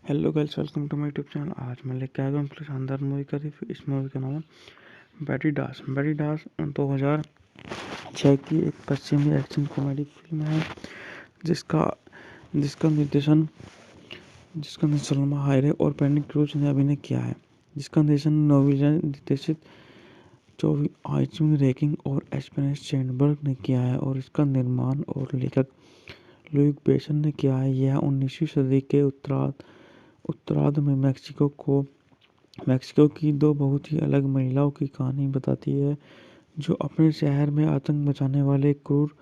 Hello guys, welcome to my YouTube channel. आज मैं लेके आया हूँ शानदार मूवी का रिव्यू। इस मूवी का नाम है बैटी डास। बैटी डास 2006 की एक पश्चिमी एक्शन कॉमेडी फिल्म है जिसका जिसका निर्देशन सलमा हायरे और पेनी क्रूज ने अभिनय किया है। जिसका निर्देशन नॉर्वेजियन निर्देशित रेकिंग और एस्पेन स्टेनबर्ग ने किया है और इसका निर्माण और लेखक लुक बेसन ने किया है। यह 19वीं सदी के उत्तरार्ध में मेक्सिको की दो बहुत ही अलग महिलाओं की कहानी बताती है जो अपने शहर में आतंक मचाने वाले क्रूर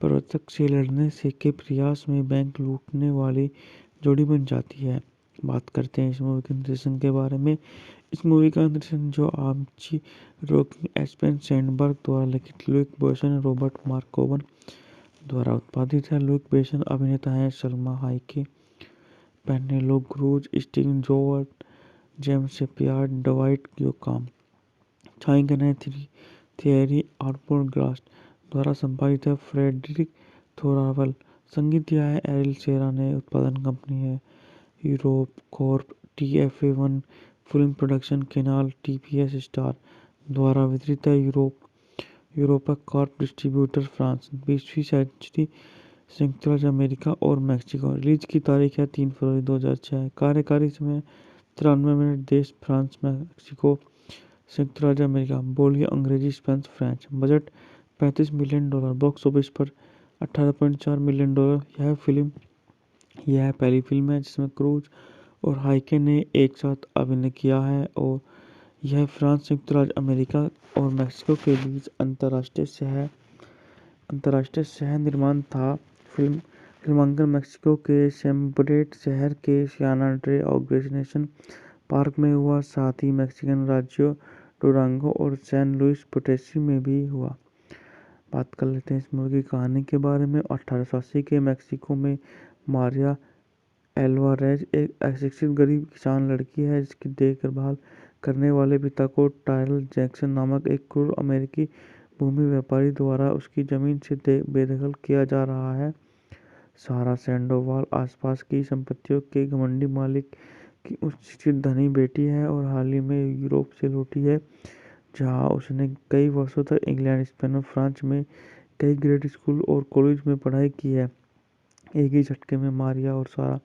प्रवर्तक से लड़ने से के प्रयास में बैंक लूटने वाली जोड़ी बन जाती है। बात करते हैं इस मूवी के निर्देशन के बारे में। इस मूवी का निर्देशन जो आर्ची रोकिंग एस्पेन सैंडबर्ग द्वारा लिखित लुक बेसन रॉबर्ट मार्कोवन द्वारा उत्पादित है। लुक बेसन अभिनेता है Salma Hayek, Penelope Cruz, Steven जोवर्ट, जेम्स शेपियार्ड, डवाइट योकाम। छायांकन है थियरी आर्पोरगास्ट द्वारा संपादित है। फ्रेडरिक थोरावल संगीत दिया है। एरिल सेरा ने उत्पादन कंपनी है Europe Corp, TFA1 film production, Canal TPS Star द्वारा वितरित है। Europa Corp distributor, France. 20वीं सेंचुरी, संयुक्त राज्य अमेरिका और मैक्सिको। रिलीज की तारीख है 3 फरवरी 2006। कार्यकारी समय 93 मिनट। देश फ्रांस, मैक्सिको, संयुक्त राज्य अमेरिका। बोलियां अंग्रेजी, Spanish, French. Budget $35 million. Box office पर $18.4 मिलियन। यह पहली फिल्म है जिसमें क्रूज और हाइके ने एक साथ अभिनय किया है और यह फ्रांस, संयुक्त राज्य अमेरिका और मैक्सिको के बीच अंतर्राष्ट्रीय सह निर्माण था। फिल्मांकन मैक्सिको के सेम्ब्रेट शहर के सियाना ड्रे ऑर्गेनाइजेशन पार्क में हुआ, साथ ही मैक्सिकन राज्यों डुरांगो और सैन लुइस पोटेसी में भी हुआ। बात कर लेते हैं इस मूवी की कहानी के बारे में। 1880 के मैक्सिको में मारिया एल्वारेज एक अशिक्षित गरीब किसान लड़की है जिसकी देखभाल करने वाले पिता को टायरल जैक्सन नामक एक क्रूर अमेरिकी भूमि व्यापारी द्वारा उसकी जमीन से बेदखल किया जा रहा है। सारा सैंडोवाल आसपास की संपत्तियों के घमंडी मालिक की उच्च शिक्षित धनी बेटी है और हाल ही में यूरोप से लौटी है, जहां उसने कई वर्षों तक इंग्लैंड, स्पेन और फ्रांस में कई ग्रेड स्कूल और कॉलेज में पढ़ाई की है। एक ही झटके में मारिया और सारा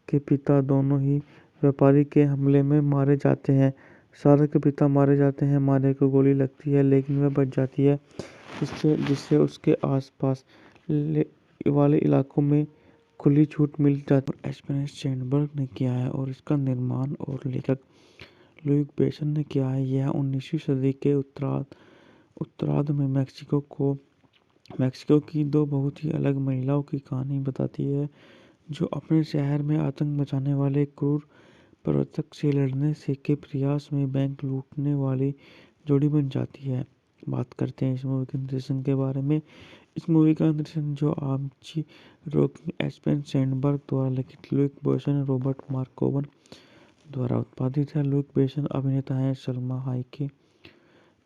के पिता दोनों ही व्यापारी के हमले में मारे जाते हैं। सारा के पिता मारे जाते हैं, मारिया को गोली लगती है लेकिन वह बच जाती है, जिससे उसके आसपास वाले इलाकों में खुली छूट मिल जाती है। एस्पेन स्टेनबर्ग ने किया है और इसका निर्माण और लेखक लुक बेसन ने किया है। यह 19वीं सदी के उत्तरार्ध में मेक्सिको की दो बहुत ही अलग महिलाओं की कहानी बताती है जो अपने शहर में आतंक मचाने वाले क्रूर प्रवर्तक से लड़ने से के प्रयास में बैंक लूटने वाली जोड़ी बन जाती है। बात करते हैं इस मूवी के निर्देशन के बारे में। इस मूवी का निर्देशन जो आर्ची रोकिंग एस्पेन सैंडबर्ग द्वारा लिखित लुक बेसन रॉबर्ट मार्कोवन द्वारा उत्पादित है। लुक बेसन अभिनेता है Salma Hayek,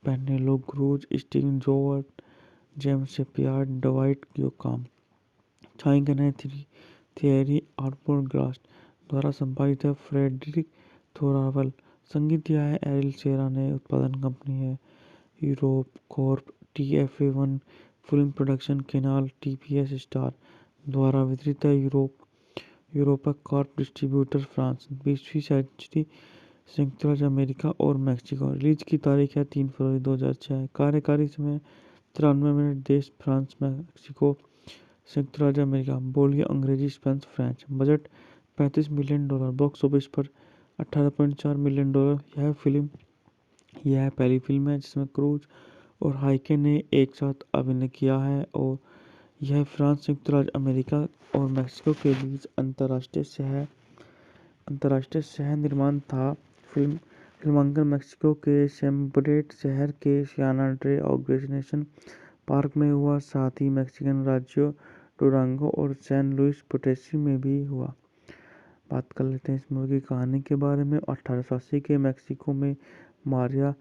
Penelope Cruz, Steven जोवर्ट, जेम्स शेपियार्ड, डवाइट योकाम। छायांकन है थियरी आर्पोरगास्ट द्वारा संपादित है। फ्रेडरिक थोरावल संगीत दिया है। एरिल सेरा ने उत्पादन कंपनी है Europe Corp, TFA1 film production, Canal TPS Star द्वारा वितरित है। Europa Corp distributor, France. 20वीं सेंचुरी, संयुक्त राज्य अमेरिका और मैक्सिको। रिलीज की तारीख है 3 फरवरी 2006। कार्यकारी समय 93 मिनट। देश फ्रांस, मैक्सिको, संयुक्त राज्य अमेरिका। बोलियां अंग्रेजी, Spanish, French. Budget $35 million. Box office पर $18.4 मिलियन। यह पहली फिल्म है जिसमें क्रूज और हाइके ने एक साथ अभिनय किया है और यह फ्रांस, संयुक्त राज्य अमेरिका और मैक्सिको के बीच अंतर्राष्ट्रीय सह निर्माण था। फिल्मांकन मैक्सिको के सेम्ब्रेट शहर के सियाना ड्रे ऑर्गेनाइजेशन पार्क में हुआ, साथ ही मैक्सिकन राज्यों डुरांगो और सैन लुइस पोटेसी में भी हुआ। बात कर लेते हैं इस मूवी की कहानी के बारे में। 1880 के मैक्सिको में मारिया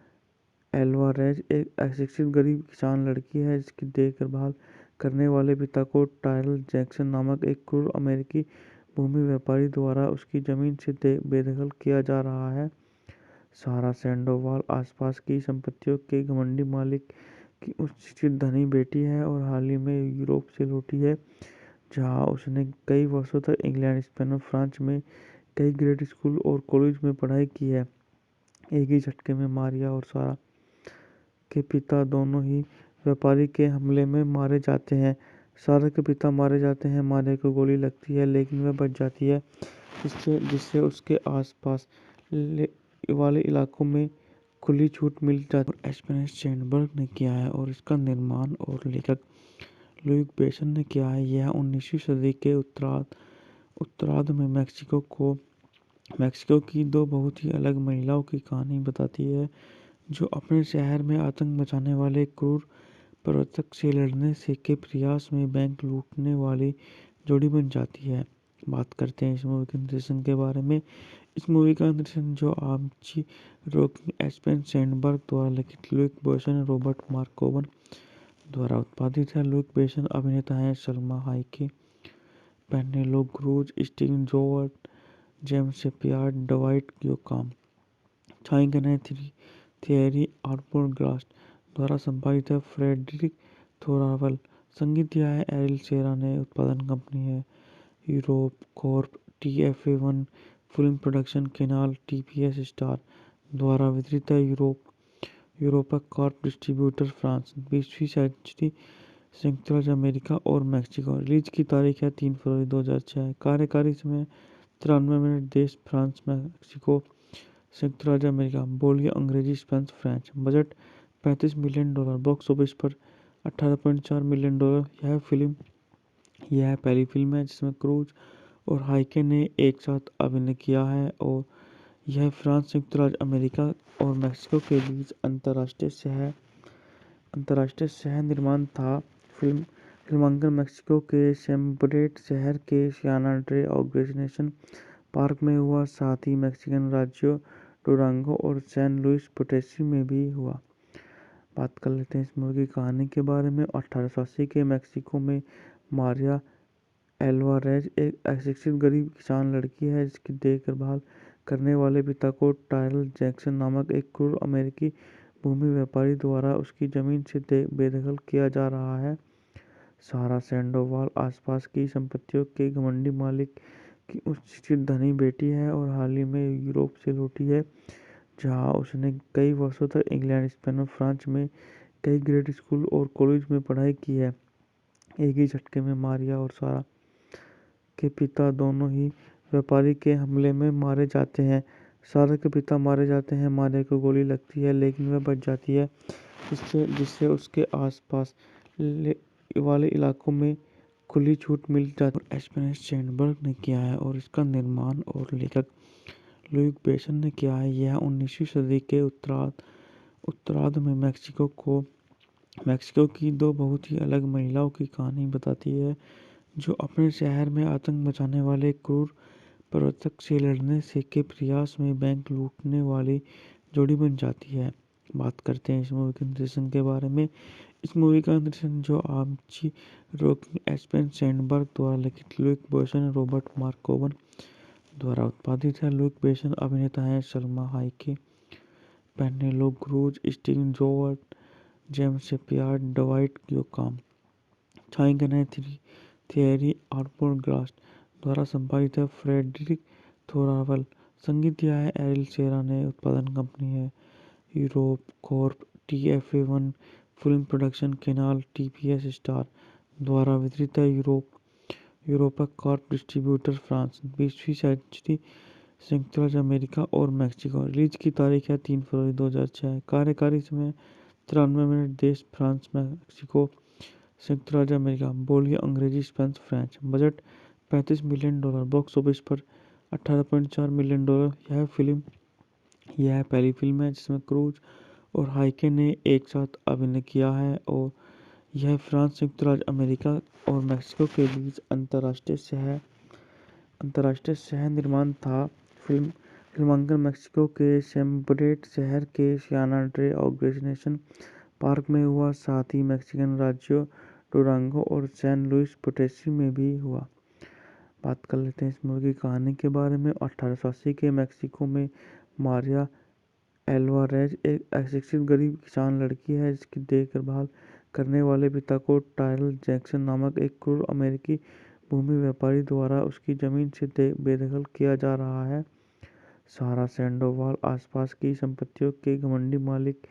एल्वारेज एक अशिक्षित गरीब किसान लड़की है जिसकी देखभाल करने वाले पिता को टायरल जैक्सन नामक एक क्रूर अमेरिकी भूमि व्यापारी द्वारा उसकी जमीन से बेदखल किया जा रहा है। सारा सैंडोवाल आसपास की संपत्तियों के घमंडी मालिक की उच्च शिक्षित धनी बेटी है और हाल ही में यूरोप से लौटी है, जहां उसने कई वर्षों तक इंग्लैंड, स्पेन और फ्रांस में कई ग्रेड स्कूल और कॉलेज में पढ़ाई की है। एक ही झटके में मारिया और सारा के पिता दोनों ही व्यापारी के हमले में मारे जाते हैं। सारा के पिता मारे जाते हैं, मारिया को गोली लगती है लेकिन वह बच जाती है, जिससे उसके आसपास वाले इलाकों में खुली छूट मिल जाती है। एस्पेन स्टैंडबर्ग ने किया है और इसका निर्माण और लेखक लुक बेसन ने किया है। यह 19वीं सदी के उत्तरार्ध में मैक्सिको की दो बहुत ही अलग महिलाओं की कहानी बताती है, जो अपने शहर में आतंक मचाने वाले क्रूर प्रवर्तक से लड़ने से के प्रयास में बैंक लूटने वाली जोड़ी बन जाती है। बात करते हैं इस मूवी के निर्देशन के बारे में। इस मूवी का निर्देशन जो आर्ची रॉकी, एस्पेन सैंडबर्ग द्वारा लिखित, लुक बेसन और रॉबर्ट मार्कोवन द्वारा उत्पादित है। लुक बेसन अभिनेता हैं Salma Hayek, Penelope Cruz, Steven जोवर्ट, जेम्स शेपियार्ड, डवाइट योकाम। छायांकन है थियरी आर्नोल्ड-ग्लास द्वारा संपादित है फ्रेडरिक थोरावल। संगीत दिया है एरिल सेरा ने। उत्पादन कंपनी है Europe Corp, TFA1 film production, Canal, TPS Star द्वारा वितरित है यूरोपा कॉर्प, डिस्ट्रीब्यूटर फ्रांस। 20वीं सेंचुरी, संयुक्त राज्य अमेरिका और मैक्सिको। रिलीज की तारीख है 3 फरवरी 2006। कार्यकारी समय 93 मिनट। देश फ्रांस, मैक्सिको, संयुक्त राज्य अमेरिका। बोलिए अंग्रेजी, Spanish, French. Budget $35 million. Box office पर $18.4 मिलियन। यह पहली फिल्म है जिसमें क्रूज और हाइके ने एक साथ अभिनय किया है और यह फ्रांस, संयुक्त राज्य अमेरिका और मैक्सिको के बीच अंतर्राष्ट्रीय सह निर्माण था। फिल्मांकन मैक्सिको के सेम्ब्रेट शहर के सियाना ड्रे ऑब्जर्वेशन पार्क में हुआ, साथ ही मैक्सिकन राज्यों डुरांगो और सैन लुइस पोटेसी में भी हुआ। बात कर लेते हैं इस मूवी की कहानी के बारे में। 1880 के मैक्सिको में मारिया एल्वारेज एक अशिक्षित गरीब किसान लड़की है, जिसकी देखभाल करने वाले पिता को टायरल जैक्सन नामक एक क्रूर अमेरिकी भूमि व्यापारी द्वारा उसकी जमीन से बेदखल किया जा रहा है। सारा सैंडोवाल आसपास की संपत्तियों के घमंडी मालिक की उच्च शिक्षित धनी बेटी है और हाल ही में यूरोप से लौटी है, जहां उसने कई वर्षों तक इंग्लैंड, स्पेन और फ्रांस में कई ग्रेड स्कूल और कॉलेज में पढ़ाई की है। एक ही झटके में मारिया और सारा के पिता दोनों ही व्यापारी के हमले में मारे जाते हैं। सारा के पिता मारे जाते हैं, मारिया को गोली लगती है लेकिन वह बच जाती है, जिससे उसके आसपास वाले इलाकों में खुली छूट मिल जाती है। एस्पेन स्टैंडबर्ग ने किया है और इसका निर्माण और लेखक लुक बेसन ने किया है। यह 19वीं सदी के उत्तरार्ध में मैक्सिको की दो बहुत ही अलग महिलाओं की कहानी बताती है, जो अपने शहर में आतंक मचाने वाले क्रूर प्रवर्तक से लड़ने से के प्रयास में बैंक लूटने वाली जोड़ी बन जाती है। बात करते हैं इस मूवी के निर्देशन के बारे में। इस मूवी का निर्देशन जो आर्ची रॉकी, एस्पेन सैंडबर्ग द्वारा लिखित, लुक बेसन और रॉबर्ट मार्कोवन द्वारा उत्पादित है। लुक बेसन अभिनेता हैं Salma Hayek, Penelope Cruz, Steven जोवर्ट, जेम्स शेपियार्ड, डवाइट योकाम। छायांकन है थियरी आर्नोल्ड-ग्लास द्वारा संपादित है फ्रेडरिक थोरावल। संगीत दिया है एरिल सेरा ने। उत्पादन कंपनी है Europe Corp, TFA1 film production, Canal, TPS Star द्वारा वितरित है यूरोपा कॉर्प, डिस्ट्रीब्यूटर फ्रांस। 20वीं सेंचुरी, संयुक्त राज्य अमेरिका और मैक्सिको। रिलीज की तारीख है 3 फरवरी 2006। कार्यकारी समय 93 मिनट। देश फ्रांस, मैक्सिको, संयुक्त राज्य अमेरिका। बोलिए अंग्रेजी, Spanish, French. Budget $35 million. Box office पर $18.4 मिलियन। यह पहली फिल्म है जिसमें क्रूज और हाइके ने एक साथ अभिनय किया है और यह फ्रांस, संयुक्त राज्य अमेरिका और मैक्सिको के बीच अंतर्राष्ट्रीय सह निर्माण था। फिल्मांकन मैक्सिको के सेम्ब्रेट शहर के सियाना ड्रे ऑब्जर्वेशन पार्क में हुआ, साथ ही मैक्सिकन राज्यों डुरांगो और सैन लुइस पोटेसी में भी हुआ। बात कर लेते हैं इस मूवी की कहानी के बारे में। 1880 के मेक्सिको में मारिया एल्वारेज एक अशिक्षित गरीब किसान लड़की है जिसकी देखभाल करने वाले पिता को टायरल जैक्सन नामक एक क्रूर अमेरिकी भूमि व्यापारी द्वारा उसकी जमीन से बेदखल किया जा रहा है। सारा सैंडोवाल आसपास की संपत्तियों के घमंडी मालिक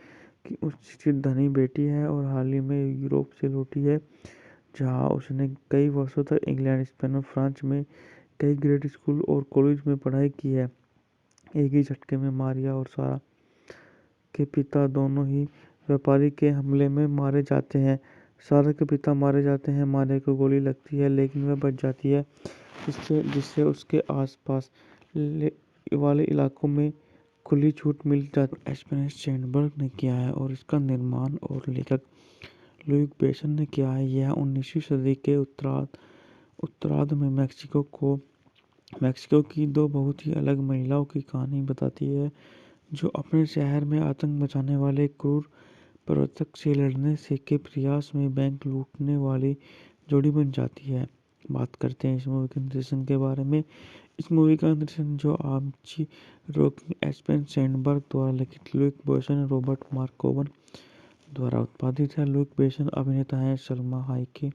की उच्च शिक्षित धनी बेटी है और हाल ही में यूरोप से लौटी है, जहां उसने कई वर्षों तक इंग्लैंड, स्पेन और फ्रांस में कई ग्रेड स्कूल और कॉलेज में पढ़ाई की है। एक ही झटके में मारिया और सारा के पिता दोनों ही व्यापारी के हमले में मारे जाते हैं। सारा के पिता मारे जाते हैं, मारिया को गोली लगती है लेकिन वह बच जाती है, जिससे उसके आसपास वाले इलाकों में खुली छूट मिल जाती है। स्टीवन स्पीलबर्ग ने किया है और इसका निर्माण और लेखक लुक बेसन ने किया है। यह 19वीं सदी के उत्तरार्ध में मेक्सिको की दो बहुत ही अलग महिलाओं की कहानी बताती है, जो अपने शहर में आतंक मचाने वाले क्रूर प्रवर्तक से लड़ने से के प्रयास में बैंक लूटने वाली जोड़ी बन जाती है। बात करते हैं इस मूवी के निर्देशन के बारे में। इस मूवी का निर्देशन जो आर्ची रॉकिंग एस्पेन सैंडबर्ग द्वारा लिखित लुक बेसन और रॉबर्ट मार्कोवन द्वारा उत्पादित है। लुक बेसन अभिनेता हैं Salma Hayek,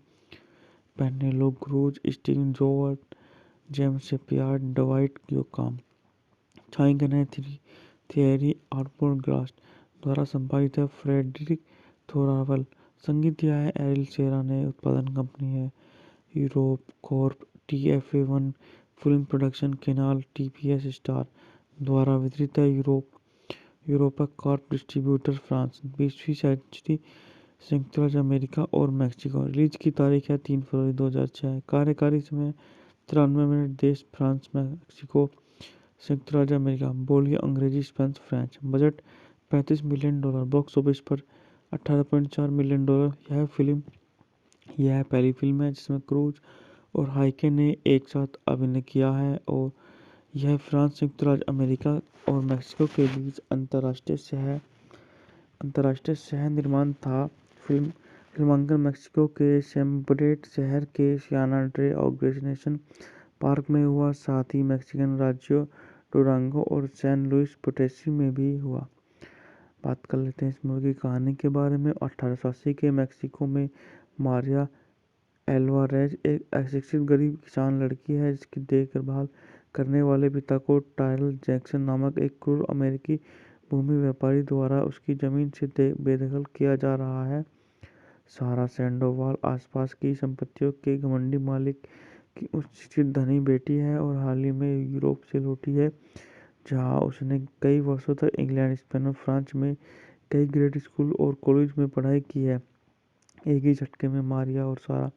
Penelope Cruz, Steven जोवर्ट, जेम्स शेपियार्ड, डवाइट योकाम। छायांकन है थियरी आर्पोरगास्ट द्वारा संपादित है। फ्रेडरिक थोरावल संगीत दिया है। एरिल सेरा ने उत्पादन कंपनी है Europe Corp, TFA1 film production, Canal TPS Star द्वारा वितरित है। Europa Corp distributor, France. 20वीं सेंचुरी संयुक्त राज्य अमेरिका और मैक्सिको। रिलीज की तारीख है 3 फरवरी 2006। कार्यकारी समय 93 मिनट। देश फ्रांस, मैक्सिको, संयुक्त राज्य अमेरिका। बोलियां अंग्रेजी, Spanish, French. Budget $35 million. Box office पर $18.4 मिलियन। यह पहली फिल्म है जिसमें क्रूज और हाइके ने एक साथ अभिनय किया है और यह फ्रांस, संयुक्त राज्य अमेरिका और मैक्सिको के बीच अंतर्राष्ट्रीय सह निर्माण था। फिल्मांकन मेक्सिको के सेम्ब्रेट शहर के सियाना ड्रे ऑर्गेनाइजेशन पार्क में हुआ, साथ ही मैक्सिकन राज्यों डुरांगो और सैन लुइस पोटेसी में भी हुआ। बात कर लेते हैं इस मूवी की कहानी के बारे में। 1880 के मेक्सिको में मारिया एल्वारेज एक अशिक्षित गरीब किसान लड़की है जिसकी देखभाल करने वाले पिता को टायरल जैक्सन नामक एक क्रूर अमेरिकी भूमि व्यापारी द्वारा उसकी जमीन से बेदखल किया जा रहा है। सारा सैंडोवाल आसपास की संपत्तियों के घमंडी मालिक की उच्च शिक्षित धनी बेटी है और हाल ही में यूरोप से लौटी है, जहां उसने कई वर्षों तक इंग्लैंड, स्पेन और फ्रांस में कई ग्रेड स्कूल और कॉलेज में पढ़ाई की है। एक ही झटके में मारिया और सारा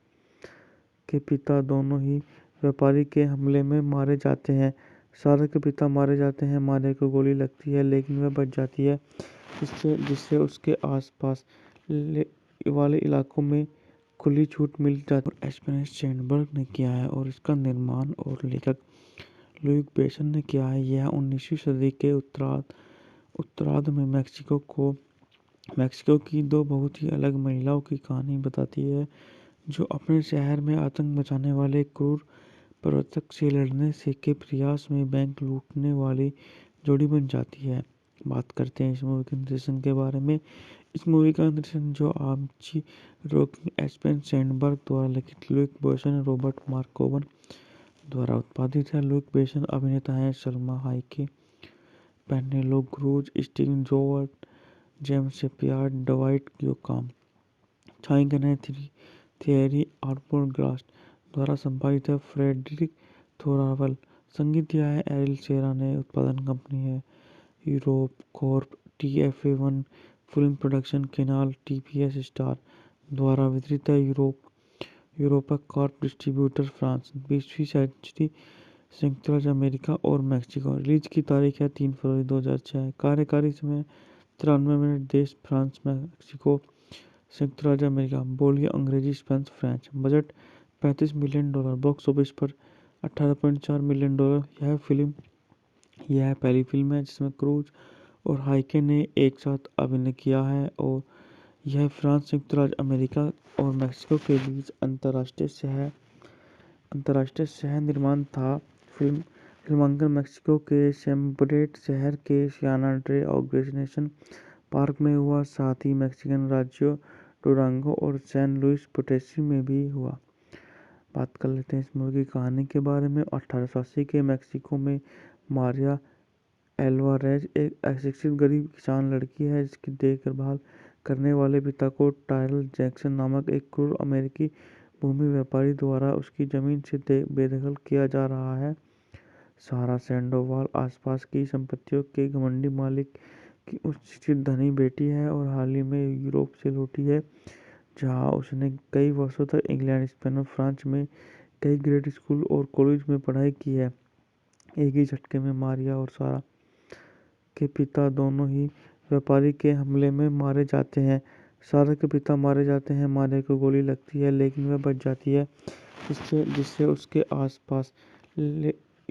के पिता दोनों ही व्यापारी के हमले में मारे जाते हैं। सारा के पिता मारे जाते हैं, मारिया को गोली लगती है लेकिन वह बच जाती है, जिससे उसके आसपास वाले इलाकों में खुली छूट मिल जाती है। स्टीवन स्पीलबर्ग ने किया है और इसका निर्माण और लेखक लुक बेसन ने किया है। यह 19वीं सदी के उत्तरार्ध में मेक्सिको की दो बहुत ही अलग महिलाओं की कहानी बताती है, जो अपने शहर में आतंक मचाने वाले क्रूर प्रवर्तक से लड़ने से के प्रयास में बैंक लूटने वाली जोड़ी बन जाती है। बात करते हैं इस मूवी के निर्देशन के बारे में। इस मूवी का निर्देशन जो आर्ची रॉकिंग एस्पेन सैंडबर्ग द्वारा लिखित लुक बेसन और रॉबर्ट मार्कोवन द्वारा उत्पादित है। लुक बेसन अभिनेता हैं Salma Hayek, Penelope Cruz, Steven जोवर्ट, जेम्स शेपियार्ड, डवाइट योकाम। छायांकन है थियरी आर्पोरगास्ट द्वारा संपादित है। फ्रेडरिक थोरावल संगीत दिया है। एरिल सेरा ने उत्पादन कंपनी है Europe Corp, TFA1 film production, Canal TPS Star द्वारा वितरित है। Europa Corp distributor, France. 20वीं सेंचुरी संयुक्त राज्य अमेरिका और मैक्सिको। रिलीज की तारीख है 3 फरवरी 2006। कार्यकारी समय 93 मिनट। देश फ्रांस, मैक्सिको, संयुक्त राज्य अमेरिका। बोलियां अंग्रेजी, Spanish, French. Budget $35 million. Box office पर $18.4 मिलियन। यह पहली फिल्म है जिसमें क्रूज और हाइके ने एक साथ अभिनय किया है और यह फ्रांस, संयुक्त राज्य अमेरिका और मैक्सिको के बीच अंतर्राष्ट्रीय सह अंतर्राष्ट्रीय शहर निर्माण था। फिल्मांकन मेक्सिको के सेम्ब्रेट शहर के सियाना ड्रे ऑर्गेनाइजेशन पार्क में हुआ, साथ ही मैक्सिकन राज्यों डुरांगो और सैन लुइस पोटेसी में भी हुआ। बात कर लेते हैं इस मूवी की कहानी के बारे में। 1880 के मेक्सिको में मारिया एल्वारेज एक अशिक्षित गरीब किसान लड़की है जिसकी देखभाल करने वाले पिता को टायरल जैक्सन नामक एक क्रूर अमेरिकी भूमि व्यापारी द्वारा उसकी जमीन से बेदखल किया जा रहा है। सारा सैंडोवाल आसपास की संपत्तियों के घमंडी मालिक की उच्च शिक्षित धनी बेटी है और हाल ही में यूरोप से लौटी है, जहां उसने कई वर्षों तक इंग्लैंड, स्पेन और फ्रांस में कई ग्रेड स्कूल और कॉलेज में पढ़ाई की है। एक ही झटके में मारिया और सारा के पिता दोनों ही व्यापारी के हमले में मारे जाते हैं। सारा के पिता मारे जाते हैं, मारिया को गोली लगती है लेकिन वह बच जाती है, जिससे उसके आसपास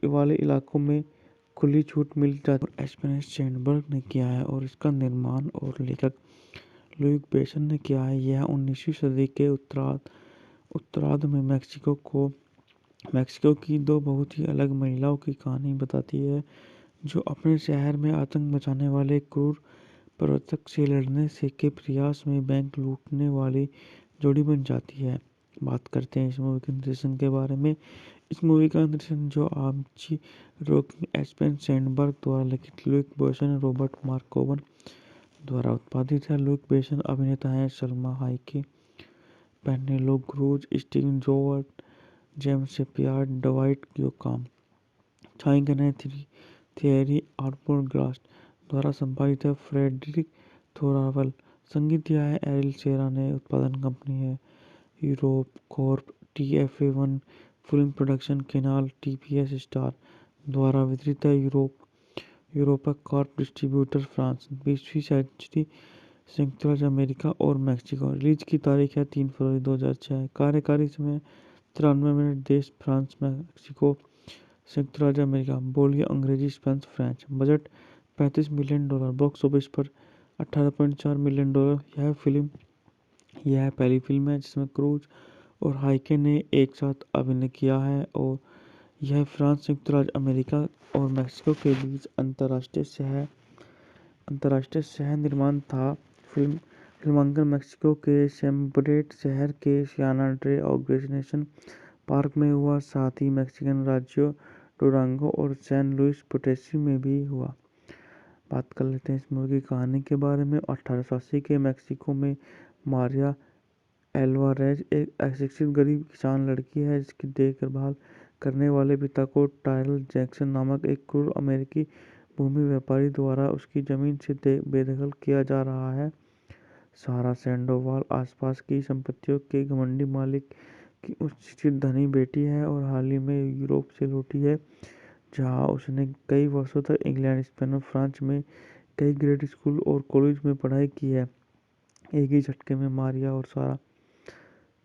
वाले इलाकों में खुली छूट मिल जाती है। एस्पेन स्टैंडबर्ग ने किया है और इसका निर्माण और लेखक लुक बेसन ने किया है। यह 19वीं सदी के उत्तरार्ध में मेक्सिको की दो बहुत ही अलग महिलाओं की कहानी बताती है, जो अपने शहर में आतंक मचाने वाले क्रूर प्रवर्तक से लड़ने से के प्रयास में बैंक लूटने वाली जोड़ी बन जाती है। बात करते हैं इस मूवी के निर्देशन के बारे में। इस मूवी का निर्देशन जो आर्ची रोकिंग एस्पेन सैंडबर्ग द्वारा लिखित लुक बेसन और रॉबर्ट मार्कोवन द्वारा उत्पादित है। लुक बेसन अभिनेता हैं Salma Hayek, Penelope Cruz, Steven जोवर्ट, जेम्स शेपियार, डवाइट योकाम। छायांकन है थियरी आर्मोरग्लास्ट द्वारा संपादित है फ्रेडरिक थोरावल। संगीत दिया है एरिल सेरा ने। उत्पादन कंपनी है Europe Corp, TFA1 film production, Canal, TPS Star द्वारा वितरित है यूरोपा कॉर्प, डिस्ट्रीब्यूटर फ्रांस। 20वीं सेंचुरी, संयुक्त राज्य अमेरिका और मैक्सिको। रिलीज की तारीख है 3 फरवरी 2006। कार्यकारी समय 93 मिनट। देश फ्रांस, मैक्सिको, संयुक्त राज्य अमेरिका। बोलियां अंग्रेजी, Spanish, French. Budget $35 million. Box office पर $18.4 मिलियन। यह पहली फिल्म है जिसमें क्रूज और हाइके ने एक साथ अभिनय किया है और यह फ्रांस, संयुक्त राज्य अमेरिका और मैक्सिको के बीच अंतर्राष्ट्रीय शहर निर्माण था। फिल्मांकन मेक्सिको के सेम्ब्रेट शहर के सियाना ड्रे ऑर्गेनाइजेशन पार्क में हुआ, साथ ही मैक्सिकन राज्यों डुरांगो और सैन लुइस पोटेसी में भी हुआ। बात कर लेते हैं इस मूवी की कहानी के बारे में। 1880 के मेक्सिको में मारिया एल्वारेज एक अशिक्षित गरीब किसान लड़की है जिसकी देखभाल करने वाले पिता को टायरल जैक्सन नामक एक क्रूर अमेरिकी भूमि व्यापारी द्वारा उसकी जमीन से बेदखल किया जा रहा है। सारा सैंडोवाल आसपास की संपत्तियों के घमंडी मालिक की उच्च शिक्षित धनी बेटी है और हाल ही में यूरोप से लौटी है, जहां उसने कई वर्षों तक इंग्लैंड, स्पेन और फ्रांस में कई ग्रेड स्कूल और कॉलेज में पढ़ाई की है। एक ही झटके में मारिया और सारा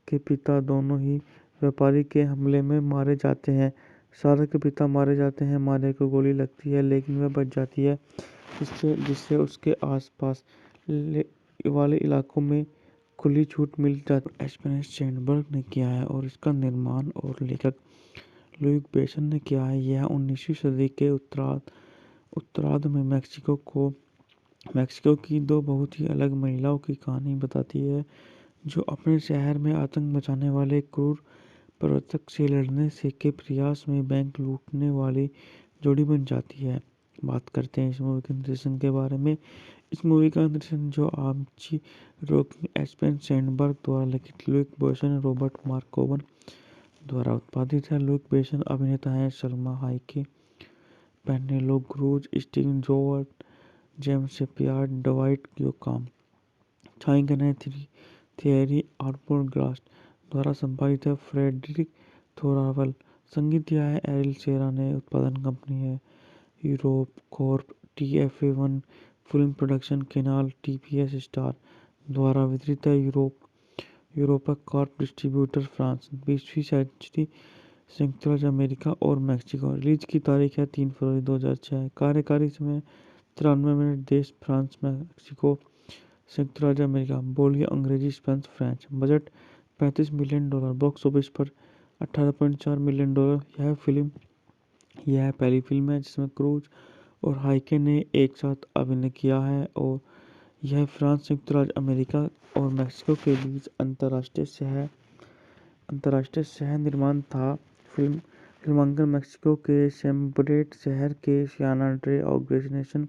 के पिता दोनों ही व्यापारी के हमले में मारे जाते हैं। सारा के पिता मारे जाते हैं, मारिया को गोली लगती है लेकिन वह बच जाती है, जिससे उसके आसपास वाले इलाकों में खुली छूट मिल जाती है। एस्पेन स्टैंडबर्ग ने किया है और इसका निर्माण और लेखक लुक बेसन ने किया है। यह 19वीं सदी के उत्तरार्ध में मेक्सिको की दो बहुत ही अलग महिलाओं की कहानी बताती है, जो अपने शहर में आतंक मचाने वाले क्रूर प्रवर्तक से लड़ने से के प्रयास में बैंक लूटने वाली जोड़ी बन जाती है। बात करते हैं इस मूवी के निर्देशन के बारे में। इस मूवी का निर्देशन जो आर्ची रोकिंग एस्पेन सैंडबर्ग द्वारा लिखित लुक बेसन और रॉबर्ट मार्कोवन द्वारा उत्पादित है। लुक बेसन अभिनेता हैं Salma Hayek, Penelope Cruz, Steven जोवर्ट, जेम्स शेपियार, डवाइट योकाम। छायांकन है थियरी आर्मोरग्लास्ट द्वारा संपादित है फ्रेडरिक थोरावल। संगीत दिया है एरिल सेरा ने। उत्पादन कंपनी है Europe Corp, TFA1 film production, Canal, TPS Star द्वारा वितरित है यूरोपा कॉर्प, डिस्ट्रीब्यूटर फ्रांस। 20वीं सेंचुरी, संयुक्त राज्य अमेरिका और मैक्सिको। रिलीज की तारीख है 3 फरवरी 2006। कार्यकारी समय 93 मिनट। देश फ्रांस, मैक्सिको, संयुक्त राज्य अमेरिका। बोलियां अंग्रेजी, Spanish, French. Budget $35 million. Box office पर $18.4 मिलियन। यह पहली फिल्म है जिसमें क्रूज और हाइके ने एक साथ अभिनय किया है और यह फ्रांस, संयुक्त राज्य अमेरिका और मेक्सिको के बीच अंतर्राष्ट्रीय सह निर्माण था। फिल्मांकन मेक्सिको के सेम्ब्रेट शहर के सियाना ड्रे ऑर्गेनाइजेशन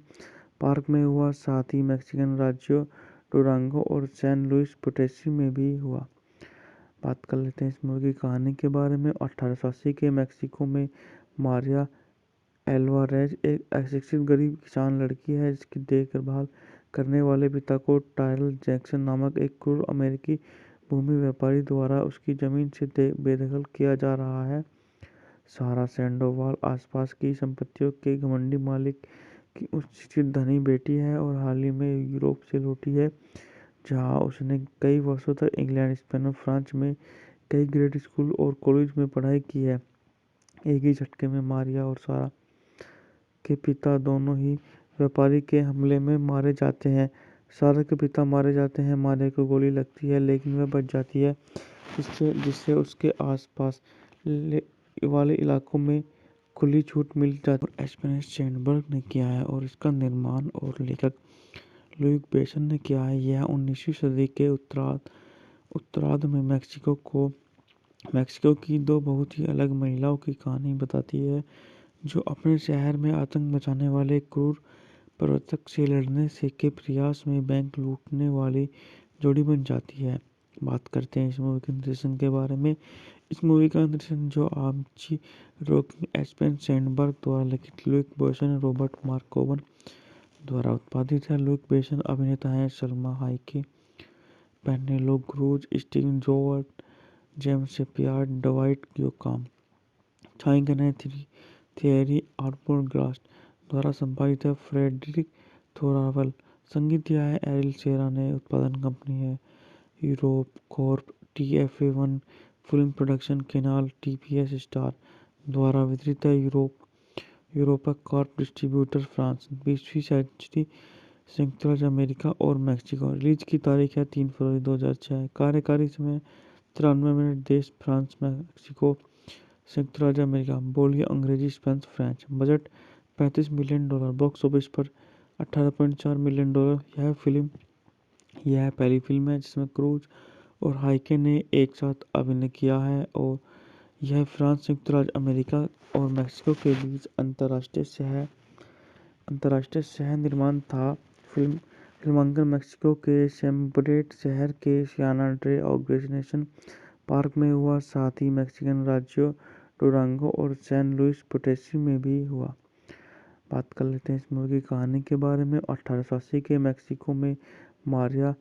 पार्क में हुआ, साथ ही मैक्सिकन राज्यों डुरांगो और सैन लुइस पोटेसी में भी हुआ। बात कर लेते हैं इस मूवी की कहानी के बारे में। 1880 के मेक्सिको में मारिया एल्वारेज एक अशिक्षित गरीब किसान लड़की है जिसकी देखभाल करने वाले पिता को टायरल जैक्सन नामक एक क्रूर अमेरिकी भूमि व्यापारी द्वारा उसकी जमीन से बेदखल किया जा रहा है। सारा सैंडोवाल आसपास की संपत्तियों के घमंडी मालिक की उच्च शिक्षित धनी बेटी है और हाल ही में यूरोप से लौटी है, जहां उसने कई वर्षों तक इंग्लैंड, स्पेन और फ्रांस में कई ग्रेड स्कूल और कॉलेज में पढ़ाई की है। एक ही झटके में मारिया और सारा के पिता दोनों ही व्यापारी के हमले में मारे जाते हैं। सारा के पिता मारे जाते हैं, मारिया को गोली लगती है लेकिन वह बच जाती है, जिससे उसके आसपास वाले इलाकों में खुली छूट मिल जाती है। स्टीवन स्पीलबर्ग ने किया है और इसका निर्माण और लेखक लुक बेसन ने किया है। यह 19वीं सदी के उत्तरार्ध में मेक्सिको की दो बहुत ही अलग महिलाओं की कहानी बताती है, जो अपने शहर में आतंक मचाने वाले क्रूर प्रवर्तक से लड़ने से के प्रयास में बैंक लूटने वाली जोड़ी बन जाती है। बात करते हैं इस मूवी के निर्देशन के बारे में। इस मूवी का निर्देशन जो आर्ची रॉकिंग एस्पेन सैंडबर्ग द्वारा लिखित लुक बेसन और रॉबर्ट मार्कोवन द्वारा उत्पादित है। लुक बेसन अभिनेता हैं Salma Hayek, Penelope Cruz, Steven जोवर्ट, जेम्स शेपियार्ड, डवाइट योकाम। छायांकन है थियरी आर्मोरग्लास्ट द्वारा संपादित है। Frederic Thoraval. संगीत दिया है एरिल सेरा ने। उत्पादन कंपनी है Europe Corp, TFA1 film production, Canal TPS Star द्वारा वितरित है। Europa Corp distributor, France. 20वीं सेंचुरी, संयुक्त राज्य अमेरिका और मेक्सिको। रिलीज की तारीख है 3 फरवरी 2006। कार्यकारी समय 93 मिनट। देश फ्रांस, मेक्सिको, संयुक्त राज्य अमेरिका। बोलियां अंग्रेजी, Spanish, French. Budget $35 million. Box office पर $18.4 मिलियन। यह पहली फिल्म है जिसमें क्रूज और हाइके ने एक साथ अभिनय किया है और यह फ्रांस, संयुक्त राज्य अमेरिका और मेक्सिको के बीच अंतर्राष्ट्रीय सह निर्माण था। फिल्मांकन मेक्सिको के सेम्ब्रेट शहर के सियाना ड्रे ऑर्गेनाइजेशन पार्क में हुआ, साथ ही मैक्सिकन राज्यों डुरांगो और सैन लुइस पोटेसी में भी हुआ। बात कर लेते हैं इस मूवी की कहानी के बारे में। 1880 के मेक्सिको में मारिया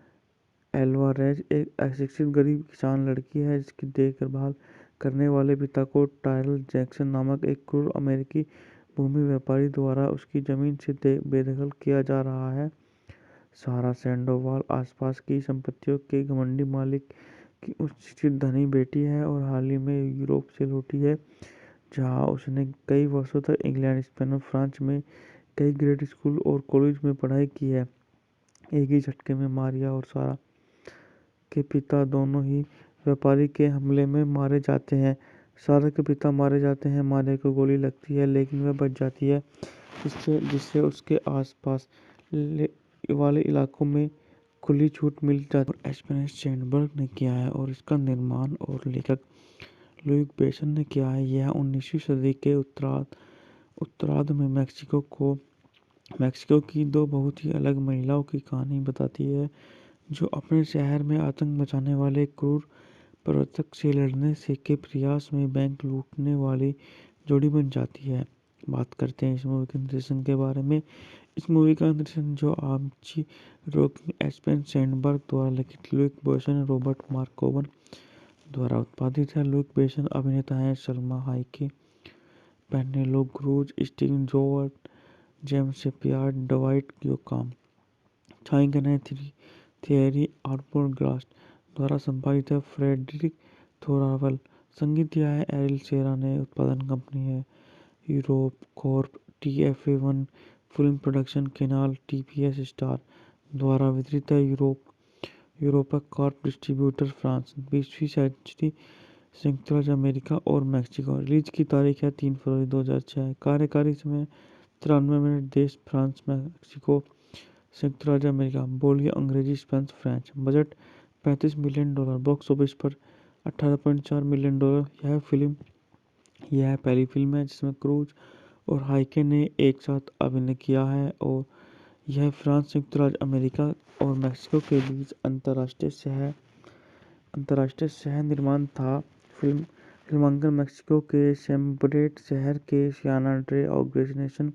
एल्वारेज एक अशिक्षित गरीब किसान लड़की है जिसकी देखभाल करने वाले पिता को टायरल जैक्सन नामक एक क्रूर अमेरिकी भूमि व्यापारी द्वारा उसकी जमीन से बेदखल किया जा रहा है। सारा सैंडोवाल आसपास की संपत्तियों के घमंडी मालिक की उच्च शिक्षित धनी बेटी है और हाल ही में यूरोप से लौटी है, जहां उसने कई वर्षों तक इंग्लैंड, स्पेन और फ्रांस में कई ग्रेड स्कूल और कॉलेज में पढ़ाई की है। एक ही झटके में मारिया और सारा के पिता दोनों ही व्यापारी के हमले में मारे जाते हैं। सारा के पिता मारे जाते हैं, मारिया को गोली लगती है लेकिन वह बच जाती है, जिससे उसके आसपास वाले इलाकों में खुली छूट मिल जाती है। स्टीवन स्पीलबर्ग ने किया है और इसका निर्माण और लेखक लुक बेसन ने किया है। यह 19वीं सदी के उत्तरार्ध में मेक्सिको की दो बहुत ही अलग महिलाओं की कहानी बताती है, जो अपने शहर में आतंक मचाने वाले क्रूर प्रवर्तक से लड़ने से के प्रयास में बैंक लूटने वाली जोड़ी बन जाती है। बात करते हैं इस मूवी के निर्देशन के बारे में। इस मूवी का निर्देशन जो आर्ची रॉकिंग एस्पेन सैंडबर्ग द्वारा लिखित लुक बेसन और रॉबर्ट मार्कोवन द्वारा उत्पादित है। लुक बेसन अभिनेता हैं Salma Hayek, Penelope Cruz, Steven जोवर्ट, जेम्स शेपियार्ड, डवाइट योकाम। छायांकन है थियरी आर्मोरग्लास्ट द्वारा संपादित है। Frederic Thoraval. संगीत दिया है एरिल सेरा ने। उत्पादन कंपनी है Europe Corp, TFA1 film production, Canal TPS Star द्वारा वितरित है। Europa Corp distributor, France. 20वीं सेंचुरी, संयुक्त राज्य अमेरिका और मैक्सिको। रिलीज की तारीख है 3 फरवरी 2006। कार्यकारी समय 93 मिनट। देश फ्रांस, मैक्सिको, संयुक्त राज्य अमेरिका। बोलिए अंग्रेजी, Spanish, French. Budget $35 million. Box office पर $18.4 मिलियन। यह पहली फिल्म है जिसमें क्रूज और हाइके ने एक साथ अभिनय किया है और यह फ्रांस, संयुक्त राज्य अमेरिका और मैक्सिको के बीच अंतर्राष्ट्रीय सह निर्माण था। फिल्मांकन मैक्सिको के सेम्ब्रेट शहर के सियाना ड्रे ऑब्जर्वेशन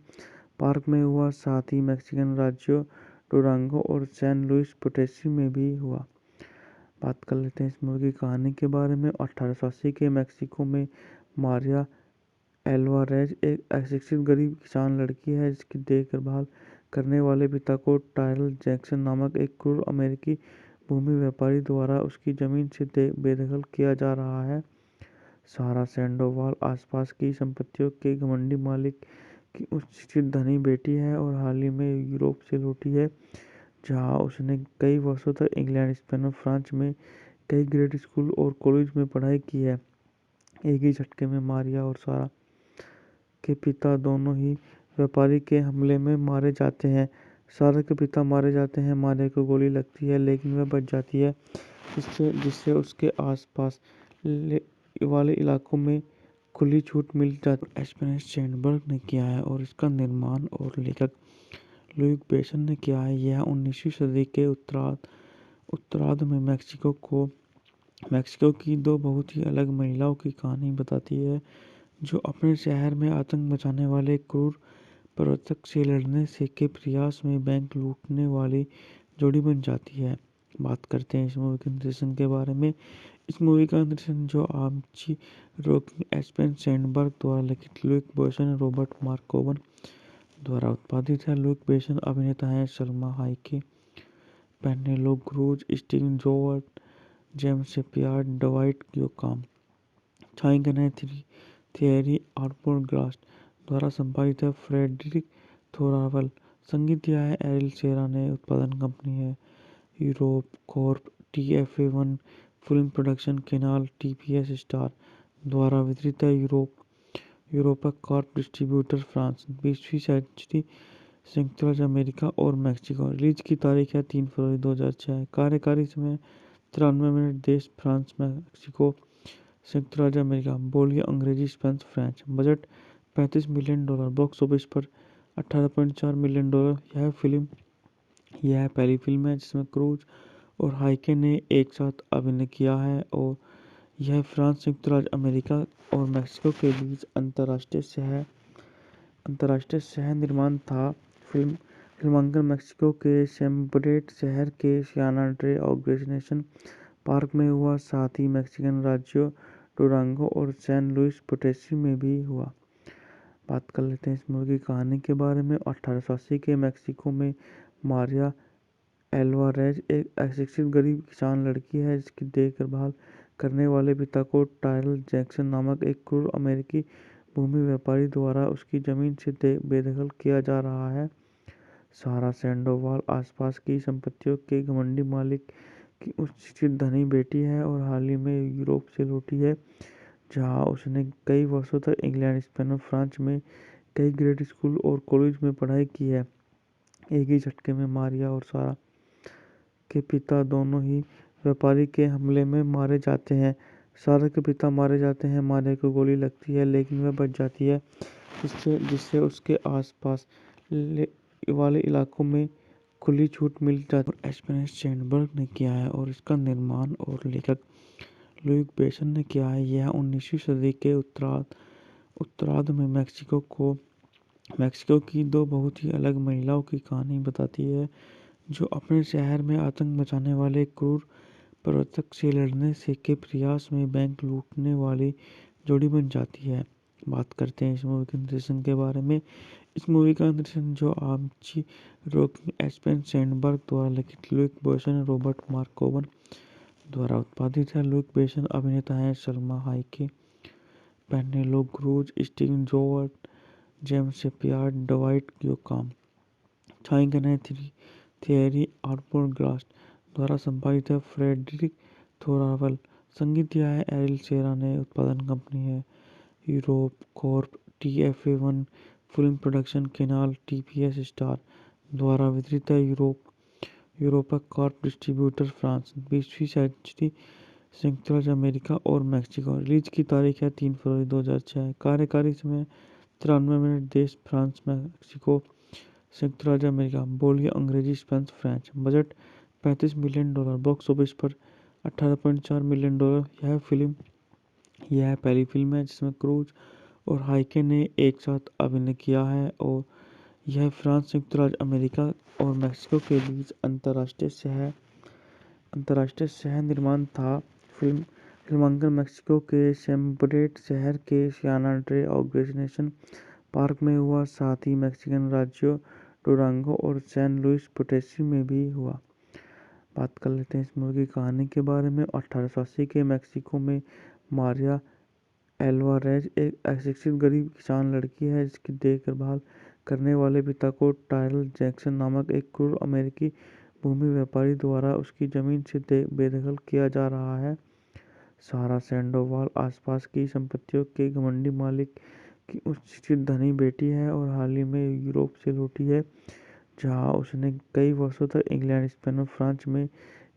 पार्क में हुआ, साथ ही मैक्सिकन राज्यों डुरांगो और सैन लुइस पोटेसी में भी हुआ। बात कर लेते हैं इस मूवी की कहानी के बारे में। 1880 के मैक्सिको में मारिया एल्वारेज एक अशिक्षित गरीब किसान लड़की है जिसकी देखभाल करने वाले पिता को टायरल जैक्सन नामक एक क्रूर अमेरिकी भूमि व्यापारी द्वारा उसकी जमीन से बेदखल किया जा रहा है। सारा सैंडोवाल आसपास की संपत्तियों के घमंडी मालिक की उच्च शिक्षित धनी बेटी है और हाल ही में यूरोप से लौटी है, जहां उसने कई वर्षों तक इंग्लैंड, स्पेन और फ्रांस में कई ग्रेड स्कूल और कॉलेज में पढ़ाई की है। एक ही झटके में मारिया और सारा के पिता दोनों ही व्यापारी के हमले में मारे जाते हैं। सारा के पिता मारे जाते हैं, मारिया को गोली लगती है लेकिन वह बच जाती है, जिससे उसके आसपास वाले इलाकों में खुली छूट मिल जाती है। स्पेन सैंडबर्ग ने किया है और इसका निर्माण और लेखक लुक बेसन ने किया है। यह 19वीं सदी के उत्तरार्ध में मैक्सिको की दो बहुत ही अलग महिलाओं की कहानी बताती है, जो अपने शहर में आतंक मचाने वाले क्रूर प्रवर्तक से लड़ने के प्रयास में बैंक लूटने वाली जोड़ी बन जाती है। बात करते हैं इस मूवी के निर्देशन के बारे में। इस मूवी का निर्देशन जो आर्ची रॉकिंग एस्पेन सैंडबर्ग द्वारा लिखित लुक बेसन और रॉबर्ट मार्कोवन द्वारा उत्पादित है। लुक बेसन अभिनेता हैं Salma Hayek, Penelope Cruz, Steven जोवर्ट, जेम्स शेपियार्ड, डवाइट योकाम। छायांकन है थियरी आर्बोरग्लास्ट द्वारा संपादित है फ्रेडरिक थोरावल। संगीत दिया है एरिल सेरा ने। उत्पादन कंपनी है Europe Corp, TFA1 film production, Canal, TPS Star द्वारा वितरित है यूरोपा कॉर्प, डिस्ट्रीब्यूटर फ्रांस। 20वीं सेंचुरी, संयुक्त राज्य अमेरिका और मैक्सिको। रिलीज की तारीख है 3 फरवरी 2006। कार्यकारी समय 93 मिनट। देश फ्रांस, मैक्सिको, संयुक्त राज्य अमेरिका। बोलिए अंग्रेजी, Spanish, French. Budget $35 million. Box office पर $18.4 मिलियन। यह पहली फिल्म है जिसमें क्रूज और हाइके ने एक साथ अभिनय किया है और यह फ्रांस, संयुक्त राज्य अमेरिका और मैक्सिको के बीच अंतर्राष्ट्रीय सह निर्माण था। फिल्मांकन मैक्सिको के सेम्ब्रेट शहर के सियाना ड्रे ऑब्जर्वेशन पार्क में हुआ, साथ ही मैक्सिकन राज्यों डुरांगो और सैन लुइस पोटेसी में भी हुआ। बात कर लेते हैं इस मूवी की कहानी के बारे में। 1880 के मैक्सिको में मारिया एल्वारेज एक अशिक्षित गरीब किसान लड़की है जिसकी देखभाल करने वाले पिता को टायरल जैक्सन नामक एक क्रूर अमेरिकी भूमि व्यापारी द्वारा उसकी जमीन से बेदखल किया जा रहा है। सारा सैंडोवाल आसपास की संपत्तियों के घमंडी मालिक की उच्च शिक्षित धनी बेटी है और हाल ही में यूरोप से लौटी है, जहां उसने कई वर्षों तक इंग्लैंड, स्पेन और फ्रांस में कई ग्रेड स्कूल और कॉलेज में पढ़ाई की है। एक ही झटके में मारिया और सारा के पिता दोनों ही व्यापारी के हमले में मारे जाते हैं। सारा के पिता मारे जाते हैं, मारिया को गोली लगती है लेकिन वह बच जाती है, जिससे उसके आसपास वाले इलाकों में खुली छूट मिल जाती है। स्पेन सैंडबर्ग ने किया है और इसका निर्माण और लेखक लुक बेसन ने किया है। यह 19वीं सदी के उत्तरार्ध में मैक्सिको की दो बहुत ही अलग महिलाओं की कहानी बताती है, जो अपने शहर में आतंक मचाने वाले क्रूर प्रवर्तक से लड़ने के प्रयास में बैंक लूटने वाली जोड़ी बन जाती है। बात करते हैं इस मूवी के निर्देशन के बारे में। इस मूवी का निर्देशन जो आर्ची रॉकिंग एस्पेन सैंडबर्ग द्वारा लिखित लुक बेसन और रॉबर्ट मार्कोवन द्वारा उत्पादित है। लुक बेसन अभिनेता हैं Salma Hayek, Penelope Cruz, Steven जोवर्ट, जेम्स शेपियार्ड, डवाइट योकाम। छायांकन है थियरी आर्बोरग्लास्ट द्वारा संपादित है फ्रेडरिक थोरावल। संगीत दिया है एरिल शेरा ने। उत्पादन कंपनी है Europe Corp TFA1 film production Canal TPS Star द्वारा वितरित है। Europa Corp distributor France. 20वीं सेंचुरी संयुक्त राज्य अमेरिका और मैक्सिको। रिलीज की तारीख है 3 फरवरी 2006। कार्यकारी समय 93 मिनट। देश फ्रांस मैक्सिको संयुक्त राज्य अमेरिका। बोलियां अंग्रेजी Spanish French. Budget $35 million. Box office पर $18.4 मिलियन। यह पहली फिल्म है जिसमें क्रूज और हाइके ने एक साथ अभिनय किया है और यह फ्रांस संयुक्त राज्य अमेरिका और मैक्सिको के बीच अंतर्राष्ट्रीय सह निर्माण था। फिल्मांकन मैक्सिको के सेम्ब्रेट शहर के सियाना ड्रे ऑर्गेनाइजेशन पार्क में हुआ, साथ ही मैक्सिकन राज्यों डुरांगो और सैन लुइस पोटेसी में भी हुआ। बात कर लेते हैं इस मूवी की कहानी के बारे में। 1880 के मैक्सिको में मारिया एल्वारेज एक अशिक्षित गरीब किसान लड़की है जिसकी देखभाल करने वाले पिता को टायरल जैक्सन नामक एक क्रूर अमेरिकी भूमि व्यापारी द्वारा उसकी जमीन से बेदखल किया जा रहा है। सारा सैंडोवाल आसपास की संपत्तियों के घमंडी मालिक की उच्च शिक्षित धनी बेटी है और हाल ही में यूरोप से लौटी है, जहां उसने कई वर्षों तक इंग्लैंड, स्पेन और फ्रांस में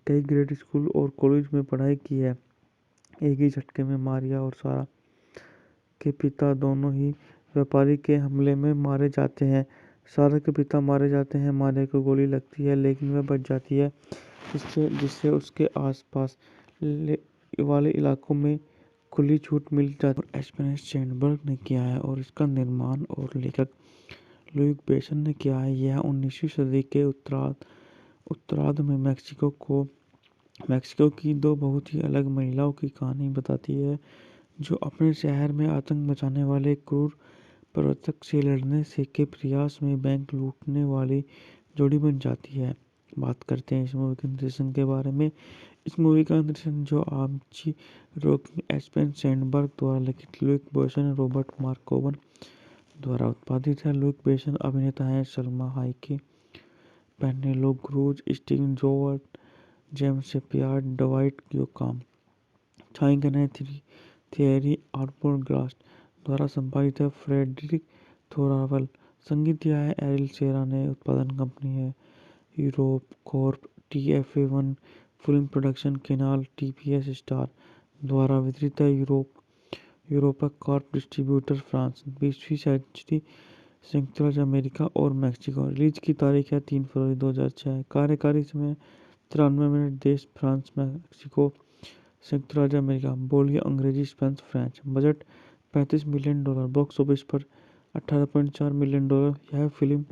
कई ग्रेड स्कूल और कॉलेज में पढ़ाई की है। एक ही झटके में मारिया और सारा के पिता दोनों ही व्यापारी के हमले में मारे जाते हैं। सारा के पिता मारे जाते हैं, मारिया को गोली लगती है लेकिन वह बच जाती है, जिससे उसके आसपास वाले इलाकों में खुली छूट मिल जाती है। एस्पेन सैंडबर्ग ने किया है और इसका निर्माण और लेखक लुक बेसन ने किया है। यह 19वीं सदी के उत्तरार्ध में मैक्सिको की दो बहुत ही अलग महिलाओं की कहानी बताती है, जो अपने शहर में आतंक मचाने वाले क्रूर प्रवर्तक से लड़ने से के प्रयास में बैंक लूटने वाली जोड़ी बन जाती है। बात करते हैं इस मूवी के निर्देशन के बारे में। इस मूवी का निर्देशन जो आर्ची रोकिंग एस्पेन सैंडबर्ग द्वारा लिखित लुक बेसन और रॉबर्ट मार्कोवन द्वारा उत्पादित है। लुक बेसन अभिनेता हैं Salma Hayek, Penelope Cruz, Steven जोवर्ट, जेम्स शेपियार्ड, डवाइट योकाम। छायांकन है थियरी आर्मोरग्लास्ट द्वारा संपादित है फ्रेडरिक थोरावल। संगीत दिया है एरिल शेरा ने। उत्पादन कंपनी है Europe Corp TFA1 film production Canal TPS Star द्वारा वितरित है। Europa Corp distributor France. 20वीं सेंचुरी संयुक्त राज्य अमेरिका और मैक्सिको। रिलीज की तारीख है 3 फरवरी 2006। कार्यकारी समय 93 मिनट। देश फ्रांस मैक्सिको संयुक्त राज्य अमेरिका। बोलियां अंग्रेजी Spanish French. Budget $35 million. Box office पर $18.4 मिलियन।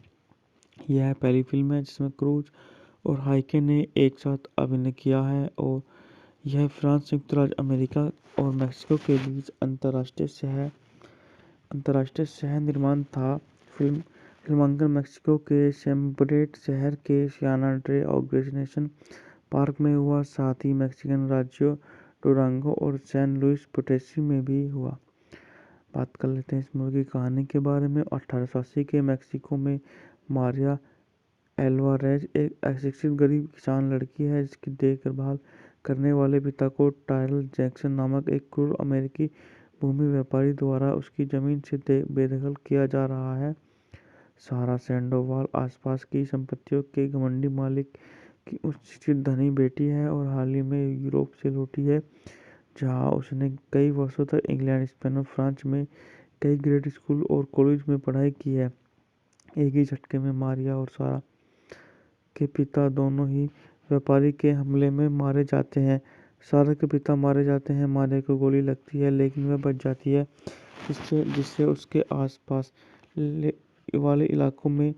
यह पहली फिल्म है जिसमें क्रूज और हाइके ने एक साथ अभिनय किया है और यह फ्रांस संयुक्त राज्य अमेरिका और मैक्सिको के बीच अंतर्राष्ट्रीय सह निर्माण था। फिल्मांकन मैक्सिको के सेम्ब्रेट शहर के सियाना ड्रे ऑर्गेनाइजेशन पार्क में हुआ, साथ ही मैक्सिकन राज्यों डुरांगो और सैन लुइस पोटेसी में भी हुआ। बात कर लेते हैं इस मूवी की कहानी के बारे में। 1880 के मैक्सिको में मारिया एल्वारेज एक अशिक्षित गरीब किसान लड़की है जिसकी देखभाल करने वाले पिता को टायरल जैक्सन नामक एक क्रूर अमेरिकी भूमि व्यापारी द्वारा उसकी जमीन से बेदखल किया जा रहा है। सारा सैंडोवाल आसपास की संपत्तियों के घमंडी मालिक की उच्च शिक्षित धनी बेटी है और हाल ही में यूरोप से लौटी है, जहां उसने कई वर्षों तक इंग्लैंड, स्पेन और फ्रांस में कई ग्रेड स्कूल और कॉलेज में पढ़ाई की है। एक ही झटके में मारिया और सारा के पिता दोनों ही व्यापारी के हमले में मारे जाते हैं। सारा के पिता मारे जाते हैं, मारिया को गोली लगती है लेकिन वह बच जाती है, जिससे उसके आसपास वाले इलाकों में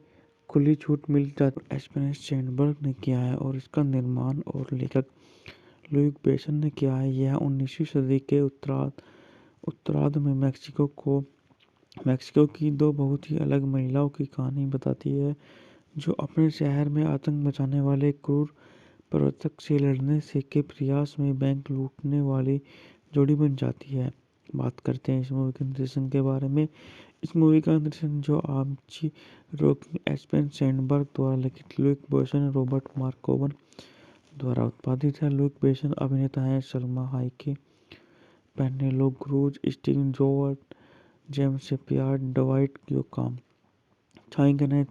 खुली छूट मिल जाती है। एस्पेन सैंडबर्ग ने किया है और इसका निर्माण और लेखक लुक बेसन ने किया है। यह 19वीं सदी के उत्तरार्ध में मैक्सिको की दो बहुत ही अलग महिलाओं की कहानी बताती है, जो अपने शहर में आतंक मचाने वाले क्रूर प्रवर्तक से लड़ने से के प्रयास में बैंक लूटने वाली जोड़ी बन जाती है। बात करते हैं इस मूवी के निर्देशन के बारे में। इस मूवी का निर्देशन जो आर्ची रोकिंग एस्पेन सैंडबर्ग द्वारा लिखित लुक बेसन और रॉबर्ट मार्कोवन द्वारा उत्पादित है। लुक बेसन अभिनेता हैं Salma Hayek, Penelope Cruz, Steven जोवर्ट, जेम्स शेपियार्ड, डवाइट योकाम। छायांकन है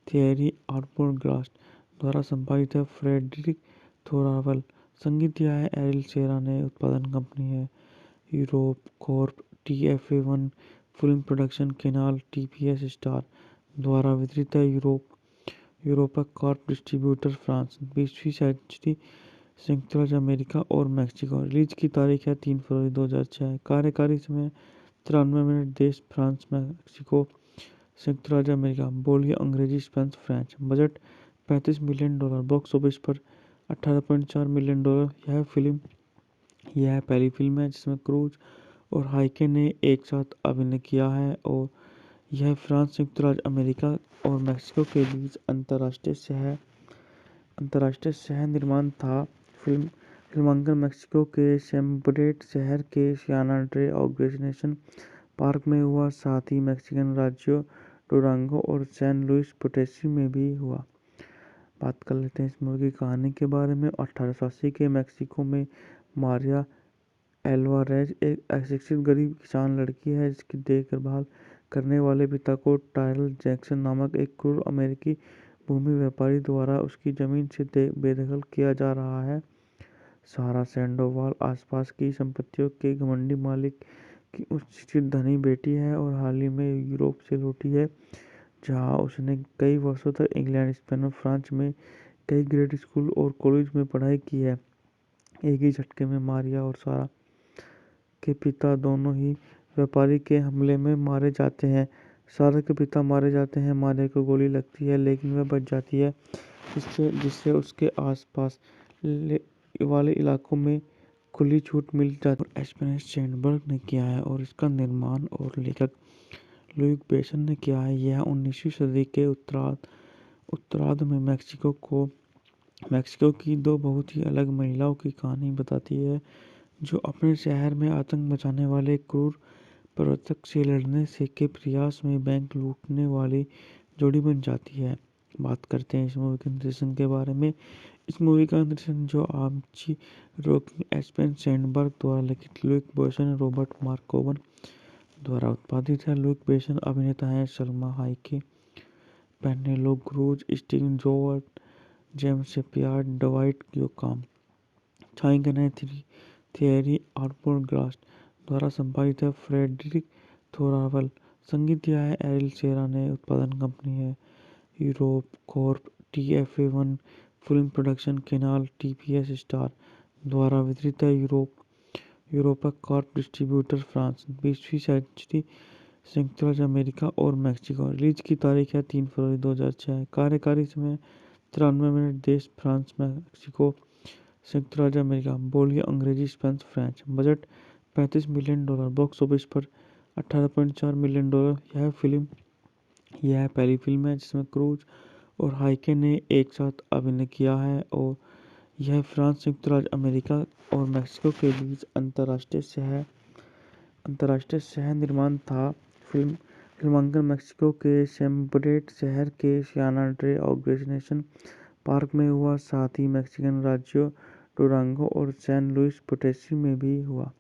थियरी आर्मोरग्लास्ट द्वारा संपादित है। Frederic Thoraval. संगीत दिया है एरिल सेरा ने। उत्पादन कंपनी है Europe Corp, TFA1 film production, Canal, TPS Star द्वारा वितरित है। Europa Corp distributor, France. 20वीं सेंचुरी, संयुक्त राज्य अमेरिका और मैक्सिको। रिलीज की तारीख है 3 फरवरी 2006। कार्यकारी समय 93 मिनट। देश फ्रांस, मैक्सिको, संयुक्त राज्य अमेरिका। बोलियां अंग्रेजी, Spanish, French. Budget $35 million. Box office पर $18.4 मिलियन। यह पहली फिल्म है जिसमें क्रूज और हाइके ने एक साथ अभिनय किया है और यह फ्रांस, संयुक्त राज्य अमेरिका और मैक्सिको के बीच अंतर्राष्ट्रीय सह निर्माण था। फिल्मांकन मैक्सिको के सेम्ब्रेट शहर के सियाना ड्रे ऑर्गेनाइजेशन पार्क में हुआ, साथ ही मैक्सिकन राज्यों डुरांगो और सैन लुइस पोटेसी में भी हुआ। बात कर लेते हैं इस मूवी की कहानी के बारे में। 1880 के मैक्सिको में मारिया एल्वारेज एक अशिक्षित गरीब किसान लड़की है जिसकी देखभाल करने वाले पिता को टायरल जैक्सन नामक एक क्रूर अमेरिकी भूमि व्यापारी द्वारा उसकी जमीन से बेदखल किया जा रहा है। सारा सैंडोवाल आसपास की संपत्तियों के घमंडी मालिक की उच्च शिक्षित धनी बेटी है और हाल ही में यूरोप से लौटी है, जहां उसने कई वर्षों तक इंग्लैंड, स्पेन और फ्रांस में कई ग्रेड स्कूल और कॉलेज में पढ़ाई की है। एक ही झटके में मारिया और सारा के पिता दोनों ही व्यापारी के हमले में मारे जाते हैं। सारा के पिता मारे जाते हैं, मारिया को गोली लगती है लेकिन वह बच जाती है, जिससे उसके आसपास वाले इलाकों में खुली छूट मिल जाती है। एस्पेन स्टैंडबर्ग ने किया है और इसका निर्माण और लेखक लुक बेसन ने किया है। यह 19वीं सदी के उत्तरार्ध में मैक्सिको की दो बहुत ही अलग महिलाओं की कहानी बताती है, जो अपने शहर में आतंक मचाने वाले क्रूर प्रवर्तक से लड़ने के प्रयास में बैंक लूटने वाली जोड़ी बन जाती है। बात करते हैं इस मूवी के निर्देशन के बारे में। इस मूवी का निर्देशन जो आर्ची रॉकिंग, एस्पेन सैंडबर्ग द्वारा लिखित, लुक बेसन, रॉबर्ट मार्कोवन द्वारा उत्पादित है। लुक बेसन अभिनेता हैं Salma Hayek, Penelope Cruz, Steven जोवर्ट, जेम्स शेपियार्ड, डवाइट योकाम। छायांकन है थियरी आर्मोरग्लास्ट द्वारा संपादित है। Frederic Thoraval. संगीत दिया है एरिल सेरा ने। उत्पादन कंपनी है Europe Corp, TFA1 film production, Canal, TPS Star द्वारा वितरित है। Europa Corp distributor, France. 20वीं सेंचुरी, संयुक्त राज्य अमेरिका और मैक्सिको। रिलीज की तारीख है 3 फरवरी 2006। कार्यकारी समय 93 मिनट। देश फ्रांस, मैक्सिको, संयुक्त राज्य अमेरिका। बोलियां अंग्रेजी, Spanish, French. Budget $35 million. Box office पर $18.4 मिलियन। यह पहली फिल्म है जिसमें क्रूज और हाइके ने एक साथ अभिनय किया है और यह फ्रांस, संयुक्त राज्य अमेरिका और मैक्सिको के बीच अंतर्राष्ट्रीय सह निर्माण था। फिल्मांकन मैक्सिको के सेम्ब्रेट शहर के सियाना ड्रे ऑर्गेनाइजेशन पार्क में हुआ, साथ ही मैक्सिकन राज्यों डुरांगो और सैन लुइस पोटेसी में भी हुआ।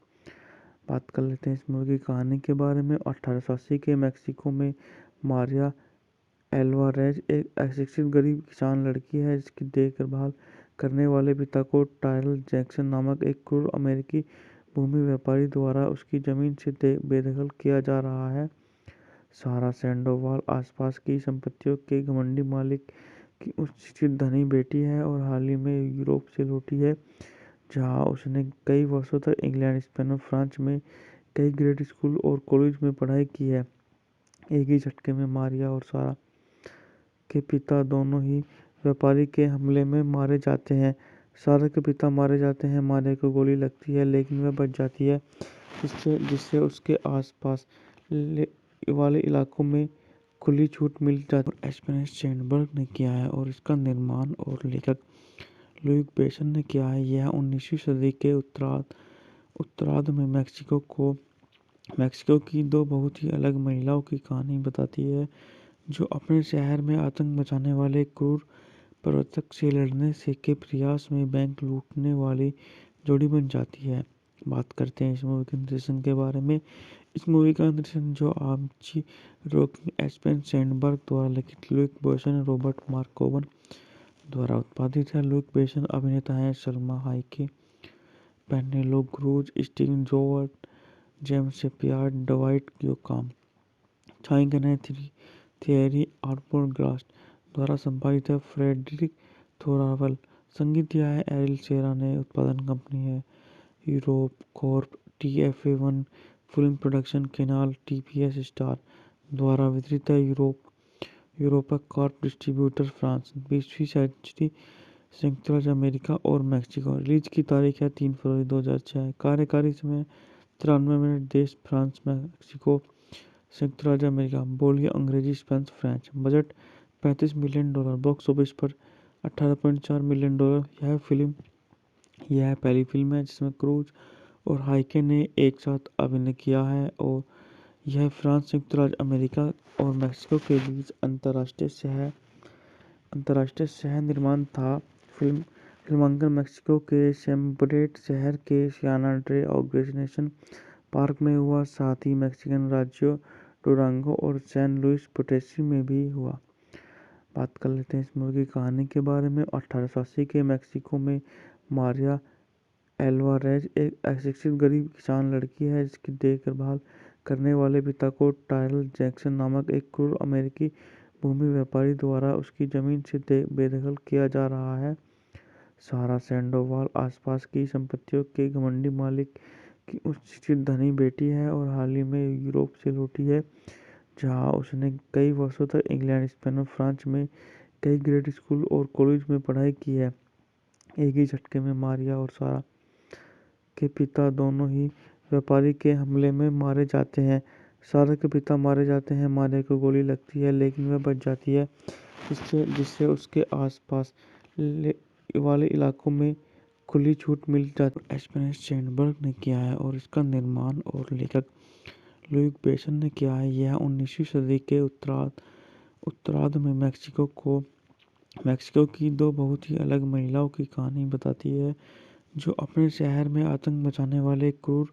बात कर लेते हैं इस मूवी की कहानी के बारे में। 1880 के मैक्सिको में मारिया एल्वारेज एक अशिक्षित गरीब किसान लड़की है जिसकी देखभाल करने वाले पिता को टायरल जैक्सन नामक एक क्रूर अमेरिकी भूमि व्यापारी द्वारा उसकी जमीन से बेदखल किया जा रहा है। सारा सैंडोवाल आसपास की संपत्तियों के घमंडी मालिक की उच्च शिक्षित धनी बेटी है और हाल ही में यूरोप से लौटी है, जहां उसने कई वर्षों तक इंग्लैंड, स्पेन और फ्रांस में कई ग्रेड स्कूल और कॉलेज में पढ़ाई की है। एक ही झटके में मारिया और सारा के पिता दोनों ही व्यापारी के हमले में मारे जाते हैं। सारा के पिता मारे जाते हैं, मारिया को गोली लगती है लेकिन वह बच जाती है, जिससे उसके आसपास वाले इलाकों में खुली छूट मिल जाती है। एस्पेन स्टैंडबर्ग ने किया है और इसका निर्माण और लेखक लुक बेसन ने किया है। यह 19वीं सदी के उत्तरार्ध में मैक्सिको की दो बहुत ही अलग महिलाओं की कहानी बताती है, जो अपने शहर में आतंक मचाने वाले क्रूर प्रवर्तक से लड़ने से के प्रयास में बैंक लूटने वाली जोड़ी बन जाती है। बात करते हैं इस मूवी के निर्देशन के बारे में। इस मूवी का निर्देशन जो आर्ची रोकिंग एस्पेन सैंडबर्ग द्वारा लिखित लुक बेसन रॉबर्ट मार्कोवन द्वारा उत्पादित है। लुक बेसन अभिनेता हैं Salma Hayek, Penelope Cruz, Steven जोवर्ट, जेम्स शेपियार्ड, डवाइट योकाम। छायांकन है थियरी आर्पोरगास्ट द्वारा संपादित है। फ्रेडरिक थोरावल संगीत दिया है। एरिल सेरा ने उत्पादन कंपनी है Europe Corp, TFA1 film production, Canal TPS Star द्वारा वितरित है। Europa Corp distributor, France. 20वीं सेंचुरी, संयुक्त राज्य अमेरिका और मैक्सिको। रिलीज की तारीख है 3 फरवरी 2006। कार्यकारी समय 93 मिनट। देश फ्रांस, मैक्सिको, संयुक्त राज्य अमेरिका। बोलियां अंग्रेजी, Spanish, French. Budget $35 million. Box office पर $18.4 मिलियन। यह पहली फिल्म है जिसमें क्रूज और हाइके ने एक साथ अभिनय किया है और यह फ्रांस, संयुक्त राज्य अमेरिका और मैक्सिको के बीच अंतर्राष्ट्रीय सह निर्माण था। फिल्मांकन मैक्सिको के सेम्ब्रेट शहर के सियाना ड्रे ऑर्गेनाइजेशन नेशनल पार्क में हुआ, साथ ही मैक्सिकन राज्यों डुरांगो और सैन लुइस पोटेसी में भी हुआ। बात कर लेते हैं इस मूवी की कहानी के बारे में। 1880 के मैक्सिको में मारिया एल्वारेज एक अशिक्षित गरीब किसान लड़की है जिसकी देखभाल करने वाले पिता को टायरल जैक्सन नामक एक क्रूर अमेरिकी भूमि व्यापारी द्वारा उसकी जमीन से बेदखल किया जा रहा है। सारा सैंडोवाल आसपास की संपत्तियों के घमंडी मालिक की उच्च शिक्षित धनी बेटी है और हाल ही में यूरोप से लौटी है, जहां उसने कई वर्षों तक इंग्लैंड, स्पेन और फ्रांस में कई ग्रेड स्कूल और कॉलेज में पढ़ाई की है। एक ही झटके में मारिया और सारा के पिता दोनों ही व्यापारी के हमले में मारे जाते हैं। सारा के पिता मारे जाते हैं, मारिया को गोली लगती है लेकिन वह बच जाती है, जिससे उसके आसपास वाले इलाकों में खुली छूट मिल जाती है। एस्पेन सैंडबर्ग ने किया है और इसका निर्माण और लेखक लुक बेसन ने किया है। यह 19वीं सदी के उत्तरार्ध में मैक्सिको की दो बहुत ही अलग महिलाओं की कहानी बताती है जो अपने शहर में आतंक मचाने वाले क्रूर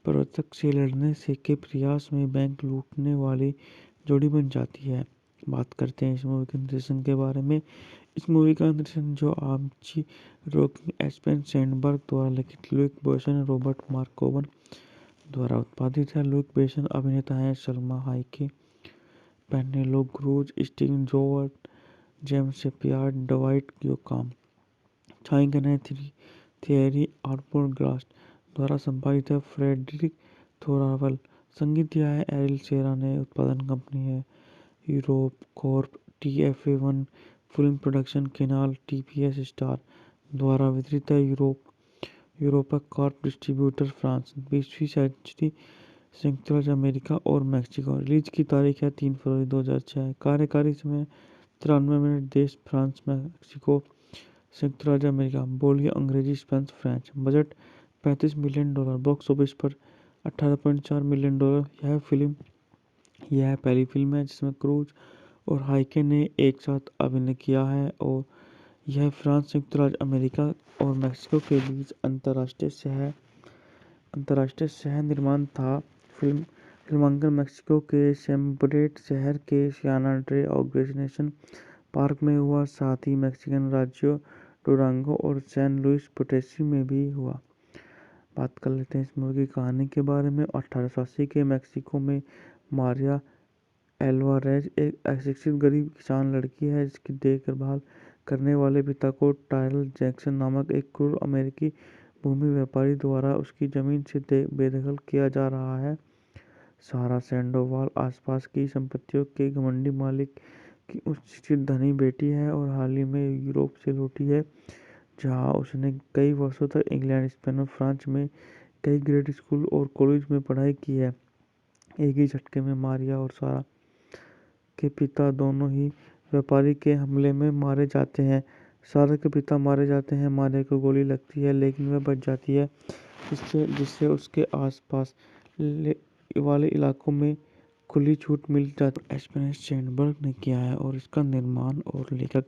प्रवर्तक से लड़ने से के प्रयास में बैंक लूटने वाली जोड़ी बन जाती है। बात करते हैं इस मूवी के निर्देशन के बारे में। इस मूवी का निर्देशन जो आर्ची रोकिंग एस्पेन सैंडबर्ग द्वारा लिखित लुक बेसन रॉबर्ट मार्कोवन द्वारा उत्पादित है। लुक बेसन अभिनेता हैं Salma Hayek, Penelope Cruz, Steven जोवर्ट, जेम्स शेपियार्ड, डवाइट योकाम। छायांकन है थियरी आर्पोरगास्ट द्वारा संपादित है। फ्रेडरिक थोरावल संगीत दिया है। एरिल सेरा ने उत्पादन कंपनी है Europe Corp, TFA1 film production, Canal TPS Star द्वारा वितरित है। Europa Corp distributor, France. 20वीं सेंचुरी, संयुक्त राज्य अमेरिका और मैक्सिको। रिलीज की तारीख है 3 फरवरी 2006। कार्यकारी समय 93 मिनट। देश फ्रांस, मैक्सिको, संयुक्त राज्य अमेरिका। बोलियां अंग्रेजी, Spanish, French. Budget $35 million. Box office पर $18.4 मिलियन। यह पहली फिल्म है जिसमें क्रूज और हाइके ने एक साथ अभिनय किया है और यह फ्रांस, संयुक्त राज्य अमेरिका और मैक्सिको के बीच अंतर्राष्ट्रीय सह निर्माण था। फिल्मांकन मैक्सिको के सेम्ब्रेट शहर के सियाना ड्रे ऑर्गेनाइजेशन नेशनल पार्क में हुआ, साथ ही मैक्सिकन राज्यों डुरांगो और सैन लुइस पोटेसी में भी हुआ। बात कर लेते हैं इस मूवी की कहानी के बारे में। 1880 के मैक्सिको में मारिया एल्वारेज एक अशिक्षित गरीब किसान लड़की है जिसकी देखभाल करने वाले पिता को टायरल जैक्सन नामक एक क्रूर अमेरिकी भूमि व्यापारी द्वारा उसकी जमीन से बेदखल किया जा रहा है। सारा सैंडोवाल आसपास की संपत्तियों के घमंडी मालिक की उच्च शिक्षित धनी बेटी है और हाल ही में यूरोप से लौटी है, जहां उसने कई वर्षों तक इंग्लैंड, स्पेन और फ्रांस में कई ग्रेड स्कूल और कॉलेज में पढ़ाई की है। एक ही झटके में मारिया और सारा के पिता दोनों ही व्यापारी के हमले में मारे जाते हैं। सारा के पिता मारे जाते हैं, मारिया को गोली लगती है लेकिन वह बच जाती है, जिससे उसके आसपास वाले इलाकों में खुली छूट मिल जाती है। एस्पेन सैंडबर्ग ने किया है और इसका निर्माण और लेखक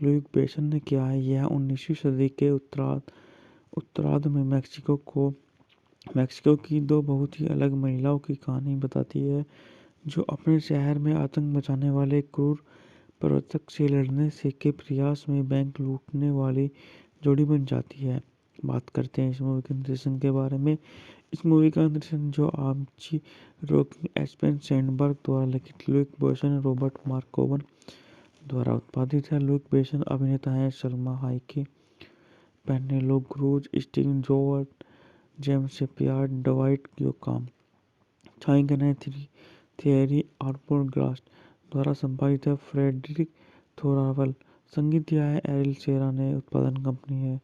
लुइक बेसन ने किया है। यह 19वीं सदी के उत्तरार्ध में मेक्सिको की दो बहुत ही अलग महिलाओं की कहानी बताती है, जो अपने शहर में आतंक मचाने वाले क्रूर प्रवर्तक से लड़ने से के प्रयास में बैंक लूटने वाली जोड़ी बन जाती है। बात करते हैं इस मूवी के निर्देशन के बारे में। इस मूवी का निर्देशन जो आर्ची रॉकिंग एस्पेन सैंडबर्ग द्वारा लिखित लुइक बेसन और रॉबर्ट मार्कोवन द्वारा उत्पादित है। लुइक बेसन अभिनेता हैं Salma Hayek, Penelope Cruz, Steven जोवर्ट, जेम्स शेपियार्ड, डवाइट योकाम। छायांकन है थियरी आर्बोरग्लास्ट द्वारा संपादित है। फ्रेडरिक थोरावल संगीत दिया है। एरिल सेरा ने उत्पादन कंपनी है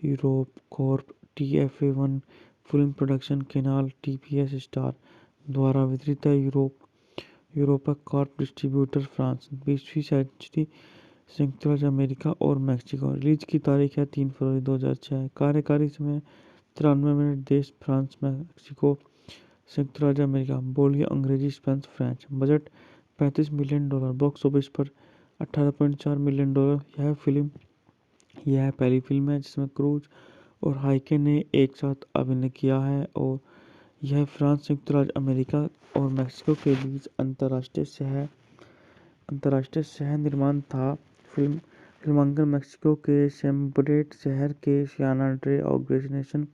Europe Corp, TFA1 film production, Canal TPS Star द्वारा वितरित है। Europa Corp distributor, France. 20वीं सेंचुरी, संयुक्त राज्य अमेरिका और मैक्सिको। रिलीज की तारीख है 3 फरवरी 2006। कार्यकारी समय 93 मिनट। देश फ्रांस, मैक्सिको, संयुक्त राज्य अमेरिका। बोलियां अंग्रेजी, Spanish, French. Budget $35 million. Box office पर $18.4 मिलियन। यह पहली फिल्म है जिसमें क्रूज और हाइके ने एक साथ अभिनय किया है और यह फ्रांस, संयुक्त राज्य अमेरिका और मैक्सिको के बीच अंतर्राष्ट्रीय सह निर्माण था। फिल्मांकन मेक्सिको के सेम्ब्रेट शहर के सियाना ड्रे ऑर्गेनाइजेशन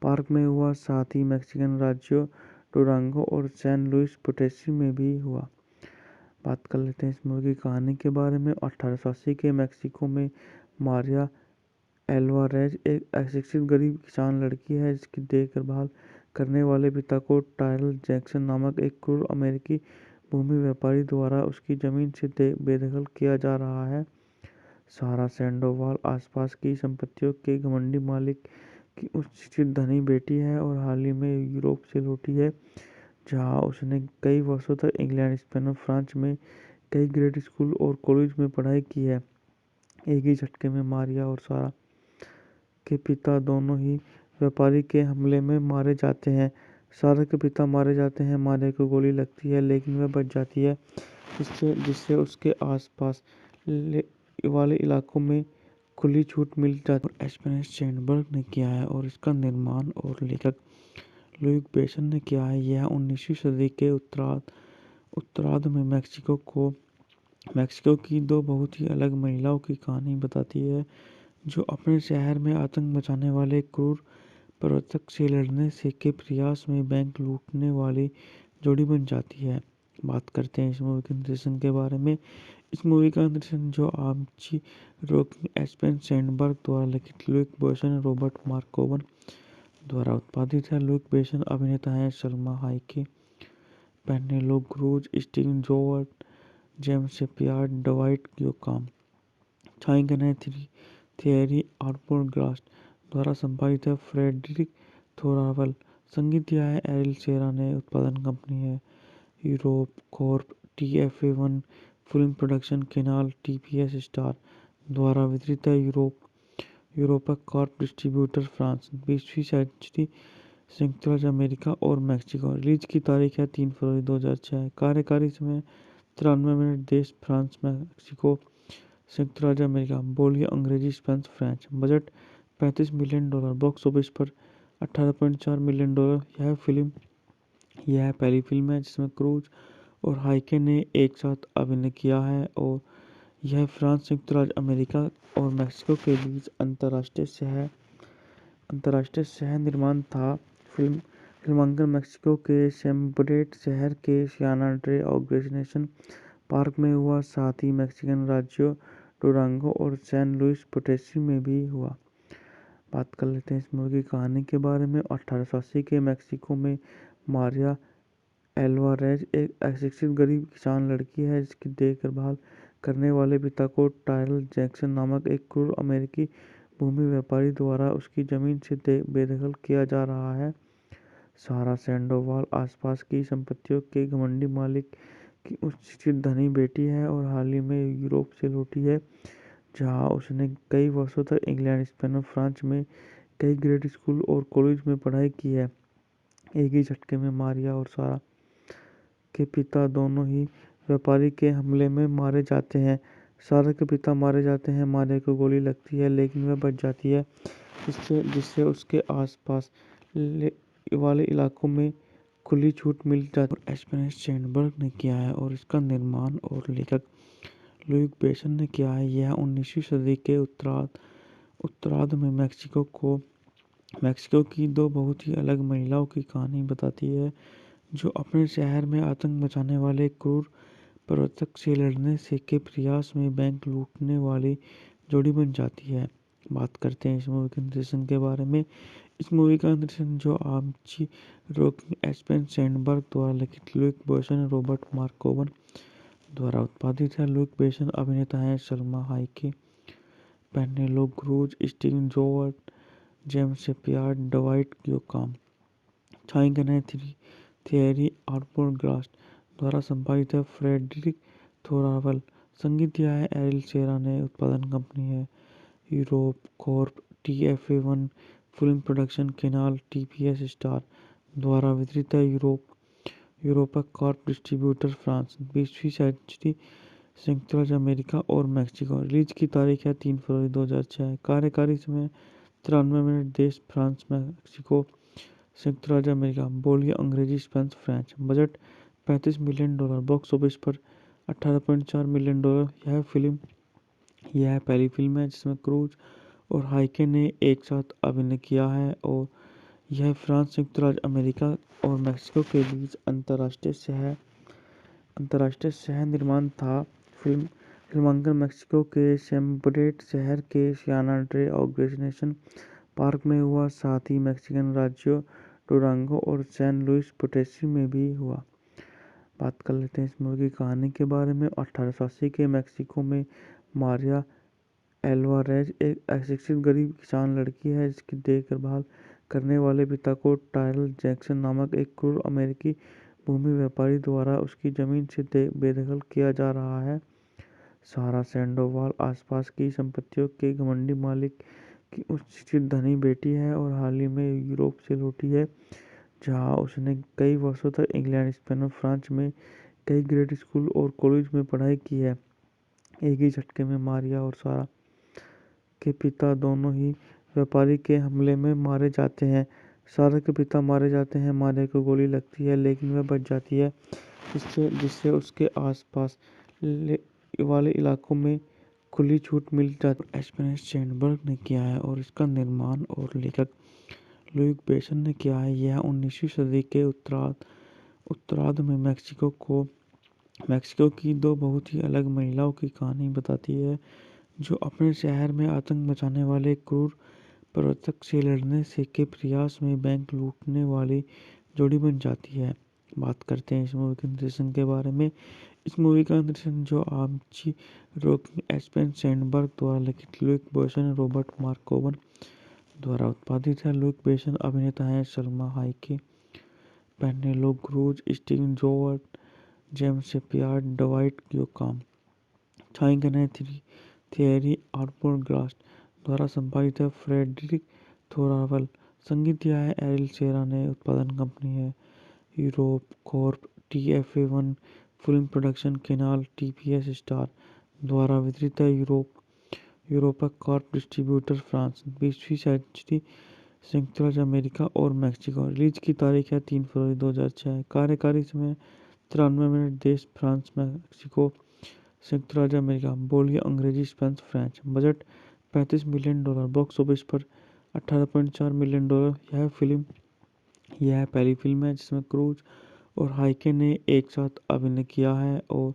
पार्क में हुआ, साथ ही मैक्सिकन राज्यों डुरांगो और सैन लुइस पोटेसी में भी हुआ। बात कर लेते हैं इस मूवी की कहानी के बारे में। 1880 के मैक्सिको में मारिया एल्वारेज एक अशिक्षित गरीब किसान लड़की है, जिसकी देखभाल करने वाले पिता को टायरल जैक्सन नामक एक क्रूर अमेरिकी भूमि व्यापारी द्वारा उसकी जमीन से बेदखल किया जा रहा है। सारा सैंडोवाल आसपास की संपत्तियों के घमंडी मालिक की उच्च शिक्षित धनी बेटी है और हाल ही में यूरोप से लौटी है, जहां उसने कई वर्षों तक इंग्लैंड, स्पेन और फ्रांस में कई ग्रेड स्कूल और कॉलेज में पढ़ाई की है। एक ही झटके में मारिया और सारा के पिता दोनों ही व्यापारी के हमले में मारे जाते हैं। सारा के पिता मारे जाते हैं, मारिया को गोली लगती है लेकिन वह बच जाती है, जिससे उसके आसपास वाले इलाकों में खुली छूट मिल जाती है। एस्पेन सैंडबर्ग ने किया है और इसका निर्माण और लेखक लुइक बेसन ने किया है। यह 19वीं सदी के उत्तरार्ध में मेक्सिको की दो बहुत ही अलग महिलाओं की कहानी बताती है, जो अपने शहर में आतंक मचाने वाले क्रूर प्रवर्तक से लड़ने से के प्रयास में बैंक लूटने वाली जोड़ी बन जाती है। बात करते हैं इस मूवी के निर्देशन के बारे में। इस मूवी का निर्देशन जो आर्ची रॉकिंग एस्पेन सैंडबर्ग द्वारा लिखित लुइक बेसन और रॉबर्ट मार्कोवन द्वारा उत्पादित है। लुइक बेसन अभिनेता हैं Salma Hayek, Penelope Cruz, Steven जोवर्ट, जेम्स शेपियार्ड, डवाइट योकाम। छायांकन है थियरी आर्बोरग्लास्ट द्वारा संपादित है। फ्रेडरिक थोरावल संगीत दिया है। एरिल सेरा ने उत्पादन कंपनी है Europe Corp, TFA1 film production, Canal TPS Star द्वारा वितरित है। Europa Corp distributor, France. 20वीं सेंचुरी, संयुक्त राज्य अमेरिका और मैक्सिको। रिलीज की तारीख है 3 फरवरी 2006। कार्यकारी समय 93 मिनट। देश फ्रांस, मैक्सिको, संयुक्त राज्य अमेरिका। बोलियां अंग्रेजी, Spanish, French. Budget $35 million. Box office पर $18.4 मिलियन। यह पहली फिल्म है जिसमें क्रूज और हाइके ने एक साथ अभिनय किया है और यह फ्रांस, संयुक्त राज्य अमेरिका और मैक्सिको के बीच अंतर्राष्ट्रीय सह निर्माण था। फिल्मांकन मेक्सिको के सेम्ब्रेट शहर के सियाना ड्रे ऑर्गेनाइजेशन पार्क में हुआ, साथ ही मैक्सिकन राज्यों डुरांगो और सैन लुइस पोटेसी में भी हुआ। बात कर लेते हैं इस मूवी की कहानी के बारे में। 1880 के मैक्सिको में मारिया एल्वारेज एक अशिक्षित गरीब किसान लड़की है, जिसकी देखभाल करने वाले पिता को टायरल जैक्सन नामक एक क्रूर अमेरिकी भूमि व्यापारी द्वारा उसकी जमीन से बेदखल किया जा रहा है। सारा सैंडोवाल आसपास की संपत्तियों के घमंडी मालिक की उच्च शिक्षित धनी बेटी है और हाल ही में यूरोप से लौटी है, जहां उसने कई वर्षों तक इंग्लैंड, स्पेन और फ्रांस में कई ग्रेड स्कूल और कॉलेज में पढ़ाई की है। एक ही झटके में मारिया और सारा के पिता दोनों ही व्यापारी के हमले में मारे जाते हैं। सारा के पिता मारे जाते हैं। मारिया को गोली लगती है लेकिन वह बच जाती है, जिससे उसके आसपास वाले इलाकों में खुली छूट मिल जाती है। स्टीवन स्पीलबर्ग ने किया है और इसका निर्माण और लेखक लुक बेसन ने किया है। यह 19वीं सदी के उत्तरार्ध में मैक्सिको की दो बहुत ही अलग महिलाओं की कहानी बताती है, जो अपने शहर में आतंक मचाने वाले क्रूर प्रवर्तक से लड़ने से के प्रयास में बैंक लूटने वाली जोड़ी बन जाती है। बात करते हैं इस मूवी के निर्देशन के बारे में। इस मूवी का निर्देशन जो आर्ची रोकिंग स्टीवन सैंडबर्ग द्वारा लिखित लुक बेसन और रॉबर्ट मार्कोवन द्वारा उत्पादित है। लुक बेसन अभिनेता हैं Salma Hayek, Penelope Cruz, Steven जोवर्ट, जेम्स शेपियार्ड, डवाइट योकाम। छायांकन है थियरी आर्मोरग्लास्ट द्वारा संपादित है फ्रेडरिक थोरावल। संगीत दिया है एरिल सेरा ने। उत्पादन कंपनी है Europe Corp, TFA1 film production, Canal TPS Star द्वारा वितरित है। Europa Corp distributor, France. 20वीं सेंचुरी, संयुक्त राज्य अमेरिका और मैक्सिको। रिलीज की तारीख है 3 फरवरी 2006। कार्यकारी समय 93 मिनट। देश फ्रांस, मैक्सिको, संयुक्त राज्य अमेरिका। बोली अंग्रेजी, Spanish, French. Budget $35 million. Box office पर $18.4 मिलियन। यह पहली फिल्म है जिसमें क्रूज और हाइके ने एक साथ अभिनय किया है और यह फ्रांस, संयुक्त राज्य अमेरिका और मैक्सिको के बीच अंतर्राष्ट्रीय सह निर्माण था। फिल्मांकन मैक्सिको के सेम्ब्रेट शहर के सियाना ड्रे ऑर्गेनाइजेशन पार्क में हुआ, साथ ही मैक्सिकन राज्यों डुरांगो और सैन लुइस पोटेसी में भी हुआ। बात कर लेते हैं इस मूवी की कहानी के बारे में। 1880 के मैक्सिको में मारिया एल्वारेज एक अशिक्षित गरीब किसान लड़की है, जिसकी देखभाल करने वाले पिता को टायरल जैक्सन नामक एक क्रूर अमेरिकी भूमि व्यापारी द्वारा उसकी जमीन से बेदखल किया जा रहा है। सारा सैंडोवाल आसपास की संपत्तियों के घमंडी मालिक की उच्च शिक्षित धनी बेटी है और हाल ही में यूरोप से लौटी है, जहां उसने कई वर्षों तक इंग्लैंड, स्पेन और फ्रांस में कई ग्रेड स्कूल और कॉलेज में पढ़ाई की है। एक ही झटके में मारिया और सारा के पिता दोनों ही व्यापारी के हमले में मारे जाते हैं। सारा के पिता मारे जाते हैं। मारिया को गोली लगती है लेकिन वह बच जाती है, जिससे उसके आसपास वाले इलाकों में खुली छूट मिल जाती है। स्टीवन स्पीलबर्ग ने किया है और इसका निर्माण और लेखक लुक बेसन ने किया है। यह 19वीं सदी के उत्तरार्ध में मैक्सिको की दो बहुत ही अलग महिलाओं की कहानी बताती है, जो अपने शहर में आतंक मचाने वाले क्रूर प्रवर्तक से लड़ने से के प्रयास में बैंक लूटने वाली जोड़ी बन जाती है। बात करते हैं इस मूवी के निर्देशन के बारे में। इस मूवी का निर्देशन जो आर्ची रोकिंग स्टीवन सैंडबर्ग द्वारा लिखित लुक बेसन और रॉबर्ट मार्कोवन द्वारा उत्पादित है। लुक बेसन अभिनेता हैं Salma Hayek, Penelope Cruz, Steven जोवर्ट, जेम्स शेपियार्ड, डवाइट योकाम। छायांकन है थियरी आर्मोरग्लास्ट द्वारा संपादित है फ्रेडरिक थोरावल। संगीत दिया है एरिल सेरा ने। उत्पादन कंपनी है Europe Corp, TFA1 film production, Canal TPS Star द्वारा वितरित है। Europa Corp distributor, France. 20वीं सेंचुरी, संयुक्त राज्य अमेरिका और मैक्सिको। रिलीज की तारीख है 3 फरवरी 2006। कार्यकारी समय 93 मिनट। देश फ्रांस, मैक्सिको, संयुक्त राज्य अमेरिका। बोली अंग्रेजी, Spanish, French. Budget $35 million. Box office पर $18.4 मिलियन। यह पहली फिल्म है जिसमें क्रूज और हाइके ने एक साथ अभिनय किया है और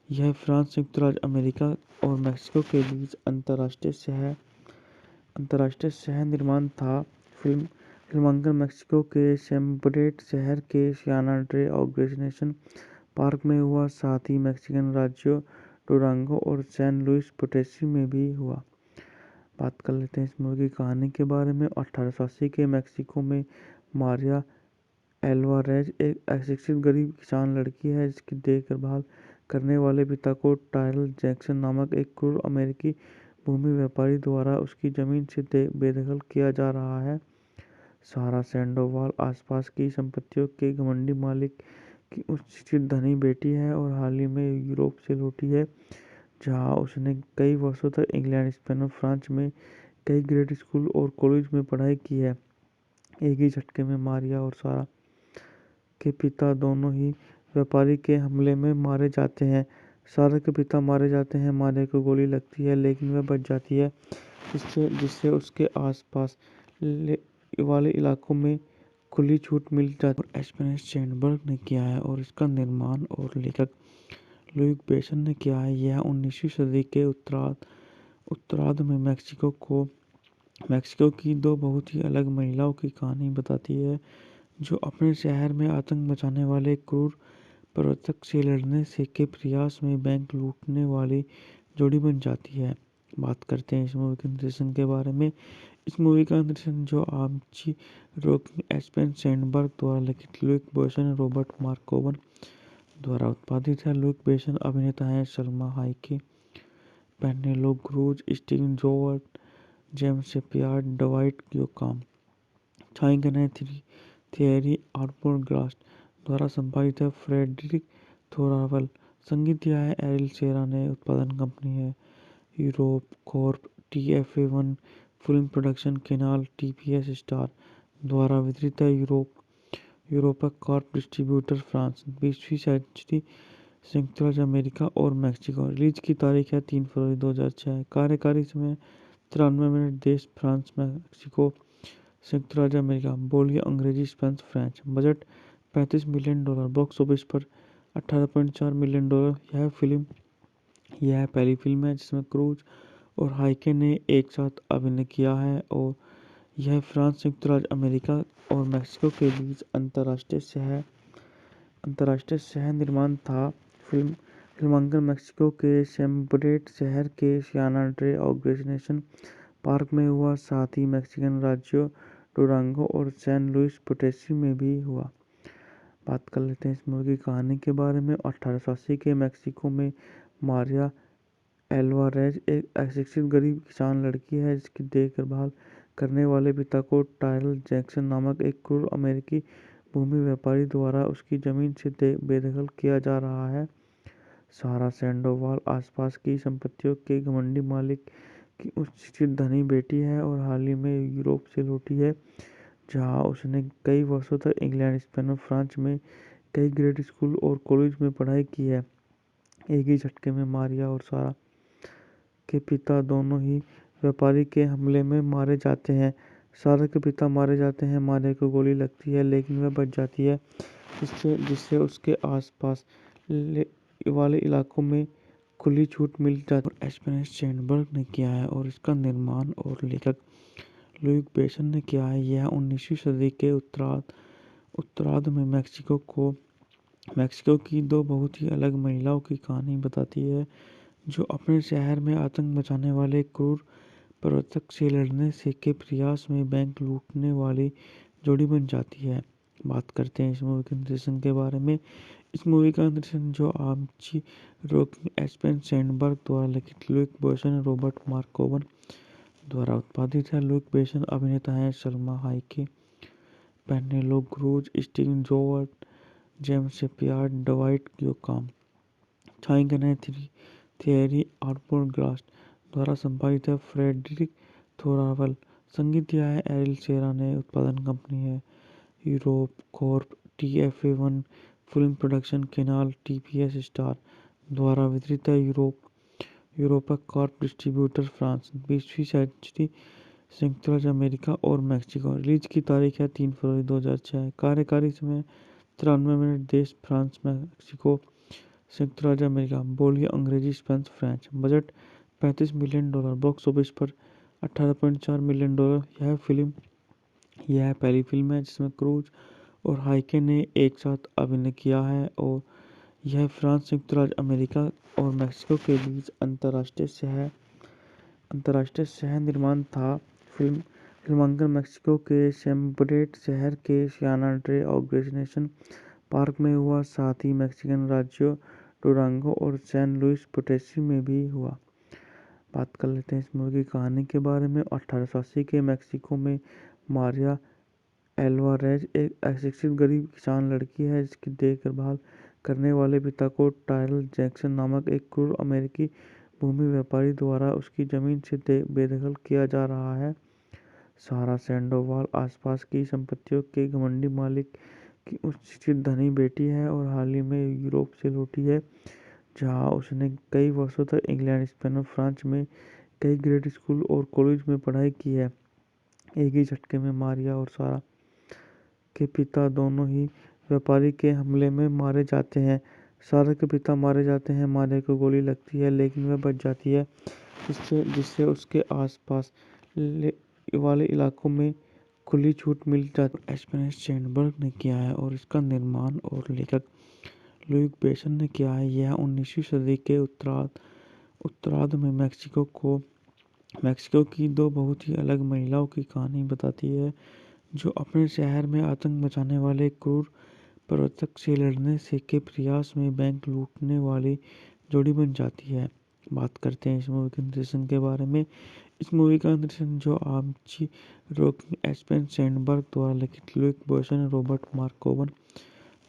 यह फ्रांस, संयुक्त राज्य अमेरिका और मैक्सिको के बीच अंतर्राष्ट्रीय सह निर्माण था। फिल्मांकन मैक्सिको के सेम्ब्रेट शहर के सियाना ड्रे ऑर्गेनाइजेशन पार्क में हुआ, साथ ही मैक्सिकन राज्यों डुरांगो और सैन लुइस पोटेसी में भी हुआ। बात कर लेते हैं इस मूवी की कहानी के बारे में। 1880 के मैक्सिको में मारिया एल्वारेज एक अशिक्षित गरीब किसान लड़की है, जिसकी देखभाल करने वाले पिता को टायरल जैक्सन नामक एक क्रूर अमेरिकी भूमि व्यापारी द्वारा उसकी जमीन से बेदखल किया जा रहा है। सारा सैंडोवाल आसपास की संपत्तियों के घमंडी मालिक की उच्च शिक्षित धनी बेटी है और हाल ही में यूरोप से लौटी है, जहां उसने कई वर्षों तक इंग्लैंड, स्पेन और फ्रांस में कई ग्रेड स्कूल और कॉलेज में पढ़ाई की है। एक ही झटके में मारिया और सारा के पिता दोनों ही व्यापारी के हमले में मारे जाते हैं। सारा के पिता मारे जाते हैं, मारिया को गोली लगती है लेकिन वह बच जाती है, जिससे उसके आसपास वाले इलाकों में खुली छूट मिल जाती है। एस्पेन स्टैंडबर्ग ने किया है और इसका निर्माण और लेखक लुक बेसन ने किया है। यह 19वीं सदी के उत्तरार्ध में मेक्सिको की दो बहुत ही अलग महिलाओं की कहानी बताती है, जो अपने शहर में आतंक मचाने वाले क्रूर प्रवर्तक से लड़ने से के प्रयास में बैंक लूटने वाली जोड़ी बन जाती है। बात करते हैं इस मूवी के निर्देशन के बारे में। इस मूवी का निर्देशन जो आर्ची रोकिंग एस्पेन सैंडबर्ग द्वारा लिखित लुक बेसन रॉबर्ट मार्कोवन द्वारा उत्पादित है। लुक बेसन अभिनेता हैं Salma Hayek, Penelope Cruz, Steven जोवर्ट, जेम्स शेपियार्ड, डवाइट योकाम। छायांकन है थियरी आर्मोरग्लास्ट द्वारा संपादित है। Frederic Thoraval. संगीत दिया है एरिल सेरा ने। उत्पादन कंपनी है Europe Corp, TFA1 film production, Canal, TPS Star द्वारा वितरित है। Europa Corp distributor, France. 20वीं सेंचुरी, संयुक्त राज्य अमेरिका और मैक्सिको। रिलीज की तारीख है 3 फरवरी 2006। कार्यकारी समय 93 मिनट। देश फ्रांस, मैक्सिको, संयुक्त राज्य अमेरिका। बोलियां अंग्रेजी, Spanish, French. Budget $35 million. Box office पर $18.4 मिलियन। यह पहली फिल्म है जिसमें क्रूज और हाइके ने एक साथ अभिनय किया है और यह फ्रांस, संयुक्त राज्य अमेरिका और मैक्सिको के बीच अंतर्राष्ट्रीय सह निर्माण था। फिल्मांकन मेक्सिको के सेम्ब्रेट शहर के सियाना ड्रे ऑर्गेनाइजेशन नेशनल पार्क में हुआ, साथ ही मैक्सिकन राज्यों डुरांगो और सैन लुइस पोटेसी में भी हुआ। बात कर लेते हैं इस मूवी की कहानी के बारे में। 1880 के मैक्सिको में मारिया एल्वारेज एक अशिक्षित गरीब किसान लड़की है, जिसकी देखभाल करने वाले पिता को टायरल जैक्सन नामक एक क्रूर अमेरिकी भूमि व्यापारी द्वारा उसकी जमीन से बेदखल किया जा रहा है। सारा सैंडोवाल आसपास की संपत्तियों के घमंडी मालिक की उच्च शिक्षित धनी बेटी है और हाल ही में यूरोप से लौटी है, जहां उसने कई वर्षों तक इंग्लैंड, स्पेन और फ्रांस में कई ग्रेड स्कूल और कॉलेज में पढ़ाई की है। एक ही झटके में मारिया और सारा के पिता दोनों ही व्यापारी के हमले में मारे जाते हैं। सारा के पिता मारे जाते हैं, मारिया को गोली लगती है लेकिन वह बच जाती है, जिससे उसके आसपास वाले इलाकों में खुली छूट मिल जाती है। एस्पेन स्टैंडबर्ग ने किया है और इसका निर्माण और लेखक लुक बेसन ने किया है। यह 19वीं सदी के उत्तरार्ध में मेक्सिको की दो बहुत ही अलग महिलाओं की कहानी बताती है, जो अपने शहर में आतंक मचाने वाले क्रूर प्रवर्तक से लड़ने से के प्रयास में बैंक लूटने वाली जोड़ी बन जाती है। बात करते हैं इस मूवी के निर्देशन के बारे में। इस मूवी का निर्देशन जो आर्ची रोकिंग एस्पेन सैंडबर्ग द्वारा लिखित लुक बेसन रॉबर्ट मार्कोवन द्वारा उत्पादित है। लुक बेसन अभिनेता हैं Salma Hayek, Penelope Cruz, Steven जोवर्ट, जेम्स शेपियार्ड, डवाइट योकाम। छायांकन है थियरी आर्मोरग्लास्ट द्वारा संपादित है। Frederic Thoraval. संगीत दिया है एरिल सेरा ने। उत्पादन कंपनी है Europe Corp, TFA1 film production, Canal, TPS Star द्वारा वितरित है। Europa Corp distributor, France. 20वीं सेंचुरी, संयुक्त राज्य अमेरिका और मैक्सिको। रिलीज की तारीख है 3 फरवरी 2006। कार्यकारी समय 93 मिनट। देश फ्रांस, मैक्सिको, संयुक्त राज्य अमेरिका। बोलियां अंग्रेजी, Spanish, French. Budget $35 million. Box office पर $18.4 मिलियन। यह पहली फिल्म है जिसमें क्रूज और हाइके ने एक साथ अभिनय किया है और यह फ्रांस, संयुक्त राज्य अमेरिका और मैक्सिको के बीच अंतर्राष्ट्रीय सह निर्माण था। फिल्मांकन मेक्सिको के सेम्ब्रेट शहर के सियाना ड्रे ऑर्गेनाइजेशन नेशनल पार्क में हुआ, साथ ही मैक्सिकन राज्यों डुरांगो और सैन लुइस पोटेसी में भी हुआ। बात कर लेते हैं इस मूवी की कहानी के बारे में। 1880 के मैक्सिको में मारिया एल्वारेज एक अशिक्षित गरीब किसान लड़की है, जिसकी देखभाल करने वाले पिता को टायरल जैक्सन नामक एक क्रूर अमेरिकी भूमि व्यापारी द्वारा उसकी जमीन से बेदखल किया जा रहा है। सारा सैंडोवाल आसपास की संपत्तियों के घमंडी मालिक की उच्च धनी बेटी है और हाल ही में यूरोप से लौटी है, जहां उसने कई वर्षों तक इंग्लैंड, स्पेन और फ्रांस में कई ग्रेड स्कूल और कॉलेज में पढ़ाई की है। एक ही झटके में मारिया और सारा के पिता दोनों ही व्यापारी के हमले में मारे जाते हैं। सारा के पिता मारे जाते हैं, मारिया को गोली लगती है लेकिन वह बच जाती है, जिससे उसके आसपास वाले इलाकों में खुली छूट मिल जाती है। स्टीवन स्पीलबर्ग ने किया है और इसका निर्माण और लेखक लुक बेसन ने किया है। यह 19वीं सदी के उत्तरार्ध में मैक्सिको की दो बहुत ही अलग महिलाओं की कहानी बताती है, जो अपने शहर में आतंक मचाने वाले क्रूर प्रवर्तक से लड़ने से के प्रयास में बैंक लूटने वाली जोड़ी बन जाती है। बात करते हैं इस मूवी के निर्देशन के बारे में। इस मूवी का निर्देशन जो आर्ची रॉकिंग स्टीवन सैंडबर्ग द्वारा लिखित लुक बेसन और रॉबर्ट मार्कोवन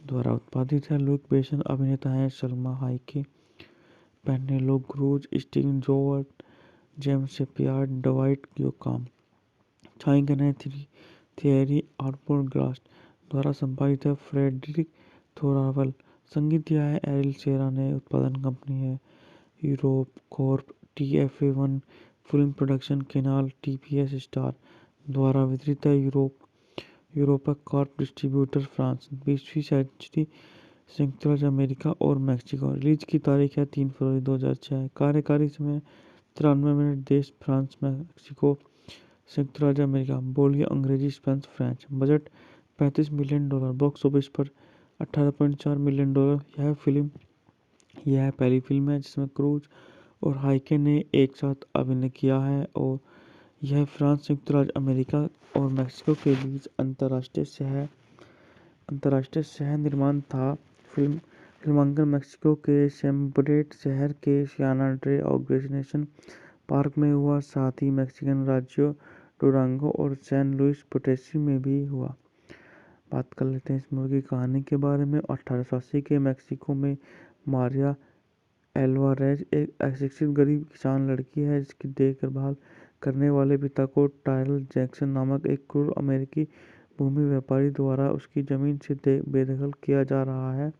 द्वारा उत्पादित है। लुक बेसन अभिनेता हैं Salma Hayek, Penelope Cruz, Steven जोवर्ट, जेम्स शेपियार्ड, डवाइट योकाम। छायांकन है थियरी आर्मोरग्लास्ट द्वारा संपादित है फ्रेडरिक थोरावल। संगीत दिया है एरिल सेरा ने। उत्पादन कंपनी है Europe Corp, TFA1 film production, Canal, TPS Star द्वारा वितरित है यूरोपा कॉर्प, डिस्ट्रीब्यूटर फ्रांस। 20वीं सेंचुरी, संयुक्त राज्य अमेरिका और मैक्सिको। रिलीज की तारीख है 3 फरवरी 2006। कार्यकारी समय 93 मिनट। देश फ्रांस, मैक्सिको, संयुक्त राज्य अमेरिका। बोलियां अंग्रेजी, Spanish, French. Budget $35 million. Box office पर $18.4 मिलियन। यह पहली फिल्म है जिसमें क्रूज और हाइके ने एक साथ अभिनय किया है और यह फ्रांस, संयुक्त राज्य अमेरिका और मैक्सिको के बीच अंतर्राष्ट्रीय सह निर्माण था। फिल्मांकन मैक्सिको के सेम्ब्रेट शहर के सियाना ड्रे ऑर्गेनाइजेशन पार्क में हुआ, साथ ही मैक्सिकन राज्यों डुरांगो और सैन लुइस पोटेसी में भी हुआ। बात कर लेते हैं इस मूवी की कहानी के बारे में। 1880 के मैक्सिको में मारिया एल्वारेज एक अशिक्षित गरीब किसान लड़की है, जिसकी देखभाल करने वाले पिता को टायरल जैक्सन नामक एक क्रूर अमेरिकी भूमि व्यापारी द्वारा उसकी जमीन से बेदखल किया जा रहा है।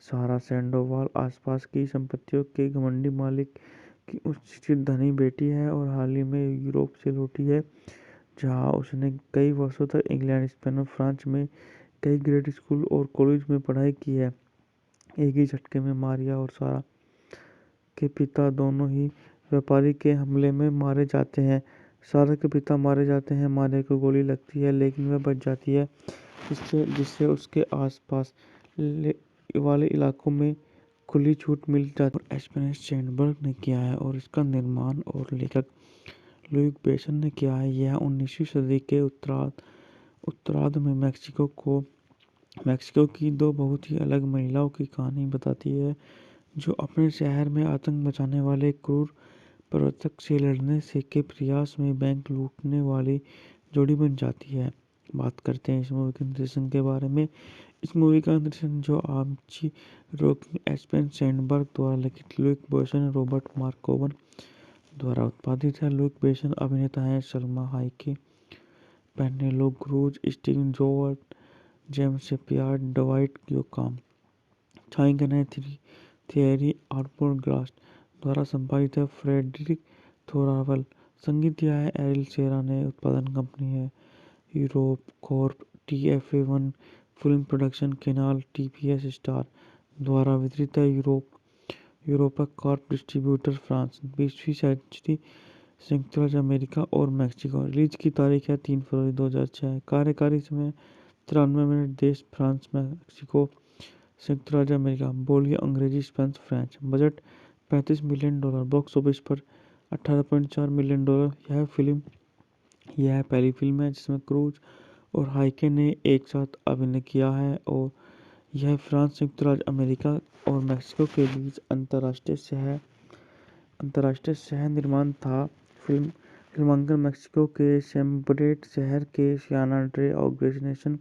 सारा सैंडोवाल आसपास की संपत्तियों के घमंडी मालिक की उच्च धनी बेटी है और हाल ही में यूरोप से लौटी है, जहां उसने कई वर्षों तक इंग्लैंड, स्पेन और फ्रांस में कई ग्रेड स्कूल और कॉलेज में पढ़ाई की है। एक ही झटके में मारिया और सारा के पिता दोनों ही व्यापारी के हमले में मारे जाते हैं। सारा के पिता मारे जाते हैं, मारिया को गोली लगती है लेकिन वह बच जाती है, जिससे उसके आसपास वाले इलाकों में खुली छूट मिल जाती है। स्टीवन स्पीलबर्ग ने किया है और इसका निर्माण और लेखक लुक बेसन ने किया है। यह 19वीं सदी के उत्तरार्ध में मैक्सिको की दो बहुत ही अलग महिलाओं की कहानी बताती है, जो अपने शहर में आतंक मचाने वाले क्रूर प्रवर्तक से लड़ने से के प्रयास में बैंक लूटने वाली जोड़ी बन जाती है। बात करते हैं इस मूवी के निर्देशन के बारे में। इस मूवी का निर्देशन जो आर्ची रॉकिंग स्टीवन सैंडबर्ग द्वारा लिखित लुक बेसन और रॉबर्ट मार्कोवन द्वारा उत्पादित है। लुक बेसन अभिनेता हैं Salma Hayek, Penelope Cruz, Steven जोवर्ट, जेम्स शेपियार्ड, डवाइट योकाम। छायांकन है थियरी आर्मोरग्लास्ट द्वारा संपादित है फ्रेडरिक थोरावल। संगीत दिया है एरिल सेरा ने। उत्पादन कंपनी है Europe Corp, TFA1 film production, Canal, TPS Star द्वारा वितरित है यूरोपा कॉर्प, डिस्ट्रीब्यूटर फ्रांस। 20वीं सेंचुरी, संयुक्त राज्य अमेरिका और मैक्सिको। रिलीज की तारीख है 3 फरवरी 2006। कार्यकारी समय 93 मिनट। देश फ्रांस, मैक्सिको, संयुक्त राज्य अमेरिका। बोलियां अंग्रेजी, Spanish, French. Budget $35 million. Box office पर $18.4 मिलियन। यह पहली फिल्म है जिसमें क्रूज और हाइके ने एक साथ अभिनय किया है और यह फ्रांस, संयुक्त राज्य अमेरिका और मैक्सिको के बीच अंतर्राष्ट्रीय सह निर्माण था। फिल्मांकन मैक्सिको के सेम्ब्रेट शहर के सियाना ड्रे ऑर्गेनाइजेशन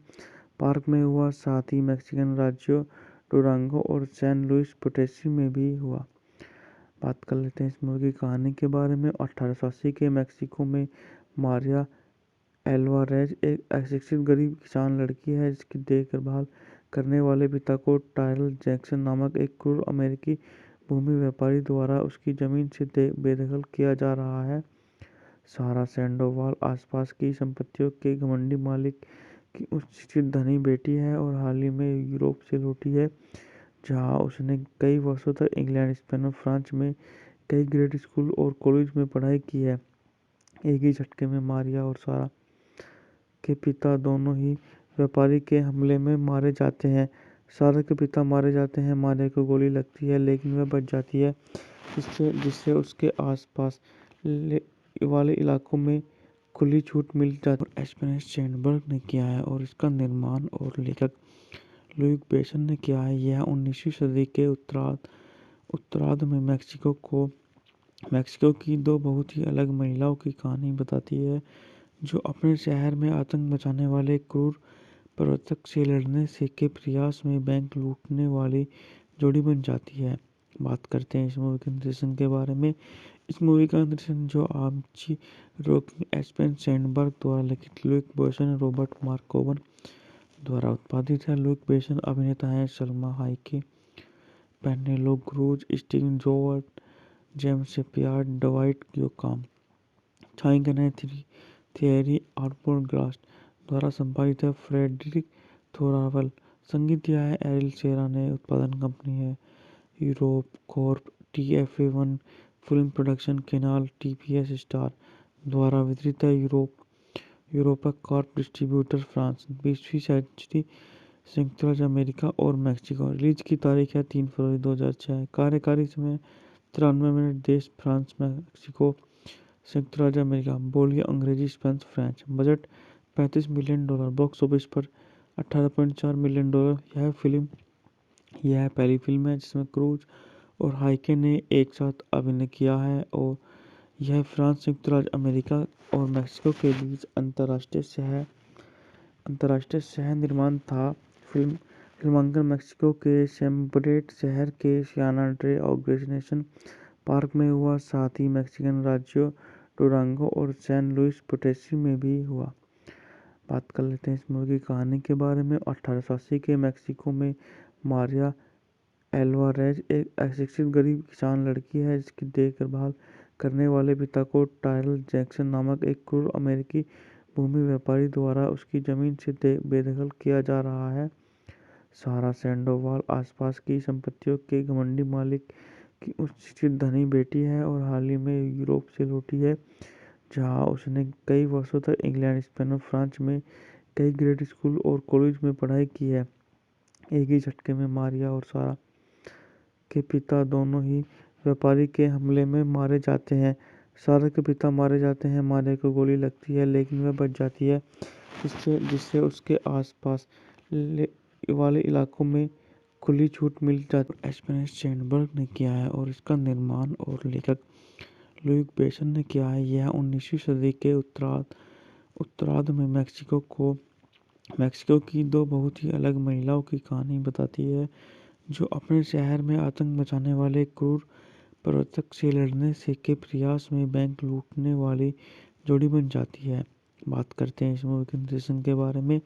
पार्क में हुआ, साथ ही मैक्सिकन राज्यों डुरांगो और सैन लुइस पोटेसी में भी हुआ। बात कर लेते हैं इस मूवी की कहानी के बारे में। 1880 के मेक्सिको में मारिया एल्वारेज एक अशिक्षित गरीब किसान लड़की है जिसकी देखभाल करने वाले पिता को टायरल जैक्सन नामक एक क्रूर अमेरिकी भूमि व्यापारी द्वारा उसकी जमीन से बेदखल किया जा रहा है। सारा सैंडोवाल आसपास की संपत्तियों के घमंडी मालिक की उच्च शिक्षित धनी बेटी है और हाल ही में यूरोप से लौटी है, जहां उसने कई वर्षों तक इंग्लैंड, स्पेन और फ्रांस में कई ग्रेड स्कूल और कॉलेज में पढ़ाई की है। एक ही झटके में मारिया और सारा के पिता दोनों ही व्यापारी के हमले में मारे जाते हैं। सारा के पिता मारे जाते हैं, मारिया को गोली लगती है लेकिन वह बच जाती है, जिससे उसके आसपास वाले इलाकों में खुली छूट मिल जाती है। एस्पेन स्टैंडबर्ग ने किया है और इसका निर्माण और लेखक लुक बेसन ने किया है। यह 19वीं सदी के उत्तरार्ध में मेक्सिको की दो बहुत ही अलग महिलाओं की कहानी बताती है, जो अपने शहर में आतंक मचाने वाले क्रूर प्रवर्तक से लड़ने से के प्रयास में बैंक लूटने वाली जोड़ी बन जाती है। बात करते हैं इस मूवी के निर्देशन के बारे में। इस मूवी का निर्देशन जो आर्ची रॉकिंग एस्पेन सैंडबर्ग द्वारा लिखित लुक बेसन और रॉबर्ट मार्कोवन द्वारा उत्पादित है। लुक बेसन अभिनेता हैं Salma Hayek, Penelope Cruz, Steven जोवर्ट, जेम्स शेपियार्ड, डवाइट योकाम। छायांकन है थियरी आर्पोरगास्ट द्वारा संपादित है। Frederic Thoraval. संगीत दिया है एरिल सेरा ने। उत्पादन कंपनी है Europe Corp, TFA1 film production, Canal, TPS Star द्वारा वितरित है। Europa Corp distributor, France. 20वीं सेंचुरी, संयुक्त राज्य अमेरिका और मैक्सिको। रिलीज की तारीख है 3 फरवरी 2006। कार्यकारी समय 93 मिनट। देश फ्रांस, मैक्सिको, संयुक्त राज्य अमेरिका। बोलियां अंग्रेजी, Spanish, French. Budget $35 million. Box office पर $18.4 मिलियन। यह पहली फिल्म है जिसमें क्रूज और हाइके ने एक साथ अभिनय किया है और यह फ्रांस, संयुक्त राज्य अमेरिका और मैक्सिको के बीच अंतर्राष्ट्रीय सह निर्माण था। फिल्मांकन मेक्सिको के सेम्ब्रेट शहर के सियाना ड्रे ऑर्गेनाइजेशन नेशनल पार्क में हुआ, साथ ही मैक्सिकन राज्यों डुरांगो और सैन लुइस पोटेसी में भी हुआ। बात कर लेते हैं इस मूवी की कहानी के बारे में। 1880 के मेक्सिको में मारिया एल्वारेज एक अशिक्षित गरीब किसान लड़की है जिसकी देखभाल करने वाले पिता को टायरल जैक्सन नामक एक क्रूर अमेरिकी भूमि व्यापारी द्वारा उसकी जमीन से बेदखल किया जा रहा है। सारा सैंडोवाल आसपास की संपत्तियों के घमंडी मालिक की उच्च शिक्षित धनी बेटी है और हाल ही में यूरोप से लौटी है, जहां उसने कई वर्षों तक इंग्लैंड, स्पेन और फ्रांस में कई ग्रेड स्कूल और कॉलेज में पढ़ाई की है। एक ही झटके में मारिया और सारा के पिता दोनों ही व्यापारी के हमले में मारे जाते हैं। सारा के पिता मारे जाते हैं, मारिया को गोली लगती है लेकिन वह बच जाती है, जिससे उसके आसपास वाले इलाकों में खुली छूट मिल जाती है। एस्पेन स्टैंडबर्ग ने किया है और इसका निर्माण और लेखक लुक बेसन ने किया है। यह 19वीं सदी के उत्तरार्ध में मेक्सिको की दो बहुत ही अलग महिलाओं की कहानी बताती है, जो अपने शहर में आतंक मचाने वाले क्रूर प्रवर्तक से लड़ने से के प्रयास में बैंक लूटने वाली जोड़ी बन जाती है। बात करते हैं इस मूवी के निर्देशन के बारे में।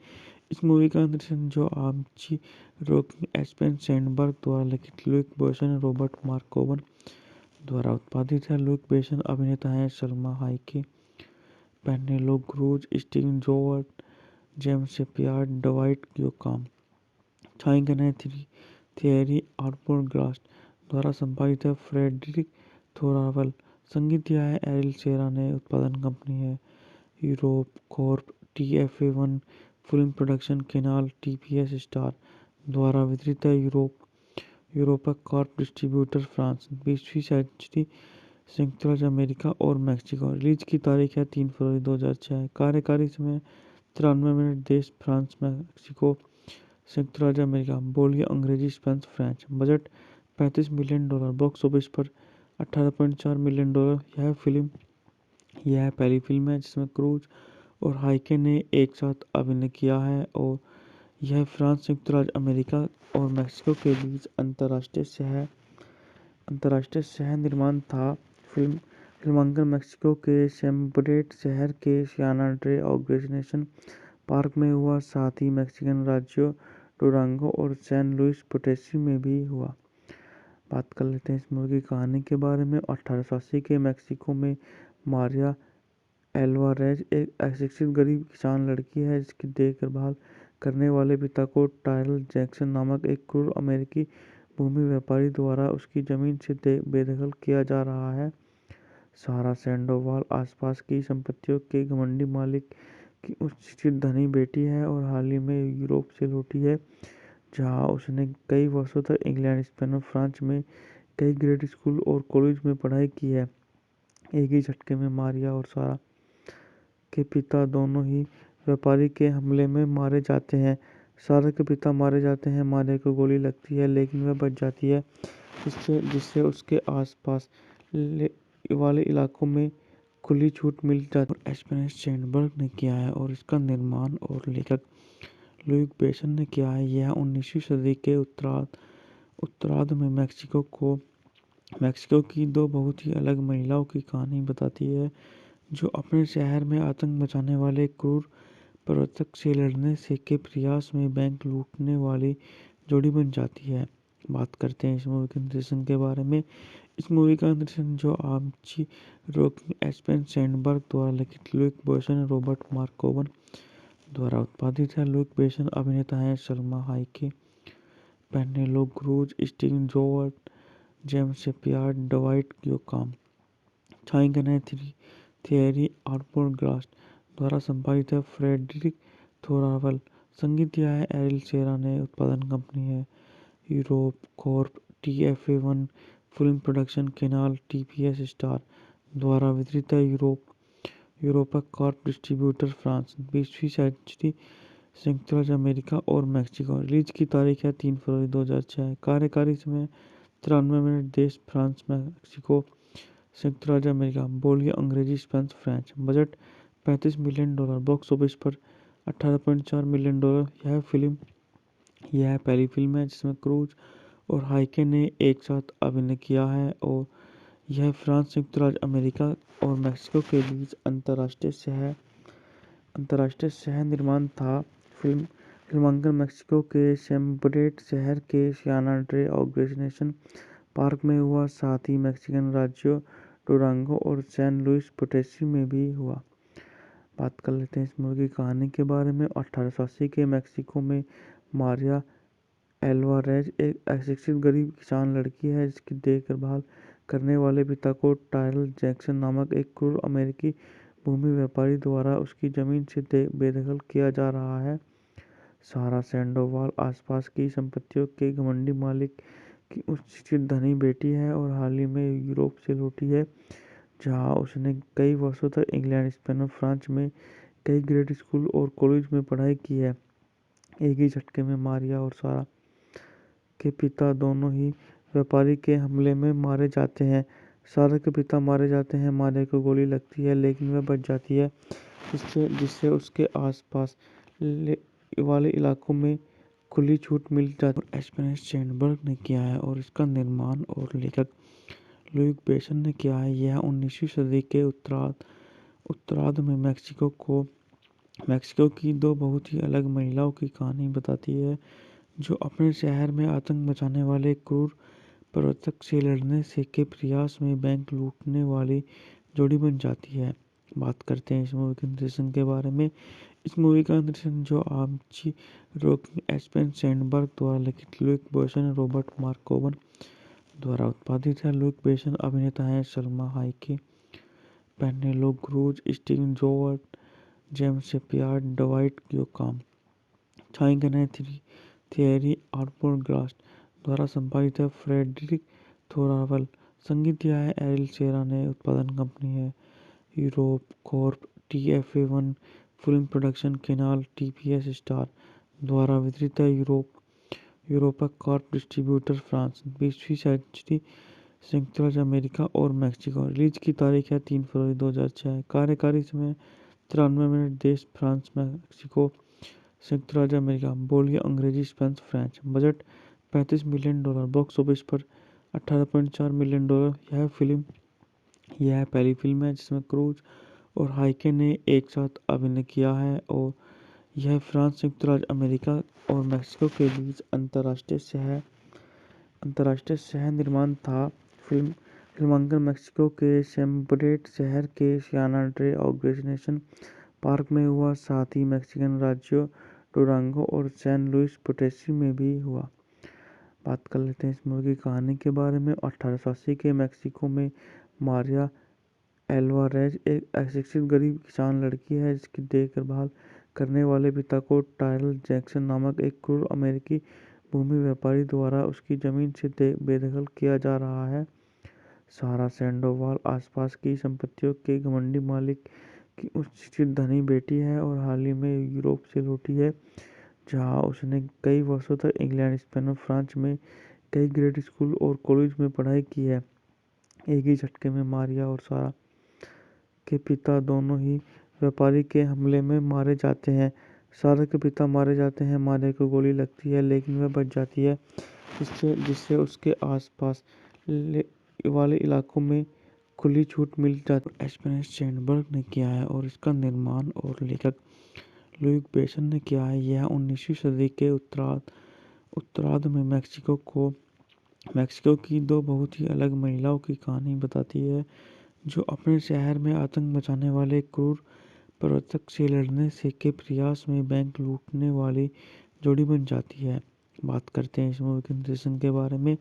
इस मूवी का निर्देशन जो आर्ची रॉकिंग एस्पेन सैंडबर्ग द्वारा लिखित लुक बेसन और रॉबर्ट मार्कोवन द्वारा उत्पादित है। लुक बेसन अभिनेता हैं Salma Hayek, Penelope Cruz, Steven जोवर्ट, जेम्स शेपियार्ड, डवाइट योकाम। छायांकन है थियरी आर्पोरगास्ट द्वारा संपादित है। Frederic Thoraval. संगीत दिया है एरिल सेरा ने। उत्पादन कंपनी है Europe Corp, TFA1 film production, Canal, TPS Star द्वारा वितरित है। Europa Corp distributor, France. 20वीं सेंचुरी, संयुक्त राज्य अमेरिका और मैक्सिको। रिलीज की तारीख है 3 फरवरी 2006। कार्यकारी समय 93 मिनट। देश फ्रांस, मैक्सिको, संयुक्त राज्य अमेरिका। बोलियां अंग्रेजी, Spanish, French. Budget $35 million. Box office पर $18.4 मिलियन। यह पहली फिल्म है जिसमें क्रूज और हाइके ने एक साथ अभिनय किया है और यह फ्रांस, संयुक्त राज्य अमेरिका और मैक्सिको के बीच अंतर्राष्ट्रीय अंतर्राष्ट्रीय शहर निर्माण था। फिल्मांकन मेक्सिको के सेम्ब्रेट शहर के सियाना डे ऑर्गेनाइजेशन पार्क में हुआ, साथ ही मैक्सिकन राज्यों डुरांगो और सैन लुइस पोटेसी में भी हुआ। बात कर लेते हैं इस मूवी की कहानी के बारे में। 1880 के मेक्सिको में मारिया एल्वारेज एक अशिक्षित गरीब किसान लड़की है, जिसकी देखभाल करने वाले पिता को टायरल जैक्सन नामक एक क्रूर अमेरिकी भूमि व्यापारी द्वारा उसकी जमीन से बेदखल किया जा रहा है। सारा सैंडोवाल आसपास की संपत्तियों के घमंडी मालिक की उच्च शिक्षित धनी बेटी है और हाल ही में यूरोप से लौटी है, जहां उसने कई वर्षों तक इंग्लैंड, स्पेन और फ्रांस में कई ग्रेड स्कूल और कॉलेज में पढ़ाई की है। एक ही झटके में मारिया और सारा के पिता दोनों ही व्यापारी के हमले में मारे जाते हैं। सारा के पिता मारे जाते हैं, मारिया को गोली लगती है लेकिन वह बच जाती है, जिससे उसके आसपास वाले इलाकों में खुली छूट मिल जाती है। एस्पेन स्टैंडबर्ग ने किया है और इसका निर्माण और लेखक लुक बेसन ने किया है। यह 19वीं सदी के उत्तरार्ध में मेक्सिको की दो बहुत ही अलग महिलाओं की कहानी बताती है, जो अपने शहर में आतंक मचाने वाले क्रूर प्रवर्तक से लड़ने से के प्रयास में बैंक लूटने वाली जोड़ी बन जाती है। बात करते हैं इस मूवी के निर्देशन के बारे में। इस मूवी का निर्देशन जो आर्ची रॉकिंग एस्पेन सैंडबर्ग द्वारा लिखित लुक बेसन और रॉबर्ट मार्कोवन द्वारा उत्पादित है। लुक बेसन अभिनेता हैं Salma Hayek, Penelope Cruz, Steven जोवर्ट, जेम्स शेपियार्ड, डवाइट योकाम। छायांकन है थियरी आर्मोरग्लास्ट द्वारा संपादित है फ्रेडरिक थोरावल। संगीत दिया है एरिल सेरा ने। उत्पादन कंपनी है Europe Corp, TFA1 film production, Canal, TPS Star द्वारा वितरित है यूरोपा कॉर्प, डिस्ट्रीब्यूटर फ्रांस। 20वीं सेंचुरी, संयुक्त राज्य अमेरिका और मैक्सिको। रिलीज की तारीख है 3 फरवरी 2006। कार्यकारी समय 93 मिनट। देश फ्रांस, मैक्सिको, संयुक्त राज्य अमेरिका। बोलियां अंग्रेजी, Spanish, French. Budget $35 million. Box office पर $18.4 मिलियन। यह पहली फिल्म है जिसमें क्रूज और हाइके ने एक साथ अभिनय किया है और यह फ्रांस, संयुक्त राज्य अमेरिका और मैक्सिको के बीच अंतर्राष्ट्रीय शहर निर्माण था। फिल्मांकन मेक्सिको के सेम्ब्रेट शहर के सियाना डे ऑर्गेनाइजेशन पार्क में हुआ, साथ ही मैक्सिकन राज्यों डुरांगो और सैन लुइस पोटेसी में भी हुआ। बात कर लेते हैं इस मूवी की कहानी के बारे में। 1880 के मेक्सिको में मारिया एल्वारेज एक अशिक्षित गरीब किसान लड़की है, जिसकी देखभाल करने वाले पिता को टायरल जैक्सन नामक एक क्रूर अमेरिकी भूमि व्यापारी द्वारा उसकी जमीन से बेदखल किया जा रहा है। सारा सैंडोवाल आसपास की संपत्तियों के घमंडी मालिक की उच्च शिक्षित धनी बेटी है और हाल ही में यूरोप से लौटी है, जहां उसने कई वर्षों तक इंग्लैंड, स्पेन और फ्रांस में कई ग्रेड स्कूल और कॉलेज में पढ़ाई की है। एक ही झटके में मारिया और सारा के पिता दोनों ही व्यापारी के हमले में मारे जाते हैं। सारा के पिता मारे जाते हैं, मारिया को गोली लगती है लेकिन वह बच जाती है, जिससे उसके आसपास वाले इलाकों में खुली छूट मिल जाती है। एस्पेन स्टैंडबर्ग ने किया है और इसका निर्माण और लेखक लुक बेसन ने किया है। यह 19वीं सदी के उत्तरार्ध में मेक्सिको की दो बहुत ही अलग महिलाओं की कहानी बताती है, जो अपने शहर में आतंक मचाने वाले क्रूर प्रवर्तक से लड़ने से के प्रयास में बैंक लूटने वाली जोड़ी बन जाती है। बात करते हैं इस मूवी के निर्देशन के बारे में। इस मूवी का निर्देशन जो आर्ची रॉकिंग एस्पेन सैंडबर्ग द्वारा लिखित लुक बेसन और रॉबर्ट मार्कोवन द्वारा उत्पादित है। लुक बेसन अभिनेता हैं Salma Hayek, Penelope Cruz, Steven जोवर्ट, जेम्स शेपियार्ड, डवाइट योकाम। छायांकन है थियरी आर्मोरग्लास्ट द्वारा संपादित है फ्रेडरिक थोरावल। संगीत दिया है एरिल सेरा ने। उत्पादन कंपनी है Europe Corp, TFA1 film production, Canal, TPS Star द्वारा वितरित है यूरोपा कॉर्प, डिस्ट्रीब्यूटर फ्रांस। 20वीं सेंचुरी, संयुक्त राज्य अमेरिका और मैक्सिको। रिलीज की तारीख है 3 फरवरी 2006। कार्यकारी समय 93 मिनट। देश फ्रांस, मैक्सिको, संयुक्त राज्य अमेरिका। बोलियां अंग्रेजी, Spanish, French. Budget $35 million. Box office पर $18.4 मिलियन। यह पहली फिल्म है जिसमें क्रूज और हाइके ने एक साथ अभिनय किया है और यह फ्रांस, संयुक्त राज्य अमेरिका और मेक्सिको के बीच अंतर्राष्ट्रीय सह निर्माण था। फिल्मांकन मेक्सिको के सेम्ब्रेट शहर के सियाना ड्रे ऑर्गेनाइजेशन नेशनल पार्क में हुआ, साथ ही मैक्सिकन राज्यों डुरांगो और सैन लुइस पोटेसी में भी हुआ। बात कर लेते हैं इस मूवी की कहानी के बारे में। 1880 के मेक्सिको में मारिया एल्वारेज एक अशिक्षित गरीब किसान लड़की है जिसकी देखभाल करने वाले पिता को टायरल जैक्सन नामक एक क्रूर अमेरिकी भूमि व्यापारी द्वारा उसकी जमीन से बेदखल किया जा रहा है। सारा सैंडोवाल आसपास की संपत्तियों के घमंडी मालिक की उच्च शिक्षित धनी बेटी है और हाल ही में यूरोप से लौटी है, जहां उसने कई वर्षों तक इंग्लैंड, स्पेन और फ्रांस में कई ग्रेड स्कूल और कॉलेज में पढ़ाई की है। एक ही झटके में मारिया और सारा के पिता दोनों ही व्यापारी के हमले में मारे जाते हैं। सारा के पिता मारे जाते हैं, मारिया को गोली लगती है लेकिन वह बच जाती है, जिससे उसके आसपास वाले इलाकों में खुली छूट मिल जाती है। स्टीवन स्पीलबर्ग ने किया है और इसका निर्माण और लेखक लुक बेसन ने किया है। यह 19वीं सदी के उत्तरार्ध में मेक्सिको की दो बहुत ही अलग महिलाओं की कहानी बताती है, जो अपने शहर में आतंक मचाने वाले क्रूर प्रवर्तक से लड़ने से के प्रयास में बैंक लूटने वाली जोड़ी बन जाती है। बात करते हैं इस मूवी के निर्देशन के बारे में।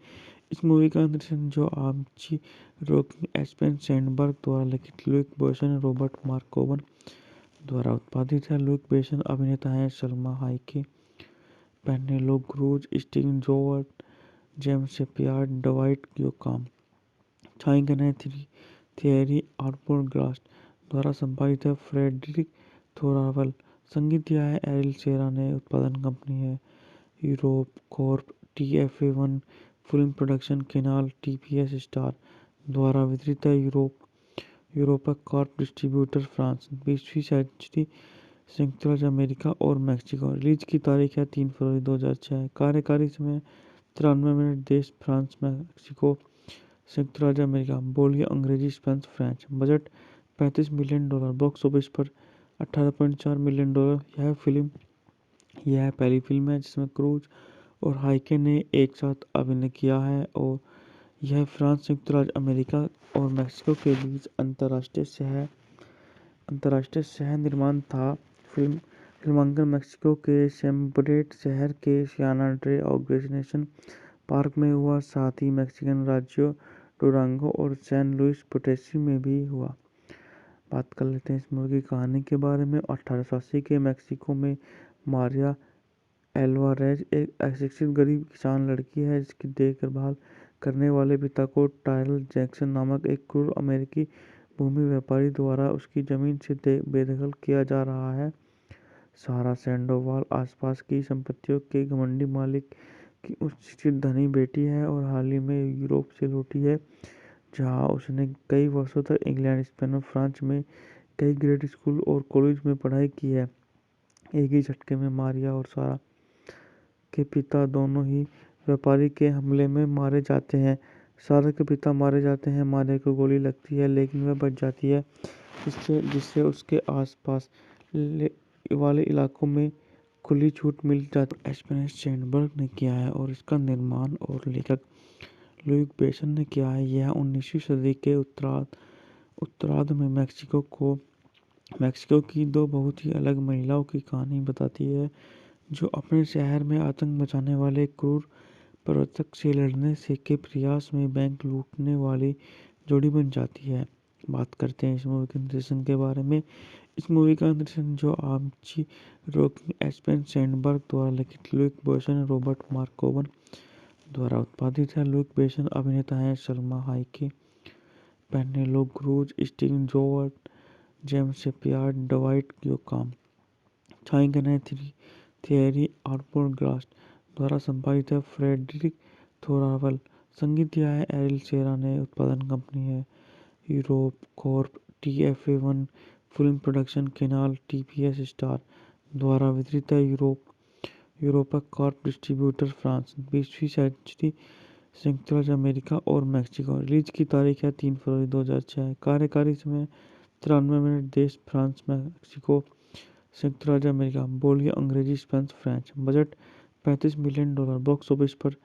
इस मूवी का निर्देशन जो आर्ची रॉकी, एस्पेन सैंडबर्ग द्वारा लिखित, लुक बेसन और रॉबर्ट मार्कोवन द्वारा उत्पादित है। लुक बेसन अभिनेता हैं Salma Hayek, Penelope Cruz, Steven जोवर्ट, जेम्स शेपियार्ड, डवाइट योकाम। छायांकन है थियरी आर्मोरग्लास्ट द्वारा संपादित है फ्रेडरिक थोरावल। संगीत दिया है एरिल सेरा ने। उत्पादन कंपनी है Europe Corp, TFA1 film production, Canal TPS Star द्वारा वितरित है। Europa Corp distributor, France. 20वीं सेंचुरी, संयुक्त राज्य अमेरिका और मेक्सिको। रिलीज की तारीख है 3 फरवरी 2006। कार्यकारी समय 93 मिनट। देश फ्रांस, मेक्सिको, संयुक्त राज्य अमेरिका। बोलियां अंग्रेजी, Spanish, French. Budget $35 million. Box office पर $18.4 मिलियन। यह पहली फिल्म है जिसमें क्रूज और हाइके ने एक साथ अभिनय किया है और यह फ्रांस, संयुक्त राज्य अमेरिका और मेक्सिको के बीच अंतर्राष्ट्रीय सह निर्माण था। फिल्मांकन मेक्सिको के सेम्ब्रेट शहर के सियाना ड्रे ऑर्गेनाइजेशन नेशनल पार्क में हुआ, साथ ही मैक्सिकन राज्यों डुरांगो और सैन लुइस पोटेसी में भी हुआ। बात कर लेते हैं इस मूवी की कहानी के बारे में। 1880 के मेक्सिको में मारिया एल्वारेज एक अशिक्षित गरीब किसान लड़की है जिसकी देखभाल करने वाले पिता को टायरल जैक्सन नामक एक क्रूर अमेरिकी भूमि व्यापारी द्वारा उसकी जमीन से बेदखल किया जा रहा है। सारा सैंडोवाल आसपास की संपत्तियों के घमंडी मालिक की उच्च शिक्षित धनी बेटी है और हाल ही में यूरोप से लौटी है, जहां उसने कई वर्षों तक इंग्लैंड, स्पेन और फ्रांस में कई ग्रेड स्कूल और कॉलेज में पढ़ाई की है। एक ही झटके में मारिया और सारा के पिता दोनों ही व्यापारी के हमले में मारे जाते हैं। सारा के पिता मारे जाते हैं, मारिया को गोली लगती है लेकिन वह बच जाती है, जिससे उसके आसपास वाले इलाकों में खुली छूट मिल जाती है। स्टीवन स्पीलबर्ग ने किया है और इसका निर्माण और लेखक लुक बेसन ने किया है। यह 19वीं सदी के उत्तरार्ध में मेक्सिको की दो बहुत ही अलग महिलाओं की कहानी बताती है, जो अपने शहर में आतंक मचाने वाले क्रूर प्रवर्तक से लड़ने से के प्रयास में बैंक लूटने वाली जोड़ी बन जाती है। बात करते हैं इस मूवी के निर्देशन के बारे में। इस मूवी का निर्देशन जो आर्ची रॉकी, एस्पेन सैंडबर्ग द्वारा लिखित, लुक बेसन और रॉबर्ट मार्कोवन द्वारा उत्पादित है। लुक बेसन अभिनेता हैं Salma Hayek, Penelope Cruz, Steven जोवर्ट, जेम्स शेपियार्ड, डवाइट योकाम। छायांकन है थियरी आर्मोरग्लास्ट द्वारा संपादित है फ्रेडरिक थोरावल। संगीत दिया है एरिल सेरा ने। उत्पादन कंपनी है Europe Corp, TFA1 film production, Canal TPS Star द्वारा वितरित है। Europa Corp distributor, France. 20वीं सेंचुरी, संयुक्त राज्य अमेरिका और मैक्सिको। रिलीज की तारीख है 3 फरवरी 2006। कार्यकारी समय 93 मिनट। देश फ्रांस, मैक्सिको, संयुक्त राज्य अमेरिका। बोलिए अंग्रेजी, Spanish, French. Budget $35 million. Box office पर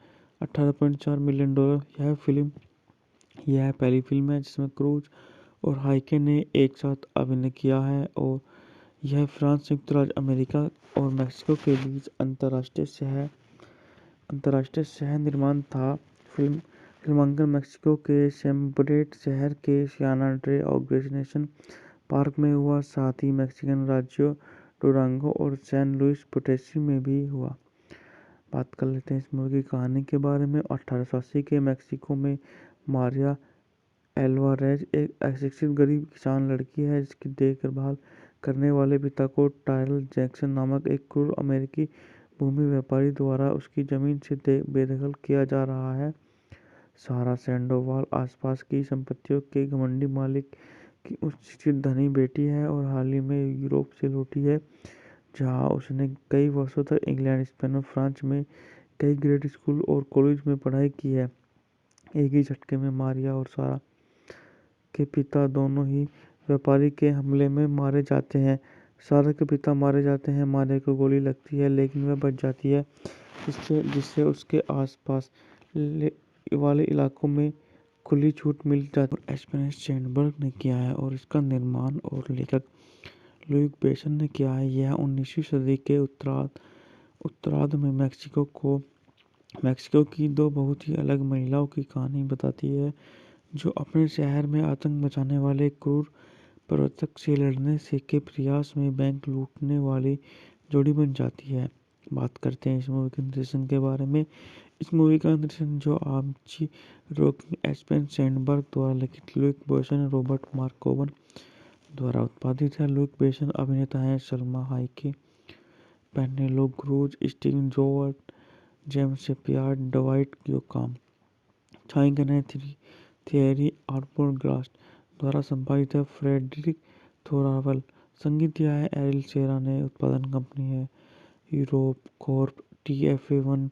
$18.4 मिलियन। यह पहली फिल्म है जिसमें क्रूज और हाइके ने एक साथ अभिनय किया है और यह फ्रांस, संयुक्त राज्य अमेरिका और मैक्सिको के बीच अंतर्राष्ट्रीय सह निर्माण था। फिल्मांकन मैक्सिको के सेम्ब्रेट शहर के सियाना ड्रे ऑर्गेनाइजेशन पार्क में हुआ, साथ ही मैक्सिकन राज्यों डुरांगो और सैन लुइस पोटेसी में भी हुआ। बात कर लेते हैं इस मूवी की कहानी के बारे में। 1880 के मैक्सिको में मारिया एल्वारेज एक अशिक्षित गरीब किसान लड़की है जिसकी देखभाल करने वाले पिता को टायरल जैक्सन नामक एक क्रूर अमेरिकी भूमि व्यापारी द्वारा उसकी जमीन से बेदखल किया जा रहा है। सारा सैंडोवाल आसपास की संपत्तियों के घमंडी मालिक की उच्च शिक्षित धनी बेटी है और हाल ही में यूरोप से लौटी है, जहां उसने कई वर्षों तक इंग्लैंड, स्पेन और फ्रांस में कई ग्रेड स्कूल और कॉलेज में पढ़ाई की है। एक ही झटके में मारिया और सारा के पिता दोनों ही व्यापारी के हमले में मारे जाते हैं। सारा के पिता मारे जाते हैं, मारिया को गोली लगती है लेकिन वह बच जाती है, जिससे उसके आसपास वाले इलाकों में खुली छूट मिल जाती है। स्पेन सैंडबर्ग ने किया है और इसका निर्माण और लेखक लुक बेसन ने किया है। यह 19वीं सदी के उत्तरार्ध में मैक्सिको की दो बहुत ही अलग महिलाओं की कहानी बताती है, जो अपने शहर में आतंक मचाने वाले क्रूर प्रवर्तक से लड़ने के प्रयास में बैंक लूटने वाली जोड़ी बन जाती है। बात करते हैं इस मूवी के निर्देशन के बारे में। इस मूवी का निर्देशन जो आर्ची रॉकिंग एस्पेन सैंडबर्ग द्वारा लिखित लुक बेसन और रॉबर्ट मार्कोवन द्वारा उत्पादित है। लुक बेसन अभिनेता हैं Salma Hayek, Penelope Cruz, Steven जोवर्ट, जेम्स शेपियार्ड, डवाइट योकाम। छायांकन है थियरी आर्बोरग्लास्ट द्वारा संपादित है फ्रेडरिक थोरावल। संगीत दिया है एरिल सेरा ने। उत्पादन कंपनी है Europe Corp, TFA1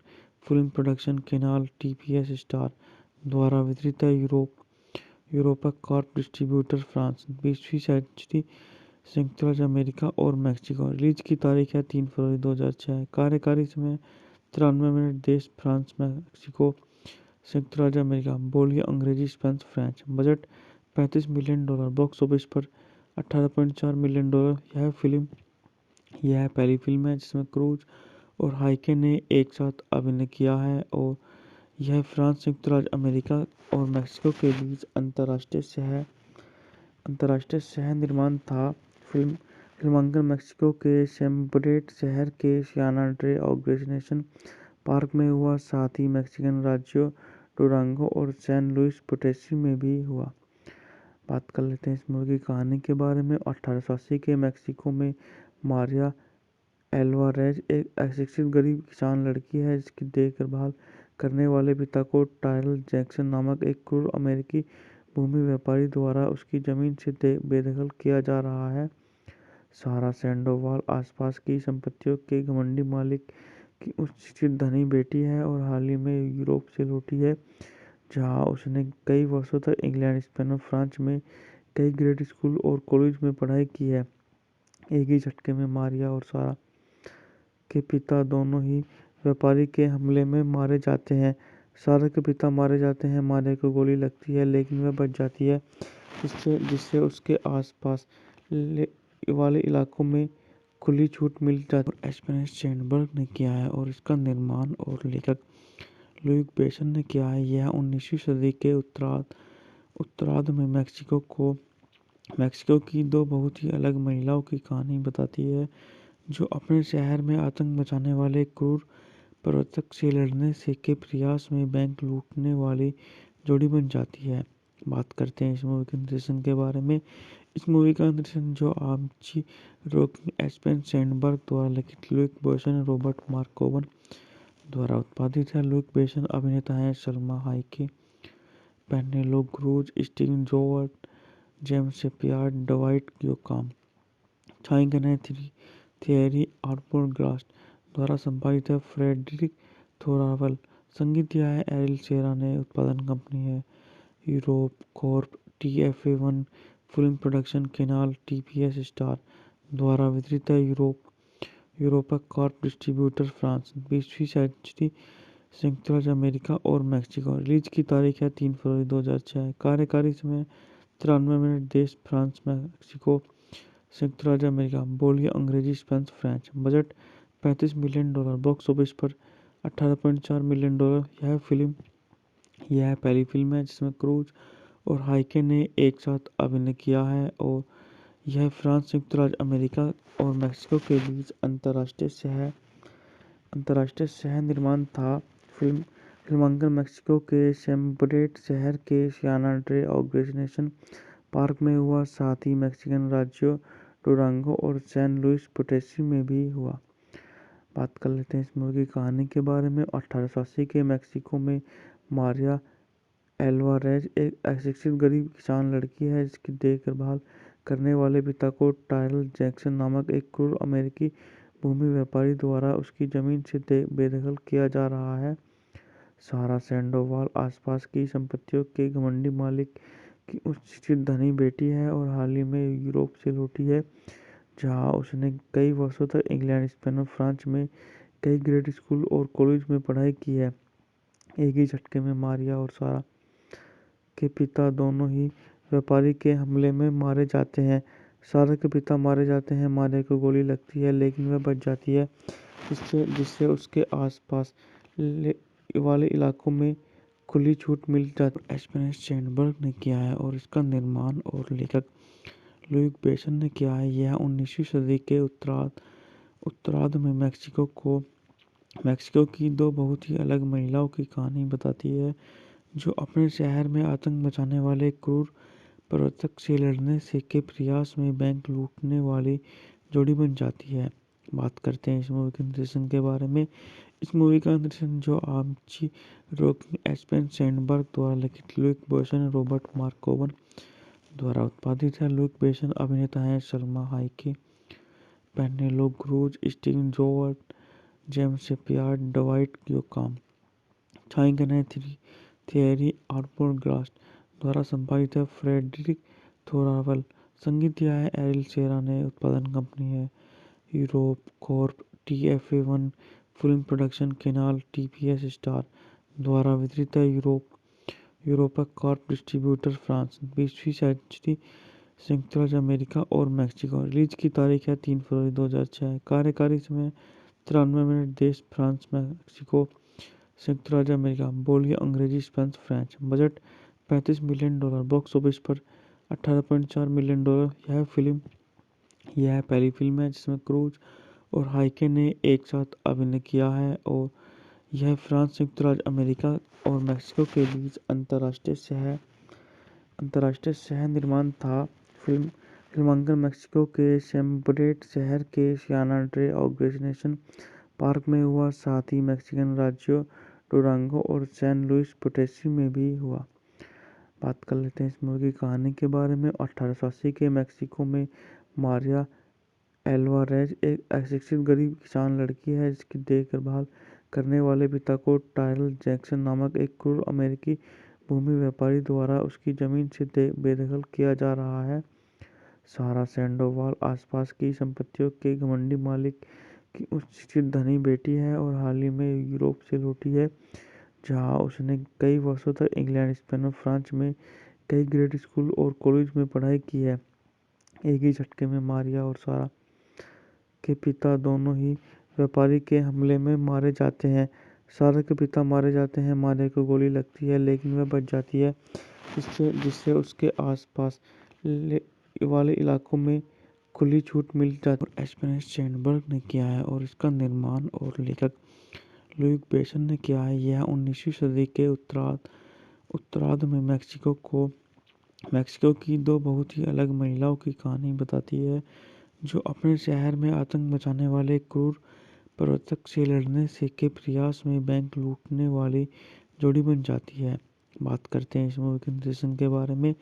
film production, Canal, TPS Star द्वारा वितरित है यूरोपा कॉर्प, डिस्ट्रीब्यूटर फ्रांस। 20वीं सेंचुरी, संयुक्त राज्य अमेरिका और मैक्सिको। रिलीज की तारीख है 3 फरवरी 2006। कार्यकारी समय 93 मिनट। देश फ्रांस, मैक्सिको, संयुक्त राज्य अमेरिका। बोलिए अंग्रेजी, Spanish, French. Budget $35 million. Box office पर $18.4 मिलियन। यह पहली फिल्म है जिसमें क्रूज और हाइके ने एक साथ अभिनय किया है और यह फ्रांस, संयुक्त राज्य अमेरिका और मैक्सिको के बीच अंतर्राष्ट्रीय सह निर्माण था। फिल्मांकन मैक्सिको के सेम्ब्रेट शहर के सियाना ड्रे ऑर्गेनाइजेशन पार्क में हुआ, साथ ही मैक्सिकन राज्यों डुरांगो और सैन लुइस पोटेसी में भी हुआ। बात कर लेते हैं इस मूवी की कहानी के बारे में। 1880 के मैक्सिको में मारिया एल्वारेज एक अशिक्षित गरीब किसान लड़की है जिसकी देखभाल करने वाले पिता को टायरल जैक्सन नामक एक क्रूर अमेरिकी भूमि व्यापारी द्वारा उसकी जमीन से बेदखल किया जा रहा है। सारा सैंडोवाल आसपास की संपत्तियों के घमंडी मालिक की उच्च शिक्षित धनी बेटी है और हाल ही में यूरोप से लौटी है, जहां उसने कई वर्षों तक इंग्लैंड, स्पेन और फ्रांस में कई ग्रेड स्कूल और कॉलेज में पढ़ाई की है। एक ही झटके में मारिया और सारा के पिता दोनों ही व्यापारी के हमले में मारे जाते हैं। सारा के पिता मारे जाते हैं, मारिया को गोली लगती है लेकिन वह बच जाती है, जिससे उसके आसपास वाले इलाकों में खुली छूट मिल जाती है। स्पेन सैंडबर्ग ने किया है और इसका निर्माण और लेखक लुक बेसन ने किया है। यह 19वीं सदी के उत्तरार्ध में मैक्सिको की दो बहुत ही अलग महिलाओं की कहानी बताती है, जो अपने शहर में आतंक मचाने वाले क्रूर प्रवर्तक से लड़ने के प्रयास में बैंक लूटने वाली जोड़ी बन जाती है। बात करते हैं इस मूवी के निर्देशन के बारे में। इस मूवी का निर्देशन जो आर्ची रॉकिंग एस्पेन सैंडबर्ग द्वारा लिखित लुक बेसन और रॉबर्ट मार्कोवन द्वारा उत्पादित है। लुक बेसन अभिनेता हैं Salma Hayek, Penelope Cruz, Steven जोवर्ट, जेम्स शेपियार्ड, डवाइट योकाम। छायांकन है थियरी आर्बोरग्लास्ट द्वारा संपादित है फ्रेडरिक थोरावल। संगीत दिया है एरिल शेरा ने। उत्पादन कंपनी है Europe Corp. TFA1 film production Canal TPS Star द्वारा वितरित है। Europa Corp distributor France. 20वीं सेंचुरी संयुक्त राज्य अमेरिका और मैक्सिको। रिलीज की तारीख है 3 फरवरी 2006। कार्यकारी समय 93 मिनट। देश फ्रांस मैक्सिको संयुक्त राज्य अमेरिका। बोलियां अंग्रेजी Spanish French. Budget $35 million. Box office पर $18.4 मिलियन। यह पहली फिल्म है जिसमें क्रूज और हाइके ने एक साथ अभिनय किया है और यह फ्रांस संयुक्त राज्य अमेरिका और मैक्सिको के बीच अंतर्राष्ट्रीय सह निर्माण था। फिल्मांकन मैक्सिको के सेम्ब्रेट शहर के सियाना ड्रे ऑर्गेनाइजेशन पार्क में हुआ, साथ ही मैक्सिकन राज्यों डुरांगो और सैन लुइस पोटेसी में भी हुआ। बात कर लेते हैं इस मूवी की कहानी के बारे में। 1880 के मैक्सिको में मारिया एल्वारेज एक अशिक्षित गरीब किसान लड़की है जिसकी देखभाल करने वाले पिता को टायरल जैक्सन नामक एक क्रूर अमेरिकी भूमि व्यापारी द्वारा उसकी जमीन से बेदखल किया जा रहा है। सारा सैंडोवाल आसपास की संपत्तियों के घमंडी मालिक की उच्च शिक्षित धनी बेटी है और हाल ही में यूरोप से लौटी है, जहां उसने कई वर्षों तक इंग्लैंड, स्पेन और फ्रांस में कई ग्रेड स्कूल और कॉलेज में पढ़ाई की है। एक ही झटके में मारिया और सारा के पिता दोनों ही व्यापारी के हमले में मारे जाते हैं। सारा के पिता मारे जाते हैं, मारिया को गोली लगती है लेकिन वह बच जाती है, जिससे उसके आसपास वाले इलाकों में खुली छूट मिल जाती है। स्पेन सैंडबर्ग ने किया है और इसका निर्माण और लेखक लुक बेसन ने किया है। यह 19वीं सदी के उत्तरार्ध में मैक्सिको की दो बहुत ही अलग महिलाओं की कहानी बताती है, जो अपने शहर में आतंक मचाने वाले क्रूर प्रवर्तक से लड़ने से के प्रयास में बैंक लूटने वाली जोड़ी बन जाती है। बात करते हैं इस मूवी के निर्देशन के बारे में। इस मूवी का निर्देशन जो आर्ची रॉकिंग एस्पेन सैंडबर्ग द्वारा लिखित लुक बेसन और रॉबर्ट मार्कोवन द्वारा उत्पादित है। लुक बेसन अभिनेता हैं Salma Hayek, Penelope Cruz, Steven जोवर्ट, जेम्स शेपियार्ड, डवाइट योकाम। छायांकन है थियरी आर्मोरग्लास्ट द्वारा संपादित है फ्रेडरिक थोरावल। संगीत दिया है एरिल शेरा ने। उत्पादन कंपनी है Europe Corp. TFA1 film production Canal TPS Star द्वारा वितरित है। Europa Corp distributor France. 20वीं सेंचुरी संयुक्त राज्य अमेरिका और मैक्सिको। रिलीज की तारीख है 3 फरवरी 2006। कार्यकारी समय 93 मिनट। देश फ्रांस मैक्सिको संयुक्त राज्य अमेरिका। बोलियां अंग्रेजी Spanish French. Budget $35 million. Box office पर $18.4 मिलियन। यह पहली फिल्म है जिसमें क्रूज और हाइके ने एक साथ अभिनय किया है और यह फ्रांस संयुक्त राज्य अमेरिका और मैक्सिको के बीच अंतर्राष्ट्रीय सह निर्माण था। फिल्मांकन मैक्सिको के सेम्ब्रेट शहर के सियाना ड्रे ऑर्गेनाइजेशन पार्क में हुआ, साथ ही मैक्सिकन राज्यों डुरांगो और सैन लुइस पोटेसी में भी हुआ। बात कर लेते हैं इस मूवी की कहानी के बारे में। 1880 के मैक्सिको में मारिया एल्वारेज एक अशिक्षित गरीब किसान लड़की है जिसकी देखभाल करने वाले पिता को टायरल जैक्सन नामक एक क्रूर अमेरिकी भूमि व्यापारी द्वारा उसकी जमीन से बेदखल किया जा रहा है। सारा सैंडोवाल आसपास की संपत्तियों के घमंडी मालिक की उच्च शिक्षित धनी बेटी है और हाल ही में यूरोप से लौटी है, जहां उसने कई वर्षों तक इंग्लैंड, स्पेन और फ्रांस में कई ग्रेड स्कूल और कॉलेज में पढ़ाई की है। एक ही झटके में मारिया और सारा के पिता दोनों ही व्यापारी के हमले में मारे जाते हैं। सारा के पिता मारे जाते हैं, मारिया को गोली लगती है लेकिन वह बच जाती है, जिससे उसके आसपास वाले इलाकों में खुली छूट मिल जाती है। स्पेन सैंडबर्ग ने किया है और इसका निर्माण और लेखक लुक बेसन ने किया है। यह 19वीं सदी के उत्तरार्ध में मैक्सिको की दो बहुत ही अलग महिलाओं की कहानी बताती है, जो अपने शहर में आतंक मचाने वाले क्रूर प्रवर्तक से लड़ने से के प्रयास में बैंक लूटने वाली जोड़ी बन जाती है। बात करते हैं इस मूवी के निर्देशन के बारे में।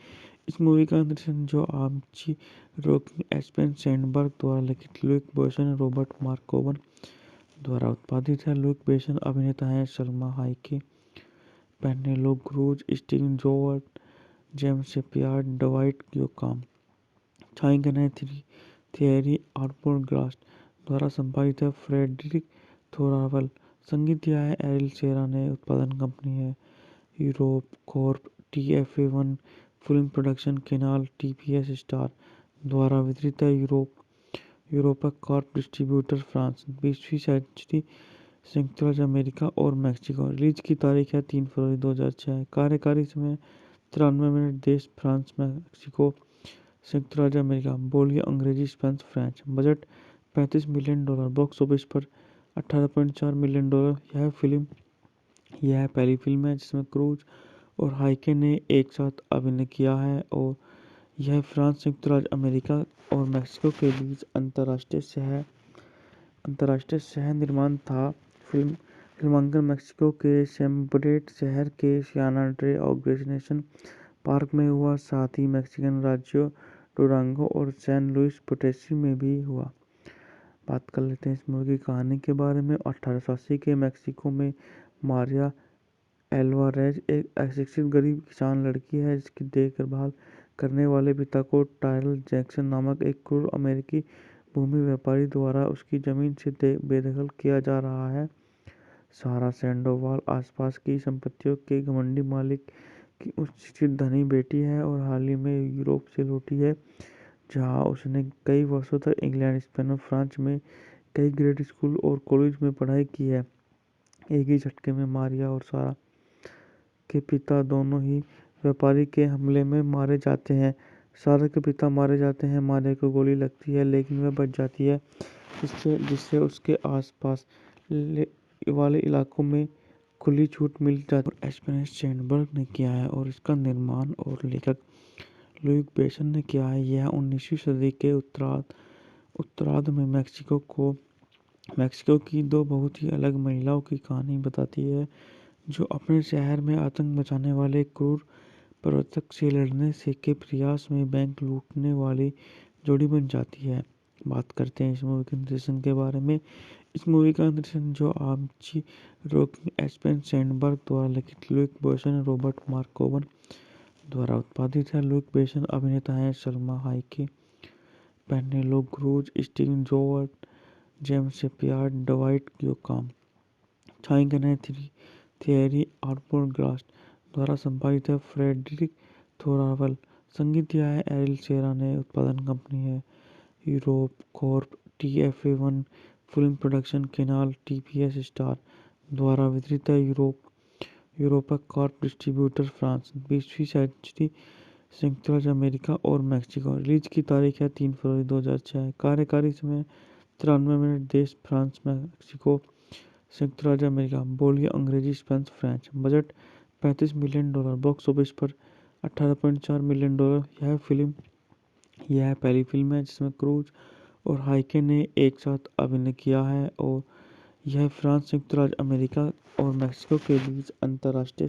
इस मूवी का निर्देशन जो आर्ची रॉकिंग एस्पेन सैंडबर्ग द्वारा लिखित लुक बेसन और रॉबर्ट मार्कोवन द्वारा उत्पादित है। लुक बेसन अभिनेता हैं Salma Hayek, Penelope Cruz, Steven जोवर्ट, जेम्स शेपियार्ड, डवाइट योकाम। छायांकन है थियरी आर्मोरग्लास्ट द्वारा संपादित है। Frederic Thoraval. संगीत दिया है एरिल सेरा ने। उत्पादन कंपनी है Europe Corp, TFA1 film production, Canal, TPS Star. द्वारा वितरित है यूरोपा कॉर्प, डिस्ट्रीब्यूटर फ्रांस। 20वीं सेंचुरी, संयुक्त राज्य अमेरिका और मैक्सिको। रिलीज की तारीख है 3 फरवरी 2006। कार्यकारी समय 93 मिनट। देश फ्रांस, मैक्सिको, संयुक्त राज्य अमेरिका। बोलियां अंग्रेजी, Spanish, French. Budget $35 million. Box office पर $18.4 मिलियन। यह पहली फिल्म है जिसमें क्रूज और हाइके ने एक साथ अभिनय किया है और यह फ्रांस, संयुक्त राज्य अमेरिका और मैक्सिको के बीच अंतर्राष्ट्रीय सह निर्माण था। फिल्मांकन मैक्सिको के सेम्ब्रेट शहर के सियाना ड्रे ऑर्गेनाइजेशन पार्क में हुआ, साथ ही मैक्सिकन राज्यों डुरांगो और सैन लुइस पोटेसी में भी हुआ। बात कर लेते हैं इस मूवी की कहानी के बारे में। 1880 के मैक्सिको में मारिया एल्वारेज एक अशिक्षित गरीब किसान लड़की है जिसकी देखभाल करने वाले पिता को टायरल जैक्सन नामक एक क्रूर अमेरिकी भूमि व्यापारी द्वारा उसकी जमीन से बेदखल किया जा रहा है। सारा सैंडोवाल आसपास की संपत्तियों के घमंडी मालिक की उच्च शिक्षित धनी बेटी है और हाल ही में यूरोप से लौटी है, जहां उसने कई वर्षों तक इंग्लैंड, स्पेन और फ्रांस में कई ग्रेड स्कूल और कॉलेज में पढ़ाई की है। एक ही झटके में मारिया और सारा के पिता दोनों ही व्यापारी के हमले में मारे जाते हैं। सारा के पिता मारे जाते हैं, मारिया को गोली लगती है लेकिन वह बच जाती है, जिससे उसके आसपास वाले इलाकों में खुली छूट मिल जाती है। स्टीवन सोडरबर्ग ने किया है और इसका निर्माण और लेखक लुक बेसन ने किया है। यह 19वीं सदी के उत्तरार्ध में मैक्सिको की दो बहुत ही अलग महिलाओं की कहानी बताती है जो अपने शहर में आतंक मचाने वाले क्रूर प्रवर्तक से लड़ने से के प्रयास में बैंक लूटने वाली जोड़ी बन जाती है। बात करते हैं इस मूवी के निर्देशन के बारे में। इस मूवी का निर्देशन जो आर्ची रोकिंग, एस्पेन सैंडबर्ग द्वारा लिखित, लुक बेसन, रॉबर्ट मार्कोवन द्वारा उत्पादित है। लुक बेसन अभिनेता हैं Salma Hayek, Penelope Cruz, Steven जोवर्ट, जेम्स शेपियार्ड, डवाइट योकाम। छायांकन है थियरी आर्मोरग्लास्ट द्वारा संपादित है। Frederic Thoraval. संगीत दिया है एरिल सेरा ने। उत्पादन कंपनी है Europe Corp, TFA1 film production, Canal, TPS Star. द्वारा वितरित है यूरोपा कॉर्प, डिस्ट्रीब्यूटर फ्रांस। 20वीं सेंचुरी, संयुक्त राज्य अमेरिका और मैक्सिको। रिलीज की तारीख है 3 फरवरी 2006। कार्यकारी समय 93 मिनट। देश फ्रांस, मैक्सिको, संयुक्त राज्य अमेरिका। बोलियां अंग्रेजी, Spanish, French. Budget $35 million. Box office पर $18.4 मिलियन। यह पहली फिल्म है जिसमें क्रूज और हाइके ने एक साथ अभिनय किया है और यह फ्रांस, संयुक्त राज्य अमेरिका और मैक्सिको के बीच अंतर्राष्ट्रीय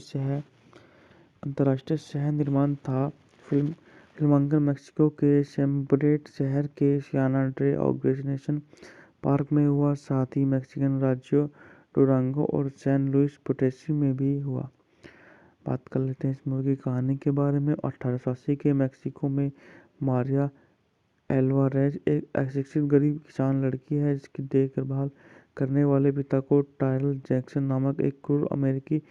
सह निर्माण था। फिल्मांकन मैक्सिको के सेम्ब्रेट शहर के सियाना ड्रे ऑर्गेनाइजेशन पार्क में हुआ, साथ ही मैक्सिकन राज्यों डुरांगो और सैन लुइस पोटेसी में भी हुआ। बात कर लेते हैं इस मूवी की कहानी के बारे में। 1880 के मैक्सिको में मारिया एल्वारेज एक अशिक्षित गरीब किसान लड़की है जिसकी देखभाल करने वाले पिता को टायरल जैक्सन नामक एक क्रूर अमेरिकी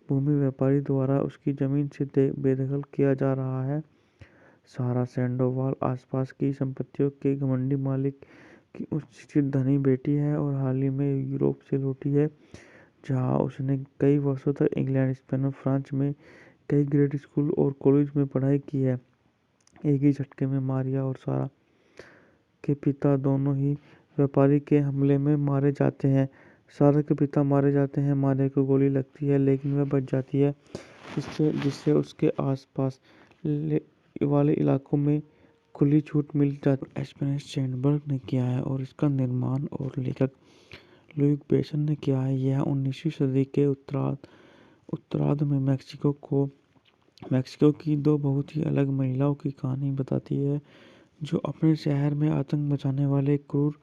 भूमि व्यापारी द्वारा उसकी जमीन से बेदखल किया जा रहा है। सारा सैंडोवाल आसपास की संपत्तियों के घमंडी मालिक की उच्च शिक्षित धनी बेटी है और हाल ही में यूरोप से लौटी है, जहां उसने कई वर्षों तक इंग्लैंड, स्पेन और फ्रांस में कई ग्रेड स्कूल और कॉलेज में पढ़ाई की है। एक ही झटके में मारिया और सारा के पिता दोनों ही व्यापारी के हमले में मारे जाते हैं। सारा के पिता मारे जाते हैं, मारिया को गोली लगती है लेकिन वह बच जाती है, जिससे उसके आसपास वाले इलाकों में खुली छूट मिल जाती है। स्टीवन सोडरबर्ग ने किया है और इसका निर्माण और लेखक लुक बेसन ने किया है। यह 19वीं सदी के उत्तरार्ध में मैक्सिको की दो बहुत ही अलग महिलाओं की कहानी बताती है जो अपने शहर में आतंक मचाने वाले क्रूर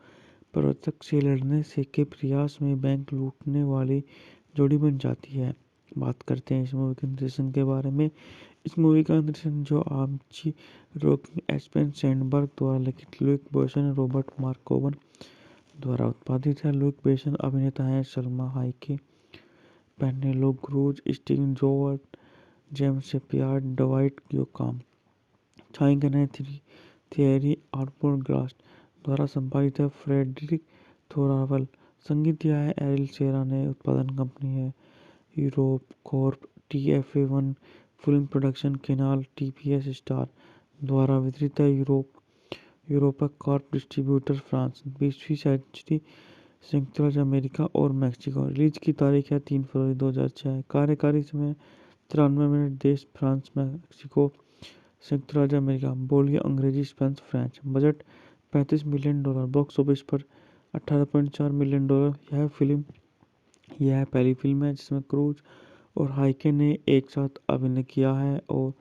प्रवर्तक से लड़ने से के प्रयास में बैंक लूटने वाली जोड़ी बन जाती है। बात करते हैं इस मूवी के निर्देशन के बारे में। इस मूवी का निर्देशन जो आर्ची रॉकी एस्पेन सैंडबर्ग द्वारा लिखित लुक बेसन और रॉबर्ट मार्कोवन द्वारा उत्पादित है। लुक बेसन अभिनेता हैं Salma Hayek, Penelope Cruz, Steven जोवर्ट, जेम्स शेपियार्ड, डवाइट योकाम। छायांकन है थियरी आर्नोल्ड द्वारा संपादित है फ्रेडरिक थोरावल। संगीत दिया है एरिल सेरा ने। उत्पादन कंपनी है Europe Corp, TFA1 film production, Canal TPS Star द्वारा वितरित है। Europa Corp distributor, France. 20वीं सेंचुरी, संयुक्त राज्य अमेरिका और मैक्सिको। रिलीज की तारीख है 3 फरवरी 2006। कार्यकारी समय 93 मिनट। देश फ्रांस, मैक्सिको, संयुक्त राज्य अमेरिका। बोली अंग्रेजी, Spanish, French. Budget $35 million. Box office पर $18.4 मिलियन। यह पहली फिल्म है जिसमें क्रूज और हाइके ने एक साथ अभिनय किया है और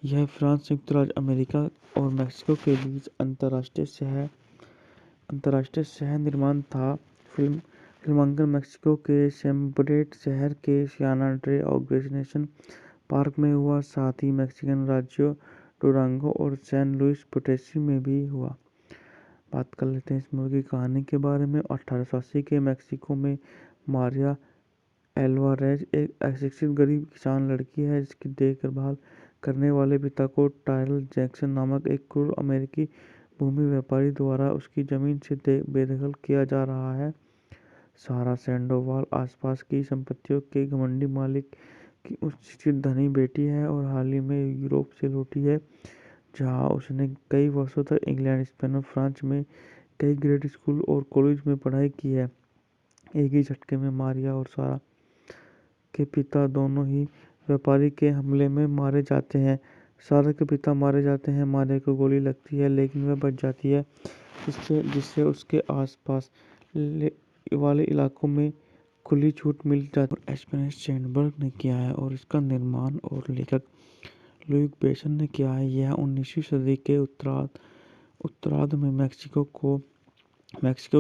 यह फ्रांस, संयुक्त राज्य अमेरिका और मैक्सिको के बीच अंतर्राष्ट्रीय सह निर्माण था। फिल्मांकन मैक्सिको के सेम्ब्रेट शहर के सियाना ड्रे ऑर्गेनाइजेशन पार्क में हुआ, साथ ही मैक्सिकन राज्यों डुरांगो और सैन लुइस पोटेसी में भी हुआ। बात कर लेते हैं इस मूवी की कहानी के बारे में। 1880 के मैक्सिको में मारिया एल्वारेज एक अशिक्षित गरीब किसान लड़की है जिसकी देखभाल करने वाले पिता को टायरल जैक्सन नामक एक क्रूर अमेरिकी भूमि व्यापारी द्वारा उसकी जमीन से बेदखल किया जा रहा है। सारा सैंडोवाल आसपास की संपत्तियों के घमंडी मालिक की उच्च शिक्षित धनी बेटी है और हाल ही में यूरोप से लौटी है, जहां उसने कई वर्षों तक इंग्लैंड, स्पेन और फ्रांस में कई ग्रेड स्कूल और कॉलेज में पढ़ाई की है। एक ही झटके में मारिया और सारा के पिता दोनों ही व्यापारी के हमले में मारे जाते हैं। सारा के पिता मारे जाते हैं। मारिया को गोली लगती है लेकिन वह बच जाती है, जिससे उसके आसपास वाले इलाकों में खुली छूट मिल जाती है। एस्पेन सैंडबर्ग ने किया है और इसका निर्माण और लेखक लुक बेसन ने किया है। यह 19वीं सदी के उत्तरार्ध में मैक्सिको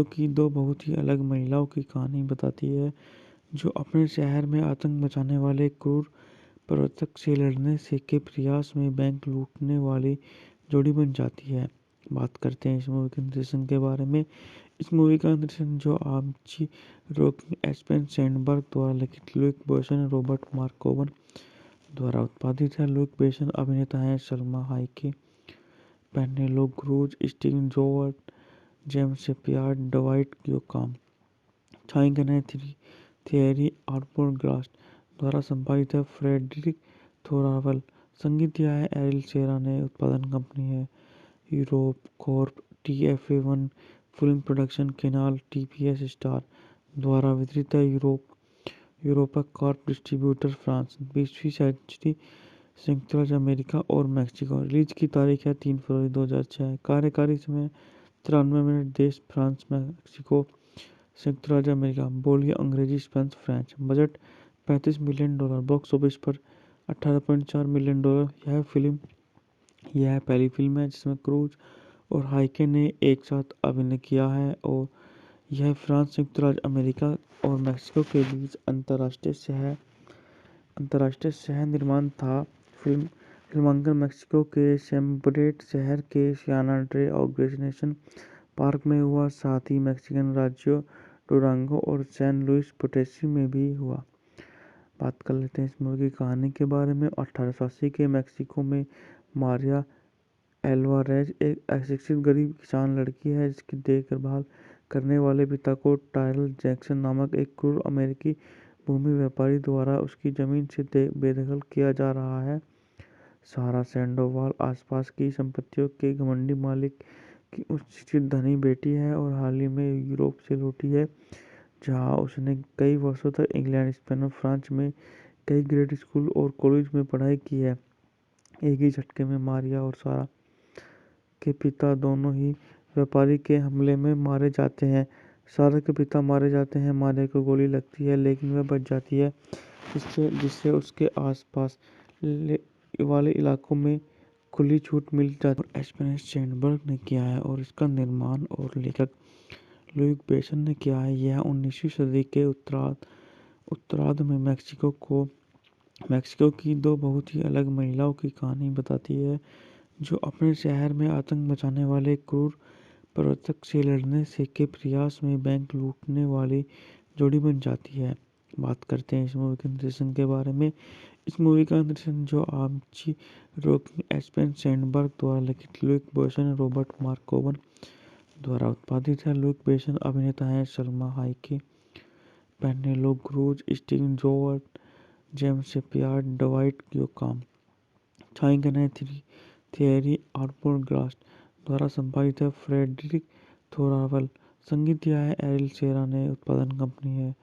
की दो बहुत ही अलग महिलाओं की कहानी बताती है, जो अपने शहर में आतंक मचाने वाले क्रूर प्रवर्तक से लड़ने से के प्रयास में बैंक लूटने वाली जोड़ी बन जाती है। बात करते हैं इस मूवी के निर्देशन के बारे में। इस मूवी का निर्देशन जो आर्ची रॉकी एस्पेन सैंडबर्ग द्वारा लिखित लुक बेसन और रॉबर्ट मार्कोवन द्वारा उत्पादित है। लुक बेसन अभिनेता हैं Salma Hayek, Penelope Cruz, Steven जोवर्ट, जेम्स शेपियार्ड, डवाइट योकाम। छायांकन है थियरी आर्नोल्ड द्वारा संपादित है फ्रेडरिक थोरावल। संगीत दिया है एरिल सेरा ने। उत्पादन कंपनी है Europe Corp, TFA1 film production, Canal TPS Star द्वारा वितरित है। Europa Corp distributor, France. 20वीं सेंचुरी, संयुक्त राज्य अमेरिका और मैक्सिको। रिलीज की तारीख है 3 फरवरी 2006। कार्यकारी समय 93 मिनट। देश फ्रांस, मैक्सिको, संयुक्त राज्य अमेरिका। बोली अंग्रेजी, Spanish, French. Budget $35 million. Box office पर $18.4 मिलियन। यह पहली फिल्म है जिसमें क्रूज और हाइके ने एक साथ अभिनय किया है और यह फ्रांस, संयुक्त राज्य अमेरिका और मैक्सिको के बीच अंतर्राष्ट्रीय सह निर्माण था। फिल्मांकन मैक्सिको के सेम्ब्रेट शहर के सियाना ड्रे ऑर्गेनाइजेशन पार्क में हुआ, साथ ही मैक्सिकन राज्यों डुरांगो और सैन लुइस पोटेसी में भी हुआ। बात कर लेते हैं इस मूवी की कहानी के बारे में। 1880 के मैक्सिको में मारिया एल्वारेज एक अशिक्षित गरीब किसान लड़की है जिसकी देखभाल करने वाले पिता को टायरल जैक्सन नामक एक क्रूर अमेरिकी भूमि व्यापारी द्वारा उसकी जमीन से बेदखल किया जा रहा है। सारा सैंडोवाल आसपास की संपत्तियों के घमंडी मालिक की उच्च शिक्षित धनी बेटी है और हाल ही में यूरोप से लौटी है, जहां उसने कई वर्षों तक इंग्लैंड, स्पेन और फ्रांस में कई ग्रेड स्कूल और कॉलेज में पढ़ाई की है। एक ही झटके में मारिया और सारा के पिता दोनों ही व्यापारी के हमले में मारे जाते हैं। सारा के पिता मारे जाते हैं। मारिया को गोली लगती है लेकिन वह बच जाती है, जिससे उसके आसपास वाले इलाकों में खुली छूट मिल जाती है। एस्पेन सैंडबर्ग ने किया है और इसका निर्माण और लेखक लुक बेसन ने किया है। यह 19वीं सदी के उत्तरार्ध में मेक्सिको की दो बहुत ही अलग महिलाओं की कहानी बताती है, जो अपने शहर में आतंक मचाने वाले क्रूर प्रवर्तक से लड़ने से के प्रयास में बैंक लूटने वाली जोड़ी बन जाती है। बात करते हैं इस मूवी के निर्देशन के बारे में। इस मूवी का निर्देशन जो आर्ची रोकिंग एस्पेन सैंडबर्ग द्वारा लिखित लुक बेसन रॉबर्ट मार्कोवन द्वारा उत्पादित है। लुक बेसन अभिनेता हैं Salma Hayek, Penelope Cruz, Steven जोवर्ट, जेम्स शेपियार्ड, डवाइट योकाम, छायांकन थियरी आर्बोरग्लास्ट द्वारा संपादित है। फ्रेडरिक थोरावल संगीत दिया है। एरिल सेरा ने उत्पादन कंपनी है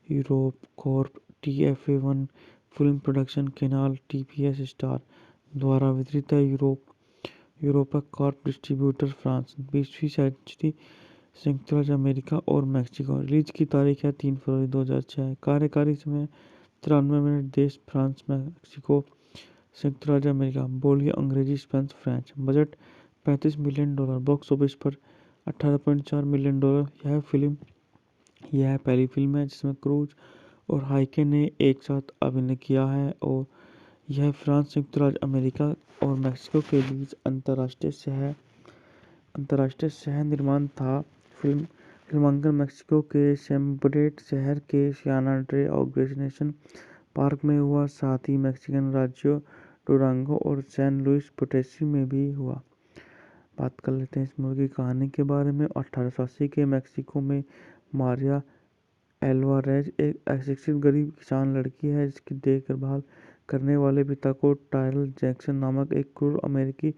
Europe Corp, TFA1 film production, Canal TPS Star द्वारा वितरित है। Europa Corp distributor, France. 20वीं सेंचुरी, संयुक्त राज्य अमेरिका और मैक्सिको। रिलीज की तारीख है 3 फरवरी 2006। कार्यकारी समय 93 मिनट। देश फ्रांस, मैक्सिको, संयुक्त राज्य अमेरिका। बोलियां अंग्रेजी, Spanish, French. Budget $35 million. Box office पर $18.4 मिलियन। यह पहली फिल्म है जिसमें क्रूज और हाइके ने एक साथ अभिनय किया है और यह फ्रांस, संयुक्त राज्य अमेरिका और मैक्सिको के बीच अंतर्राष्ट्रीय सह निर्माण था। फिल्मांकन मेक्सिको के सेम्ब्रेट शहर के सियाना ड्रे ऑर्गेनाइजेशन पार्क में हुआ, साथ ही मैक्सिकन राज्यों डुरांगो और सैन लुइस पोटेसी में भी हुआ। बात कर लेते हैं इस मूवी की कहानी के बारे में। 1880 के मेक्सिको में मारिया एल्वारेज एक अशिक्षित गरीब किसान लड़की है, जिसकी देखभाल करने वाले पिता को टायरल जैक्सन नामक एक क्रूर अमेरिकी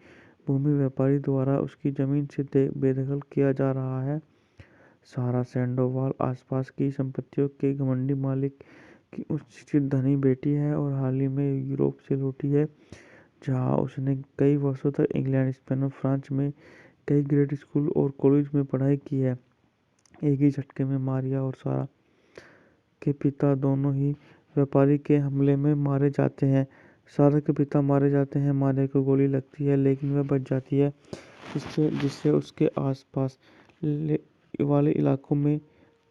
भूमि व्यापारी द्वारा उसकी जमीन से बेदखल किया जा रहा है। सारा सैंडोवाल आसपास की संपत्तियों के घमंडी मालिक की उच्च शिक्षित धनी बेटी है और हाल ही में यूरोप से लौटी है, जहां उसने कई वर्षों तक इंग्लैंड, स्पेन और फ्रांस में कई ग्रेड स्कूल और कॉलेज में पढ़ाई की है। एक ही झटके में मारिया और सारा के पिता दोनों ही व्यापारी के हमले में मारे जाते हैं। सारा के पिता मारे जाते हैं, मारिया को गोली लगती है लेकिन वह बच जाती है, जिससे उसके आसपास वाले इलाकों में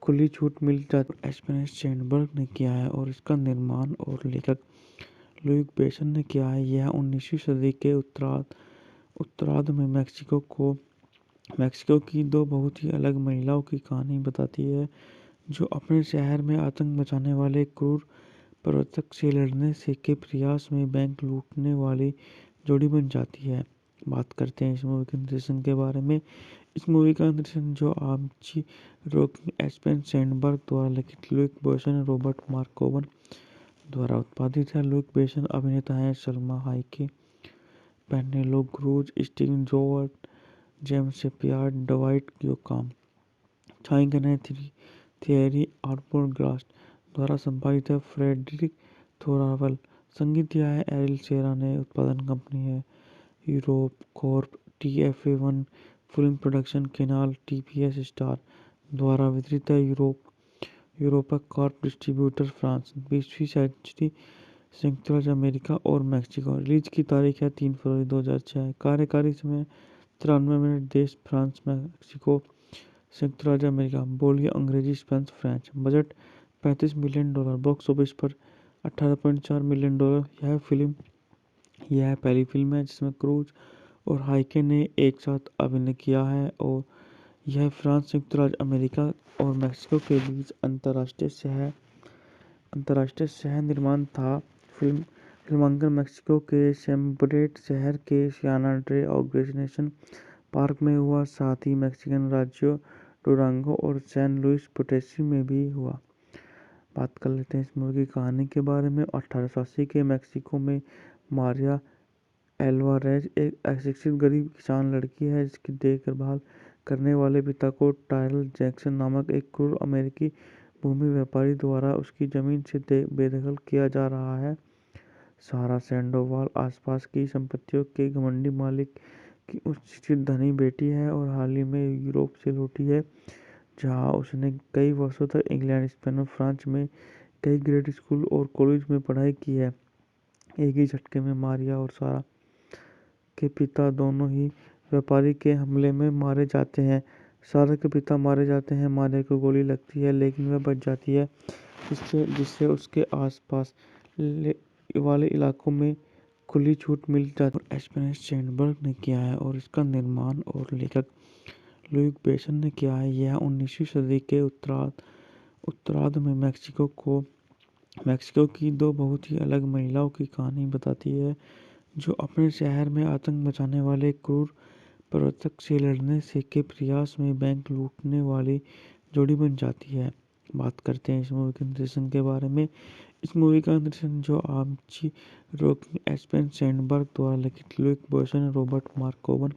खुली छूट मिल जाती है। एस्पेन सैंडबर्ग ने किया है और इसका निर्माण और लेखक लुक बेसन ने किया है। यह 19वीं सदी के उत्तरार्ध में मेक्सिको की दो बहुत ही अलग महिलाओं की कहानी बताती है, जो अपने शहर में आतंक मचाने वाले क्रूर प्रवर्तक से लड़ने से के प्रयास में बैंक लूटने वाली जोड़ी बन जाती है। बात करते हैं इस मूवी के निर्देशन के बारे में। इस मूवी का निर्देशन जो आर्ची रोकिंग एस्पेन सैंडबर्ग द्वारा लिखित लुक बेसन रॉबर्ट मार्कोवन द्वारा उत्पादित है। लुक बेसन अभिनेता हैं Salma Hayek, Penelope Cruz, Steven जोवर्ट, जेम्स शेपियार्ड, डवाइट योकाम, छायांकन थियरी आर्बोरग्लास्ट द्वारा संपादित है। फ्रेडरिक थोरावल संगीत दिया है। एरिल सेरा ने उत्पादन कंपनी है Europe Corp, TFA1 film production, Canal TPS Star द्वारा वितरित है। Europa Corp distributor, France. 20वीं सेंचुरी, संयुक्त राज्य अमेरिका और मैक्सिको। रिलीज की तारीख है 3 फरवरी 2006। कार्यकारी समय 93 मिनट। देश फ्रांस, मैक्सिको, संयुक्त राज्य अमेरिका। बोलियां अंग्रेजी, Spanish, French. Budget $35 million. Box office पर $18.4 मिलियन। यह पहली फिल्म है जिसमें क्रूज और हाइके ने एक साथ अभिनय किया है और यह फ्रांस, संयुक्त राज्य अमेरिका और मैक्सिको के बीच अंतर्राष्ट्रीय सह निर्माण था। फिल्मांकन मेक्सिको के सेम्ब्रेट शहर के सियाना ड्रे ऑर्गेनाइजेशन पार्क में हुआ, साथ ही मैक्सिकन राज्यों डुरांगो और सैन लुइस पोटेसी में भी हुआ। बात कर लेते हैं इस मूवी की कहानी के बारे में। 1880 के मेक्सिको में मारिया एल्वारेज एक अशिक्षित गरीब किसान लड़की है, जिसकी देखभाल करने वाले पिता को टायरल जैक्सन नामक एक क्रूर अमेरिकी भूमि व्यापारी द्वारा उसकी जमीन से बेदखल किया जा रहा है। सारा सैंडोवाल आसपास की संपत्तियों के घमंडी मालिक की उच्च शिक्षित धनी बेटी है और हाल ही में यूरोप से लौटी है, जहां उसने कई वर्षों तक इंग्लैंड, स्पेन और फ्रांस में कई ग्रेड स्कूल और कॉलेज में पढ़ाई की है। एक ही झटके में मारिया और सारा के पिता दोनों ही व्यापारी के हमले में मारे जाते हैं। सारा के पिता मारे जाते हैं। मारिया को गोली लगती है लेकिन वह बच जाती है, जिससे उसके आसपास वाले इलाकों में खुली छूट मिल जाती है। एस्पेन स्टैंडबर्ग ने किया है और इसका निर्माण और लेखक लुक बेसन ने किया है। यह 19वीं सदी के उत्तरार्ध में मैक्सिको की दो बहुत ही अलग महिलाओं की कहानी बताती है, जो अपने शहर में आतंक मचाने वाले क्रूर प्रवर्तक से लड़ने से के प्रयास में बैंक लूटने वाली जोड़ी बन जाती है। बात करते हैं इस मूवी के निर्देशन के बारे में। इस मूवी का निर्देशन जो आर्ची रॉकी एस्पेन सैंडबर्ग द्वारा लिखित लुक बेसन और रॉबर्ट मार्कोवन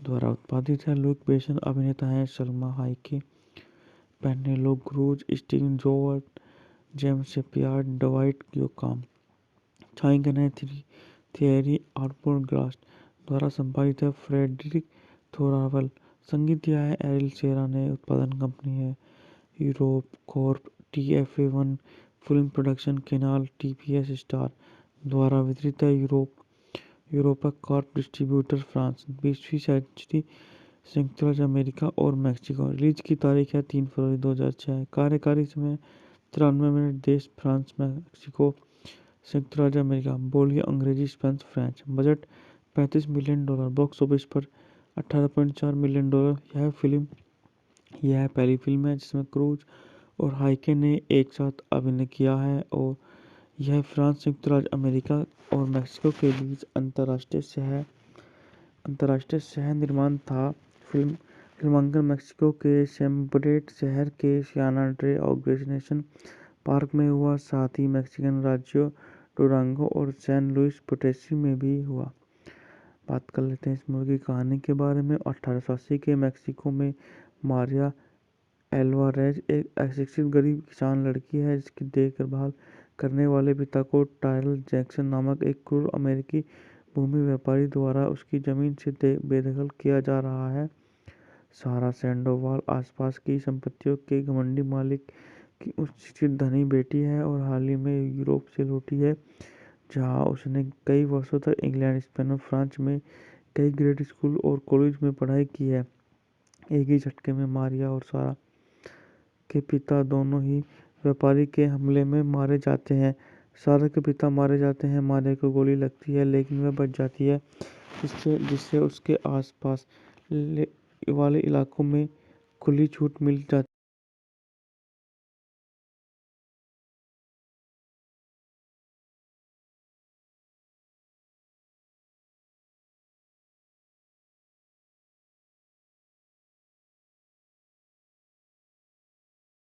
द्वारा उत्पादित है। लुक बेसन अभिनेता हैं Salma Hayek, Penelope Cruz, Steven जोवर्ट, जेम्स शेपियार, डवाइट योकाम। छायांकन है थियरी आर्मोरग्लास्ट द्वारा संपादित है फ्रेडरिक थोरावल। संगीत दिया है एरिल सेरा ने। उत्पादन कंपनी है Europe Corp, TFA1 film production, Canal, TPS Star द्वारा वितरित है यूरोपा कॉर्प, डिस्ट्रीब्यूटर फ्रांस। 20वीं सेंचुरी, संयुक्त राज्य अमेरिका और मैक्सिको। रिलीज की तारीख है 3 फरवरी 2006। कार्यकारी समय 93 मिनट। देश फ्रांस, मैक्सिको, संयुक्त राज्य अमेरिका। बोलियां अंग्रेजी, Spanish, French. Budget $35 million. Box office पर $18.4 मिलियन। यह पहली फिल्म है जिसमें क्रूज और हाइके ने एक साथ अभिनय किया है और यह फ्रांस, संयुक्त राज्य अमेरिका और मैक्सिको के बीच अंतर्राष्ट्रीय सह निर्माण था। फिल्मांकन मैक्सिको के सेम्ब्रेट शहर के सियाना डे ऑर्गेनाइजेशन पार्क में हुआ, साथ ही मैक्सिकन राज्यों डुरांगो और सैन लुइस पोटेसी में भी हुआ। बात कर लेते हैं इस मूवी की कहानी के बारे में। 1880 के मैक्सिको में मारिया एल्वारेज एक अशिक्षित गरीब किसान लड़की है, जिसकी देखभाल करने वाले पिता को टायरल जैक्सन नामक एक क्रूर अमेरिकी भूमि व्यापारी द्वारा उसकी जमीन से बेदखल किया जा रहा है। सारा सैंडोवाल आसपास की संपत्तियों के घमंडी मालिक की उच्च शिक्षित धनी बेटी है और हाल ही में यूरोप से लौटी है, जहां उसने कई वर्षों तक इंग्लैंड, स्पेन और फ्रांस में कई ग्रेड स्कूल और कॉलेज में पढ़ाई की है। एक ही झटके में मारिया और सारा के पिता दोनों ही व्यापारी के हमले में मारे जाते हैं। सारा के पिता मारे जाते हैं। मारिया को गोली लगती है लेकिन वह बच जाती है, जिससे उसके आसपास वाले इलाकों में खुली छूट मिल जाती है।